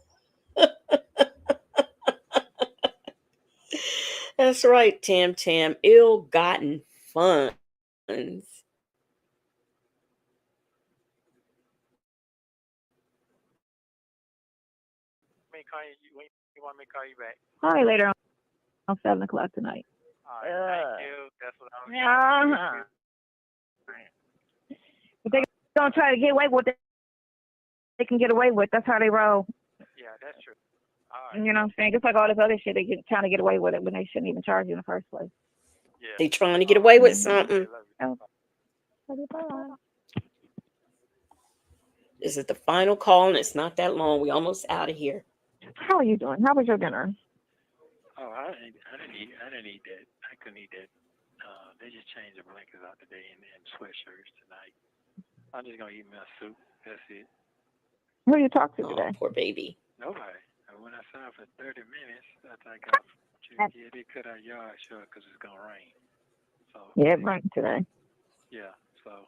That's right, Tam Tam. Ill-gotten funds. Me call you when you want me to call you back. Probably later on 7 o'clock tonight. All right, thank you. That's what I was Yeah. If they don't try to get away with it, they can get away with. That's how they roll. Yeah, that's true. All right. You know what I'm saying? Just like all this other shit, they get trying to get away with it when they shouldn't even charge you in the first place. Yeah. They trying to get away with Mhm. something. Oh. Bye. This is the final call, and it's not that long. We almost out of here. How are you doing? How was your dinner? Oh, I didn't eat that. I couldn't eat that. They just changed the blankets out today and sweatshirts tonight. I'm just gonna eat my soup. That's it. Who you talk to Oh, today? poor baby. Nobody. I went outside for 30 minutes. After I got off, yeah, they cut our yard short because it's gonna rain. So Yeah, it rained today. yeah, so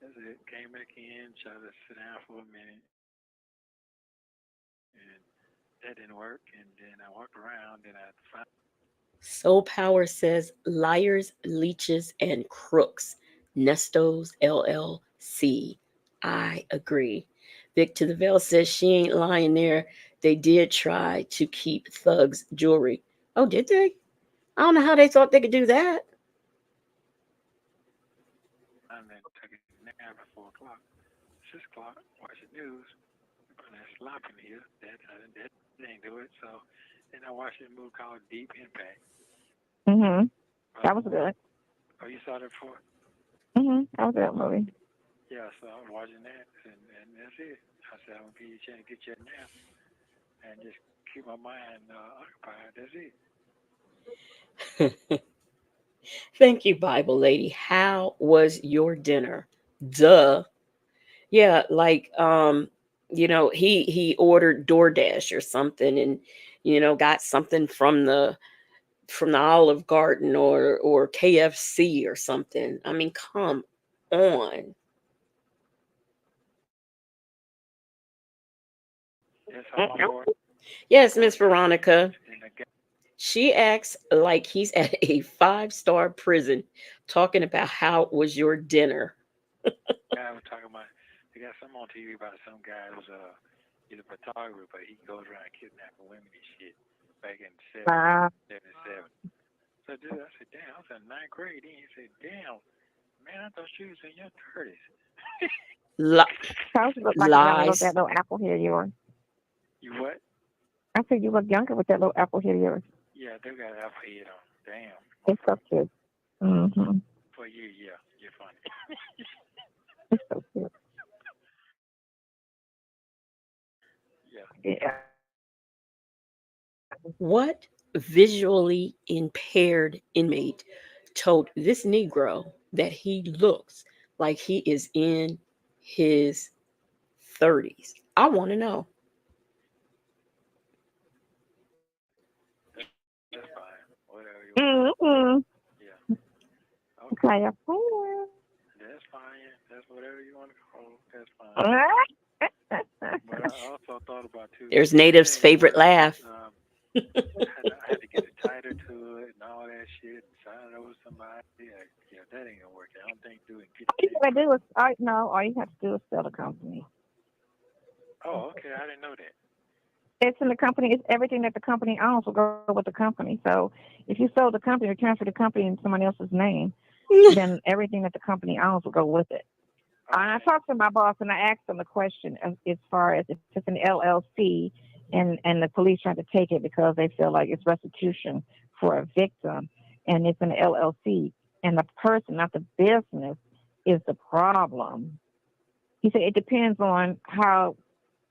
that's it. Came back in, tried to sit down for a minute, and that didn't work. And then I walked around, and I found. Soul Power says liars, leeches, and crooks. Nestos LLC. I agree. Vic to the Veil says she ain't lying there. They did try to keep thugs' jewelry. Oh, did they? I don't know how they thought they could do that. And then took a nap at 4 o'clock, 6 o'clock, watch the news. And that slop in here, that didn't do it. So then I watched a movie called Deep Impact. Mhm. That was good. Oh, you saw that before? Mhm. That was a good movie. Yeah, so I'm watching that, and that's it. I said, I'm going to give you a chance to get your nap and just keep my mind occupied. That's it. Thank you, Bible lady. How was your dinner? Duh. Yeah, like he ordered DoorDash or something and got something from the Olive Garden or KFC or something. I mean, come on. That's how my boy. Yes, Miss Veronica. And the guy, She acts like he's at a 5-star prison talking about how was your dinner. was talking about, they got something on TV about some guy who's he's a photographer, but he goes around kidnapping women and shit back in Uh, 77. So dude, I said, damn, I was in 9th grade. Then he said, damn, man, I thought you was in your 30s. Li- Charles looked like younger with lies. that little apple head of yours. You what? I said you look younger with that little apple head of yours. Yeah, they got apple head on. Damn. It's so cute. Mhm. For you, yeah, you're funny. It's so cute. Yeah. Yeah. What visually impaired inmate told this Negro that he looks like he is in his 30s? I want to know. That's fine. Whatever you want. Mhm. Yeah. Okay. Okay. That's fine. That's whatever you want to call it. That's fine. But I also thought about too. There's Native's favorite laugh. I had to get it tighter to it and all that shit. Sign it over somebody. Yeah, that ain't gonna work. I don't think doing get All you gotta do is, no, all you have to do is sell the company. Oh, okay. I didn't know that. It's in the company. It's everything that the company owns will go with the company. So if you sold the company or transfer the company in someone else's name, then everything that the company owns will go with it. And I talked to my boss and I asked him a question as far as if it's an LLC and the police trying to take it because they feel like it's restitution for a victim and it's an LLC and the person, not the business, is the problem. He said it depends on how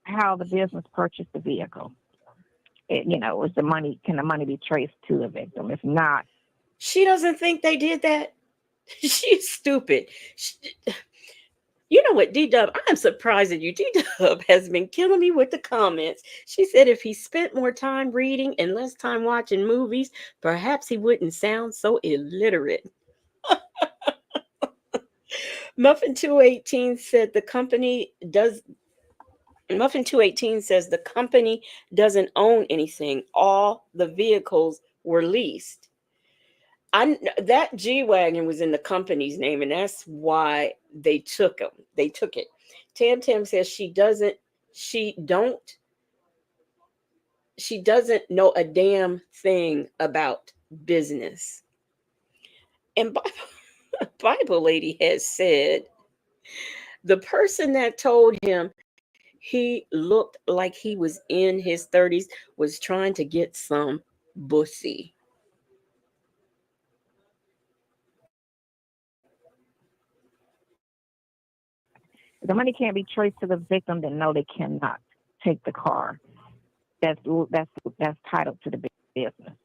the business purchased the vehicle. Is the money, can the money be traced to the victim? If not, She doesn't think they did that. She's stupid. You know what, D-Dub, I'm surprised at you. D-Dub has been killing me with the comments. She said if he spent more time reading and less time watching movies, perhaps he wouldn't sound so illiterate. Muffin 218 said the company does. Muffin 218 says the company doesn't own anything. All the vehicles were leased. That G-Wagon was in the company's name, and that's why they took them. They took it. Tam Tam says she doesn't know a damn thing about business. And Bible Lady has said the person that told him he looked like he was in his 30s was trying to get some bussy. if the money can't be traced to the victim, then no, they cannot take the car. That's titled to the business.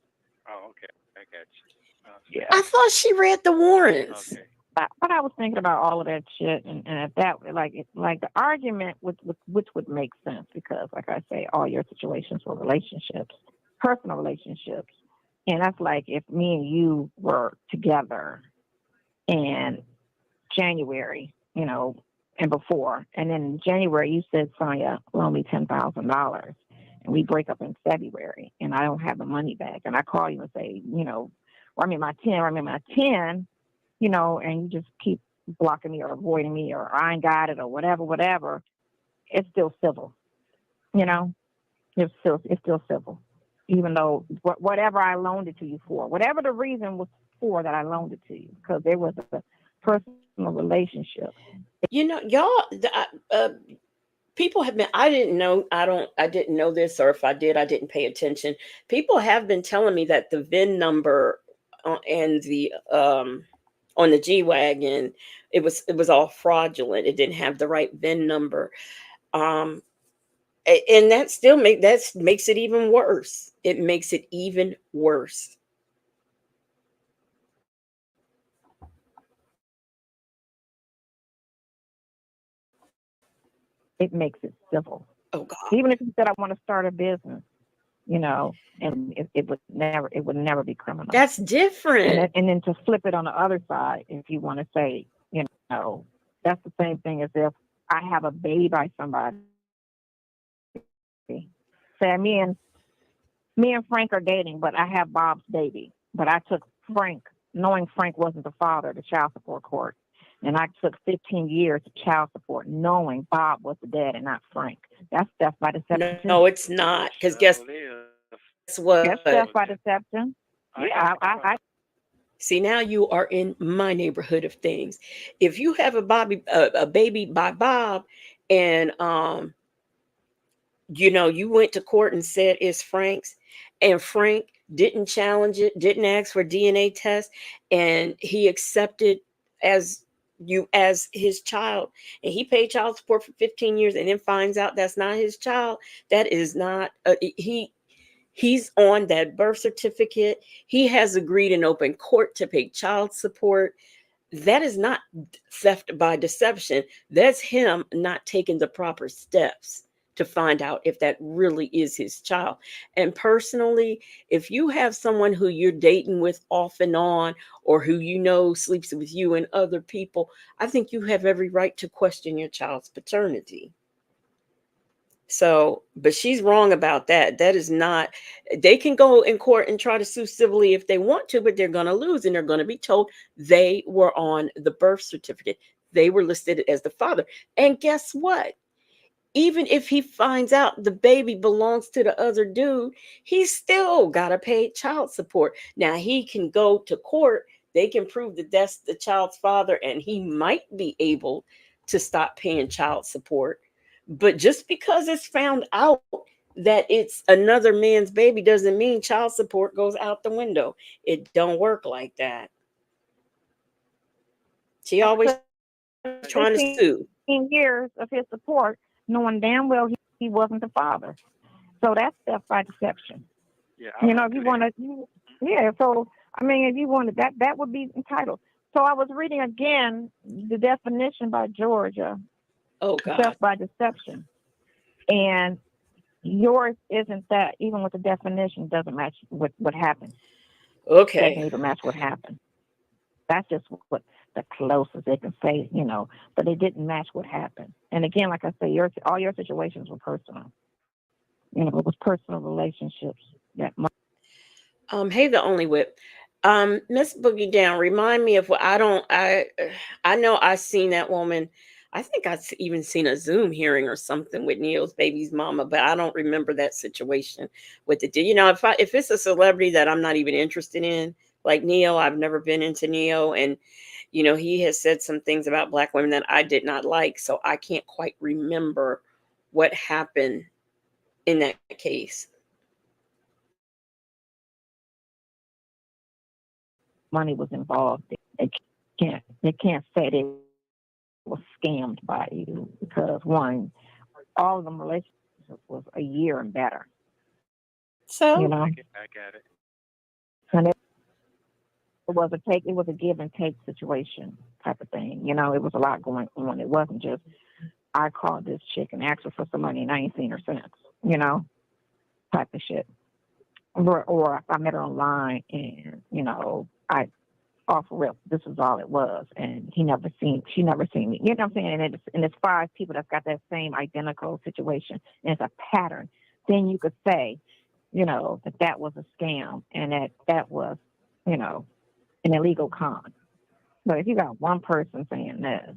Oh, okay. I got you. Yeah. I thought she read the warrants. Okay. But I was thinking about all of that shit, and at that, like the argument which would make sense, because, like I say, all your situations were relationships, personal relationships, and that's like if me and you were together in January, and before, and then in January you said, Sonia, loan me $10,000, and we break up in February, and I don't have the money back, and I call you and say, I mean my 10. And you just keep blocking me or avoiding me, or I ain't got it, or whatever, it's still civil. It's still civil. Even though whatever I loaned it to you for, whatever the reason was for that I loaned it to you, because there was a personal relationship. Y'all, people have been, I didn't know this, or if I did, I didn't pay attention. People have been telling me that the VIN number and the on the G-Wagon, it was all fraudulent. It didn't have the right VIN number. And that makes it even worse. It makes it even worse. It makes it civil. Oh God. Even if you said I want to start a business, and it would never be criminal. That's different. And then to flip it on the other side, if you want to say, that's the same thing as if I have a baby by somebody. Say me and Frank are dating, but I have Bob's baby. But I took Frank, knowing Frank wasn't the father, to child support court. And I took 15 years of child support, knowing Bob was the dad and not Frank. That's theft by deception. No, it's not. Because guess what? That's theft by deception. Yeah, I see, now you are in my neighborhood of things. If you have a baby by Bob, and you went to court and said it's Frank's, and Frank didn't challenge it, didn't ask for DNA test, and he accepted you as his child, and he paid child support for 15 years, and then finds out that's not his child, that is not he's on that birth certificate. He has agreed in open court to pay child support. That is not theft by deception. That's him not taking the proper steps to find out if that really is his child. And personally, if you have someone who you're dating with off and on, or who sleeps with you and other people, I think you have every right to question your child's paternity. So, but she's wrong about that. That is not, they can go in court and try to sue civilly if they want to, but they're going to lose, and they're going to be told they were on the birth certificate. They were listed as the father. And guess what? Even if he finds out the baby belongs to the other dude, he's still got to pay child support. Now, he can go to court. They can prove that that's the child's father, and he might be able to stop paying child support. But just because it's found out that it's another man's baby doesn't mean child support goes out the window. It don't work like that. She always trying to 15 sue. years of his support, knowing damn well he wasn't the father. So that's theft by deception. Yeah, You know, if you want to, yeah. So I mean, if you wanted that, that would be entitled. So I was reading again the definition by Georgia, Oh God. theft by deception, and yours isn't that. Even with the definition, doesn't match what happened. Doesn't Okay. even match what happened. That's just what the closest they can say, you know. But it didn't match what happened. And again, like I say, all your situations were personal. You know, it was personal relationships that. Hey, the only whip. Miss Boogie Down, remind me of what I know I seen that woman. I think even seen a Zoom hearing or something with Neil's baby's mama, but I don't remember that situation with the, you know, if it's a celebrity that I'm not even interested in, like Neil, I've never been into Neil, and you know, he has said some things about black women that I did not like, so I can't quite remember what happened in that case. Money was involved. They can't say they was scammed by you because one, all of them relationships was a year and better. So You know, I got it. and it was a give and take situation type of thing. You know, it was a lot going on. It wasn't just I called this chick and asked her for some money and I ain't seen her since. You know, type of shit. Or if I met her online and you know I off rip, this is all it was, and she never seen me. You know what I'm saying? And it's 5 people that's got that same identical situation, and it's a pattern. Then you could say, you know, that was a scam, and that was, you know, an illegal con. But if you got one person saying this,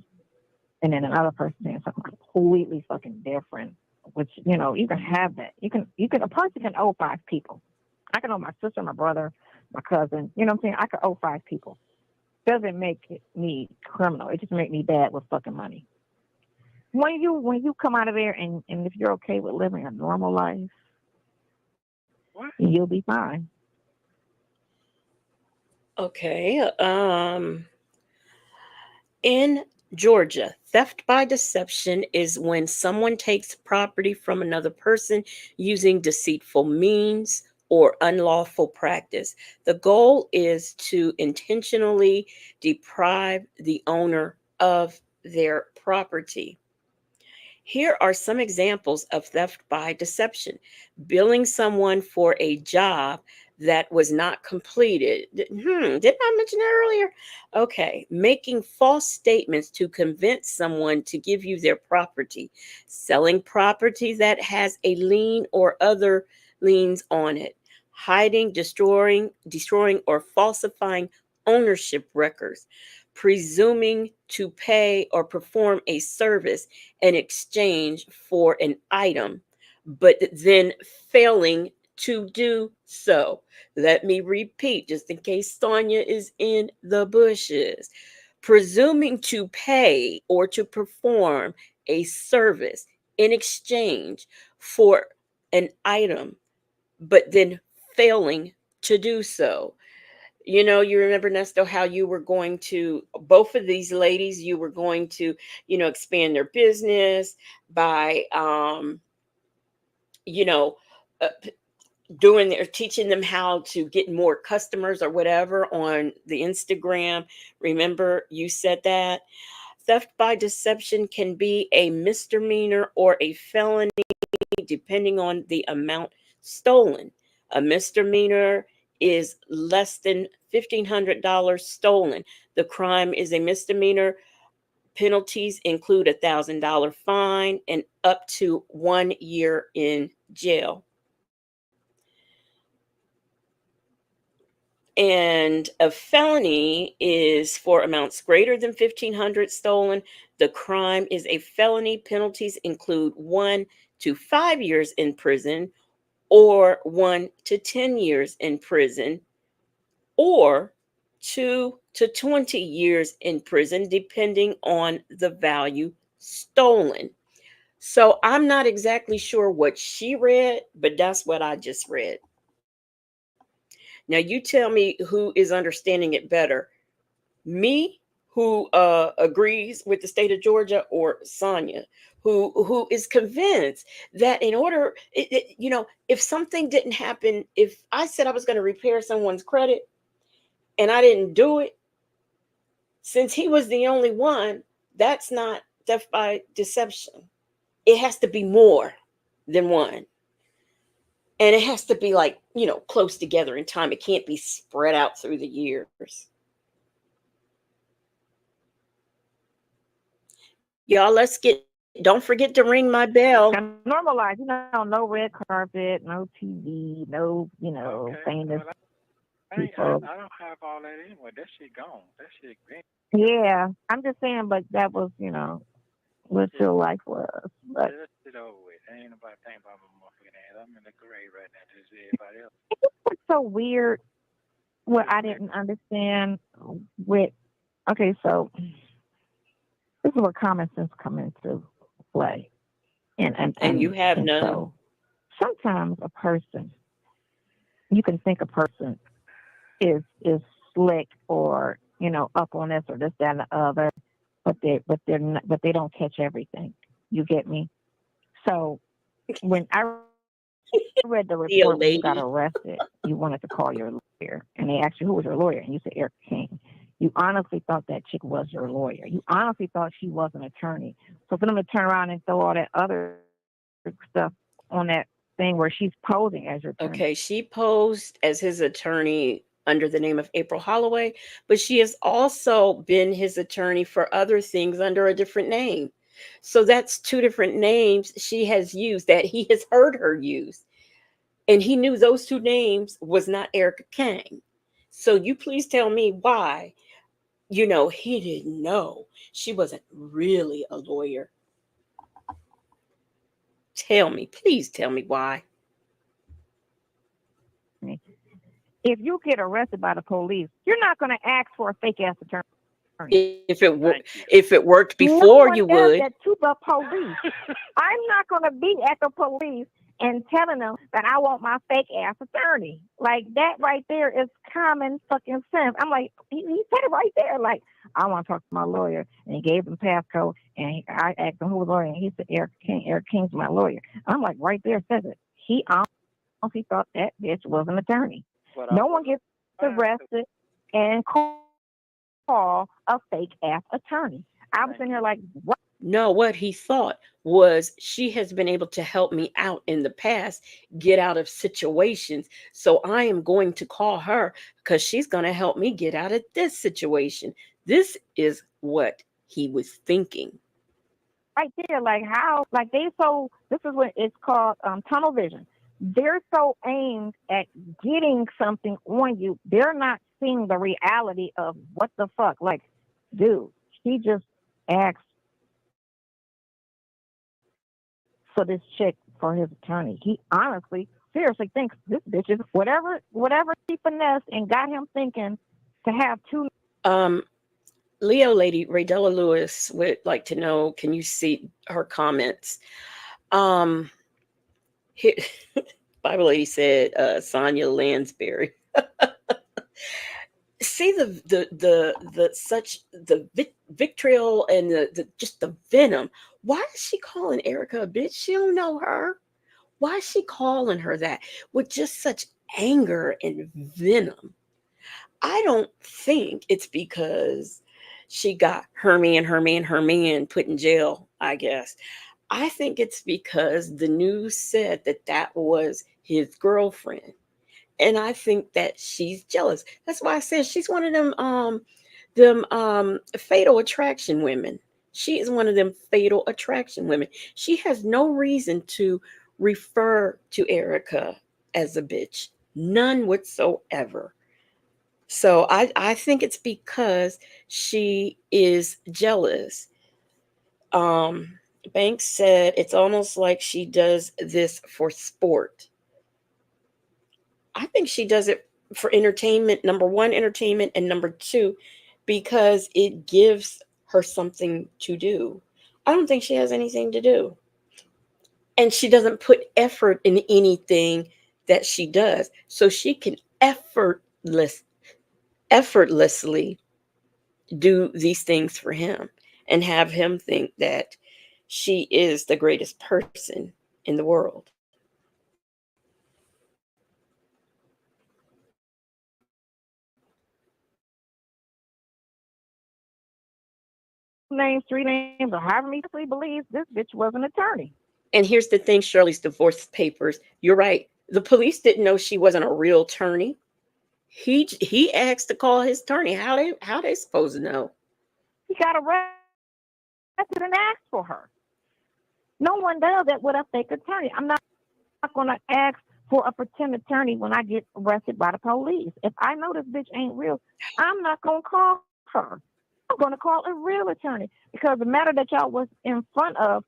and then another person saying something completely fucking different, which you know, you can have that. You can a person can owe 5 people. I can owe my sister, my brother, my cousin. You know what I'm saying? I could owe 5 people. Doesn't make me criminal. It just make me bad with fucking money. When you come out of there and if you're okay with living a normal life, What? you'll be fine. okay. In Georgia, theft by deception is when someone takes property from another person using deceitful means or unlawful practice. The goal is to intentionally deprive the owner of their property. Here are some examples of theft by deception: billing someone for a job that was not completed. Didn't I mention that earlier? Okay. Making false statements to convince someone to give you their property, selling property that has a lien or other liens on it, hiding, destroying, or falsifying ownership records, presuming to pay or perform a service in exchange for an item, but then failing to do so. Let me repeat, just in case Sonia is in the bushes. Presuming to pay or to perform a service in exchange for an item, but then failing to do so. You know, you remember, Nesto, how you were going to, both of these ladies, you were going to, you know, expand their business by, you know, uh, doing their, teaching them how to get more customers or whatever on the Instagram. Remember, you said that theft by deception can be a misdemeanor or a felony depending on the amount stolen. A misdemeanor is less than $1,500 stolen. The crime is a misdemeanor. Penalties include $1,000 fine and up to 1 year in jail. And a felony is for amounts greater than 1,500 stolen. The crime is a felony. Penalties include 1 to 5 years in prison, or 1 to 10 years in prison, or 2 to 20 years in prison, depending on the value stolen. So I'm not exactly sure what she read, but that's what I just read. Now you tell me who is understanding it better, me, who agrees with the state of Georgia, or Sonia, who is convinced that in order, if something didn't happen, if I said I was going to repair someone's credit and I didn't do it, since he was the only one, that's not theft by deception. It has to be more than one. And it has to be like, close together in time. It can't be spread out through the years. Y'all, don't forget to ring my bell. Normalize, no red carpet, no TV, no, Okay. famous Well, I people. don't have all that anyway. That shit gone. That shit gone. Yeah, I'm just saying, but that was, what your life was. But That shit over with. Ain't nobody thinking about my motherfucking ass. I'm in the grave right now, just as everybody else. it's so weird what I didn't understand with, okay, so this is where common sense come into play. And you have none. So sometimes a person, you can think a person is slick or, up on this or this, that, and the other, but they don't catch everything. You get me? So when I read the report when you got arrested, you wanted to call your lawyer, and they asked you who was your lawyer, and you said Eric King. You honestly thought that chick was your lawyer. You honestly thought she was an attorney. So for them to turn around and throw all that other stuff on that thing where she's posing as your attorney. Okay, she posed as his attorney under the name of April Holloway, but she has also been his attorney for other things under a different name. So that's two different names she has used that he has heard her use. And he knew those two names was not Erica Kang. So you please tell me why, he didn't know she wasn't really a lawyer. Please tell me why. If you get arrested by the police, you're not going to ask for a fake ass attorney. If it worked before, you would. That to the police. I'm not going to be at the police and telling them that I want my fake ass attorney. Like that right there is common fucking sense. I'm like, he said it right there. Like, I want to talk to my lawyer, and he gave him passcode, and I asked him who was the lawyer, and he said Eric King. Eric King's my lawyer. I'm like, right there says it. He honestly thought that bitch was an attorney. No one gets arrested and call a fake ass attorney. I was sitting here like, what? No, what he thought was she has been able to help me out in the past, get out of situations. So I am going to call her because she's going to help me get out of this situation. This is what he was thinking. Right there, like how, like this is what it's called tunnel vision. They're so aimed at getting something on you. They're not seeing the reality of what the fuck. Like, dude, he just asked for this chick for his attorney. He honestly, seriously thinks this bitch is whatever she finessed and got him thinking to have two. Leo lady Raydella Lewis would like to know, can you see her comments? Bible lady said Sonia Lansbury. See the vitriol and the just the venom. Why is she calling Erica a bitch? She don't know her. Why is she calling her that with just such anger and venom? I don't think it's because she got her man put in jail, I guess. I think it's because the news said that was his girlfriend. And I think that she's jealous. That's why I said she's one of them fatal attraction women. She is one of them fatal attraction women. She has no reason to refer to Erica as a bitch. None whatsoever. So I think it's because she is jealous. Banks said it's almost like she does this for sport. I think she does it for entertainment. Number one, entertainment, and number two, because it gives her something to do. I don't think she has anything to do. And she doesn't put effort in anything that she does. So she can effortlessly do these things for him and have him think that she is the greatest person in the world. Names, three names, or however many people believes this bitch was an attorney. And here's the thing, Shirley's divorce papers. You're right. The police didn't know she wasn't a real attorney. He asked to call his attorney. How they supposed to know? He got arrested and asked for her. No one does that with a fake attorney. I'm not going to ask for a pretend attorney when I get arrested by the police. If I know this bitch ain't real, I'm not going to call her. I'm going to call a real attorney because the matter that y'all was in front of.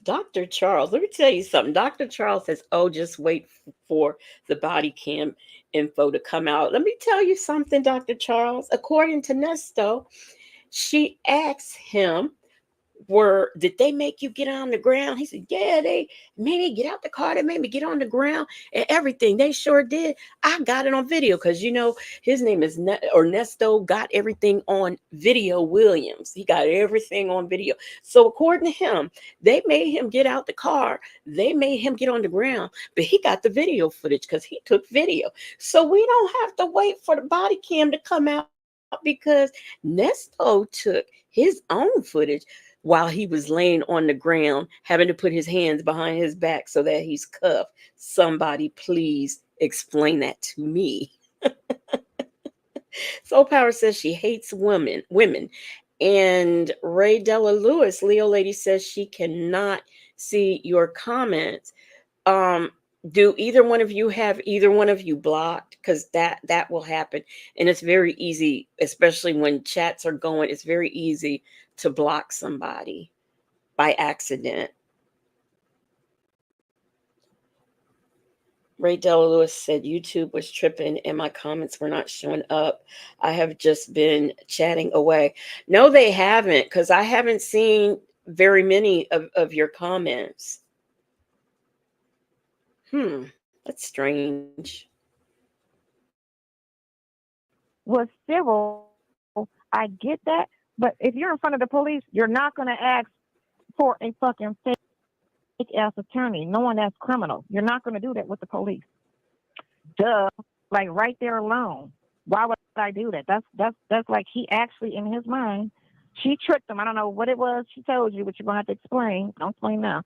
Dr. Charles, let me tell you something. Dr. Charles says, oh, just wait for the body cam info to come out. Let me tell you something, Dr. Charles. According to Nesto, she asked him, did they make you get on the ground? He said, yeah, they made me get out the car. They made me get on the ground and everything. They sure did. I got it on video because, his name is Nesto got everything on video. Williams. He got everything on video. So according to him, they made him get out the car. They made him get on the ground, but he got the video footage because he took video. So we don't have to wait for the body cam to come out because Nesto took his own footage while he was laying on the ground, having to put his hands behind his back so that he's cuffed. Somebody please explain that to me. Soul Power says she hates women. And Ray Della Lewis, Leo Lady, says she cannot see your comments. Do either one of you have either one of you blocked? Because that will happen. And it's very easy, especially when chats are going, it's very easy to block somebody by accident. Ray Della Lewis said YouTube was tripping and my comments were not showing up. I have just been chatting away. No, they haven't, because I haven't seen very many of your comments. That's strange. Was civil. I get that. But if you're in front of the police, you're not going to ask for a fucking fake ass attorney, knowing that's criminal. You're not going to do that with the police. Duh. Like right there alone. Why would I do that? That's like he actually, in his mind, she tricked him. I don't know what it was she told you, but you're going to have to explain. Don't explain now.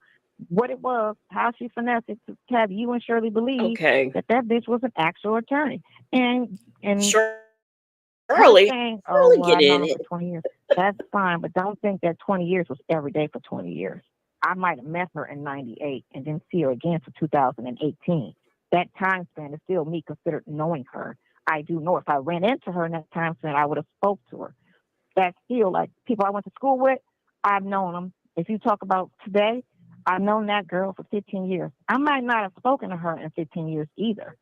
What it was, how she finessed it to have you and Shirley believe that bitch was an actual attorney. And Shirley, saying, get I've known in him it. for 20 years. That's fine, but don't think that 20 years was every day for 20 years. I might have met her in 98 and didn't see her again for 2018. That time span is still me considered knowing her. I do know if I ran into her in that time span, I would have spoke to her. That's still like people I went to school with, I've known them. If you talk about today, I've known that girl for 15 years. I might not have spoken to her in 15 years either,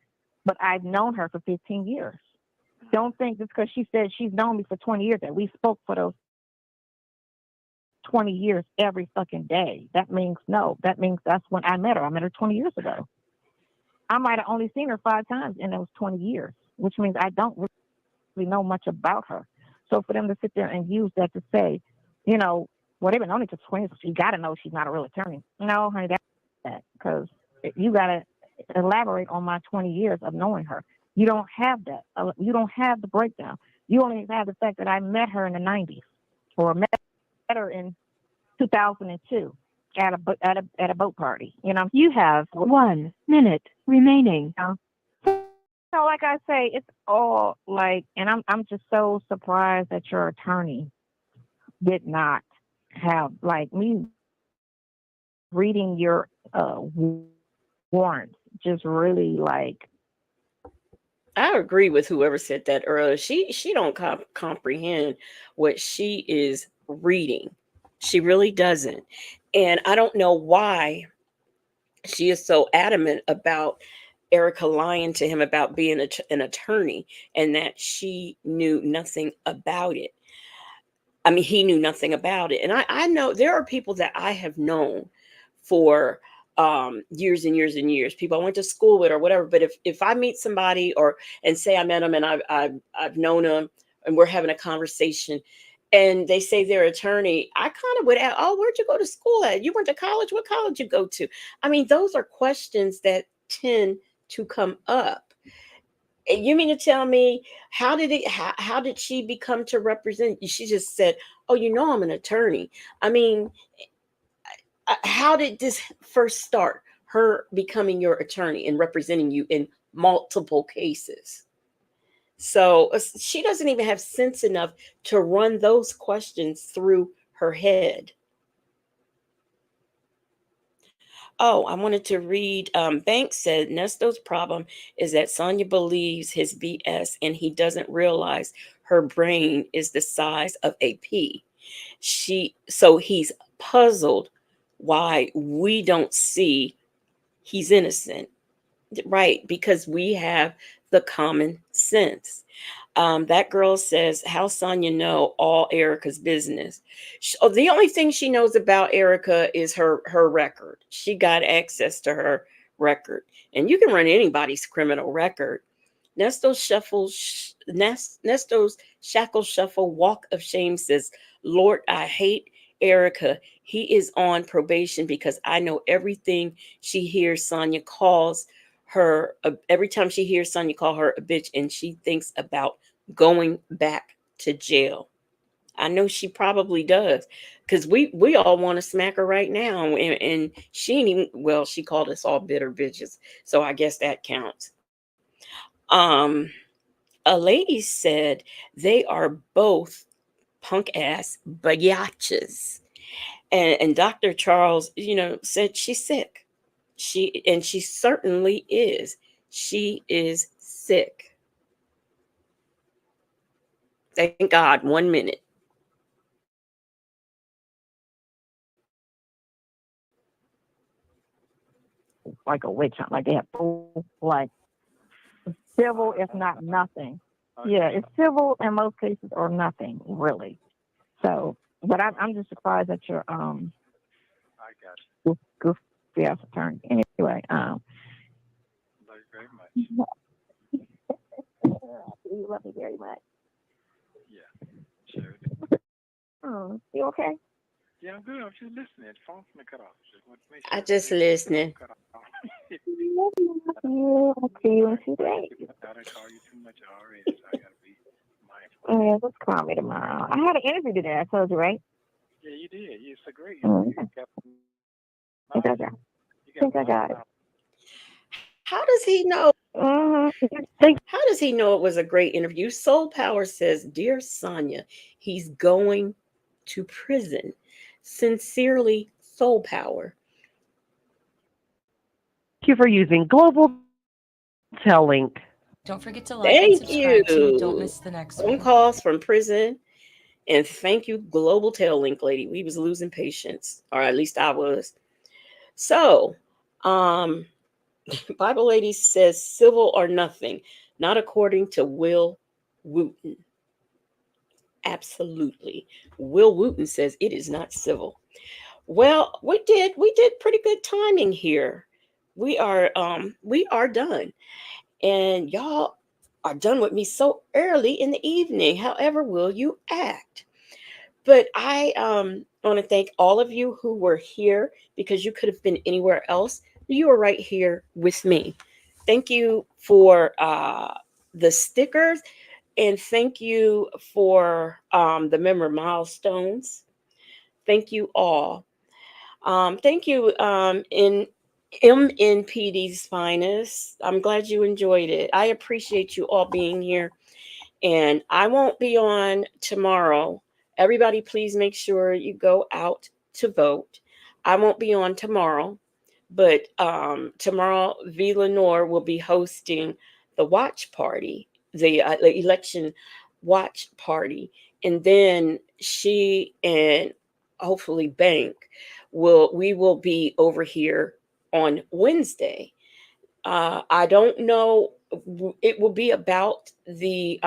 but I've known her for 15 years. Don't think just because she said she's known me for 20 years that we spoke for those 20 years every fucking day. That means no. That means that's when I met her. I met her 20 years ago. I might have only seen her 5 times in those 20 years, which means I don't really know much about her. So for them to sit there and use that to say, well, they've been known each other 20 years, so you got to know she's not a real attorney. No, honey, that's that. Because you got to elaborate on my 20 years of knowing her. You don't have that. You don't have the breakdown. You only have the fact that I met her in the 90s or met her in 2002 at a boat party. You have 1 minute remaining. So like I say, it's all like, and I'm just so surprised that your attorney did not have, like, me reading your warrants just really like. I agree with whoever said that earlier. She don't comprehend what she is reading. She really doesn't. And I don't know why she is so adamant about Erica lying to him about being an attorney and that she knew nothing about it. I mean, he knew nothing about it. And I know there are people that I have known for years and years and years, people I went to school with or whatever. But if I meet somebody and say I met them and I've known them and we're having a conversation and they say they're attorney, I kind of would ask, oh, where'd you go to school at? You went to college? What college you go to? I mean, those are questions that tend to come up. And you mean to tell me how did she become to represent you? She just said, oh, I'm an attorney. I mean, how did this first start? Her becoming your attorney and representing you in multiple cases. So she doesn't even have sense enough to run those questions through her head. Oh, I wanted to read. Banks said Nesto's problem is that Sonia believes his BS and he doesn't realize her brain is the size of a pea. So he's puzzled why we don't see he's innocent, right? Because we have the common sense. That girl says, how Sonya know all Erica's business? The only thing she knows about Erica is her record. She got access to her record, and you can run anybody's criminal record. Nesto's shackle shuffle walk of shame says, Lord, I hate Erica. He is on probation because I know everything she hears Sonya calls her. Every time she hears Sonya call her a bitch, and she thinks about going back to jail. I know she probably does, because we all want to smack her right now, and she ain't even, well, she called us all bitter bitches, so I guess that counts. A lady said they are both punk ass biatches. And Dr. Charles, said she's sick. She certainly is. She is sick. Thank God. 1 minute. Like a witch hunt, like they have full, like civil, if not nothing. Yeah, it's civil in most cases or nothing, really. So, but I'm just surprised that you're I got goofy ass attorney. Anyway, you. Love you very much. you love me very much. Yeah, sure. Oh, you okay? Yeah, I'm good. I'm just listening. The phone's gonna cut off. Just want to make I sure just that listening. cut off. I'll see you in 2 days. I don't call you too much already, so I gotta be mindful. Yeah, just call me tomorrow. I had an interview today. I told you, right? Yeah, you did. It's a great. Mm-hmm. You got, I think I got it. How does he know? Mm-hmm. How does he know it was a great interview? Soul Power says, Dear Sonia, he's going to prison. Sincerely, Soul Power. Thank you for using Global Tel Link. Don't forget to like and Thank subscribe so you don't you. miss the next Phone one. calls from prison. And thank you, Global Tail Link Lady. We was losing patience, or at least I was. So, Bible Lady says civil or nothing, not according to Will Wooten. Absolutely. Will Wooten says it is not civil. Well, we did pretty good timing here. We are done. And y'all are done with me so early in the evening. However, will you act? But I want to thank all of you who were here, because you could have been anywhere else. You were right here with me. Thank you for the stickers, and thank you for the member milestones. Thank you all. Thank you in MNPD's finest. I'm glad you enjoyed it. I appreciate you all being here. And I won't be on tomorrow. Everybody, please make sure you go out to vote. I won't be on tomorrow, but tomorrow, V. Lenore will be hosting the watch party, the election watch party. And then she and hopefully Bank we will be over here on Wednesday. I don't know. It will be about the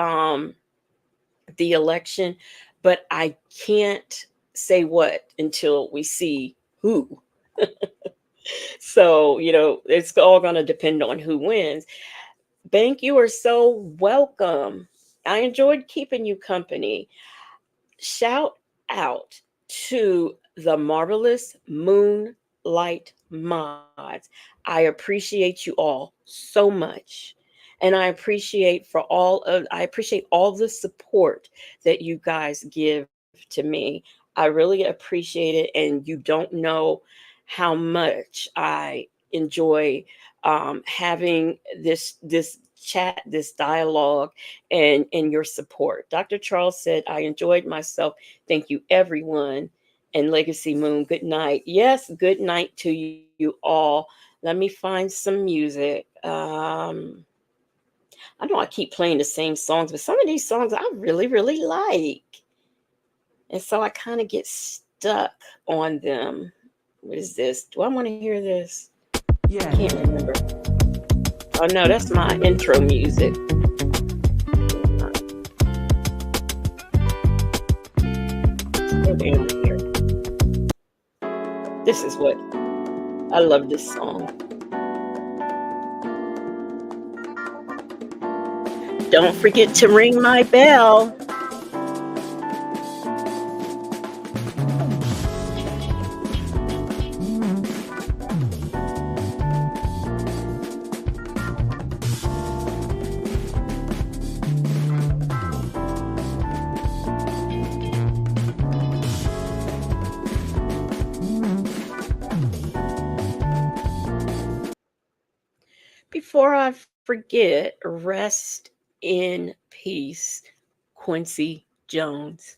election, but I can't say what until we see who. So, it's all going to depend on who wins. Bank, you are so welcome. I enjoyed keeping you company. Shout out to the marvelous Moonlight Mods. I appreciate you all so much. And I appreciate all the support that you guys give to me. I really appreciate it, and you don't know how much I enjoy having this chat, this dialogue, and your support. Dr. Charles said, I enjoyed myself. Thank you, everyone. And Legacy Moon, good night. Yes, good night to you all. Let me find some music. I know I keep playing the same songs, but some of these songs I really, really like. And so I kind of get stuck on them. What is this? Do I want to hear this? Yeah. I can't remember. Oh no, that's my intro music. Here. This is what I love this song. Don't forget to ring my bell. Before I forget, rest in peace, Quincy Jones.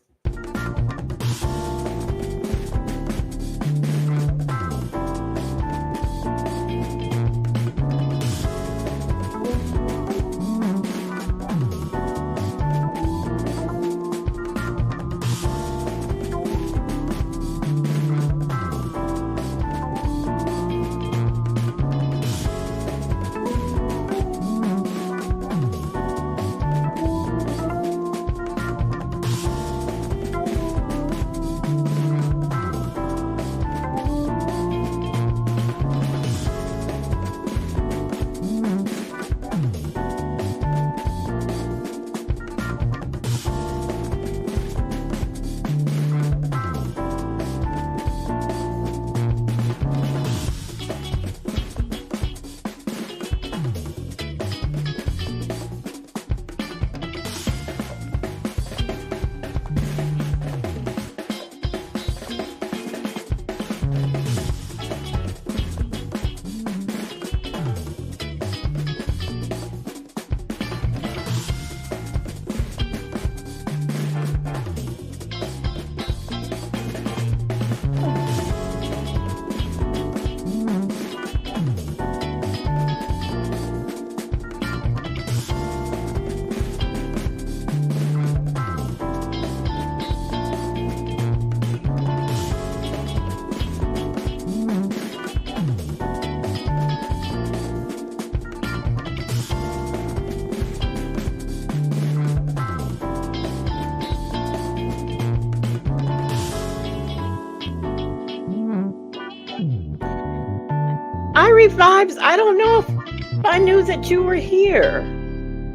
Vibes, I don't know if I knew that you were here.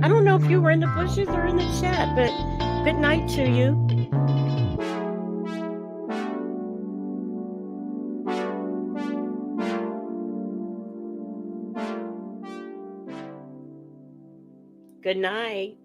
I don't know if you were in the bushes or in the chat, but good night to you. Good night.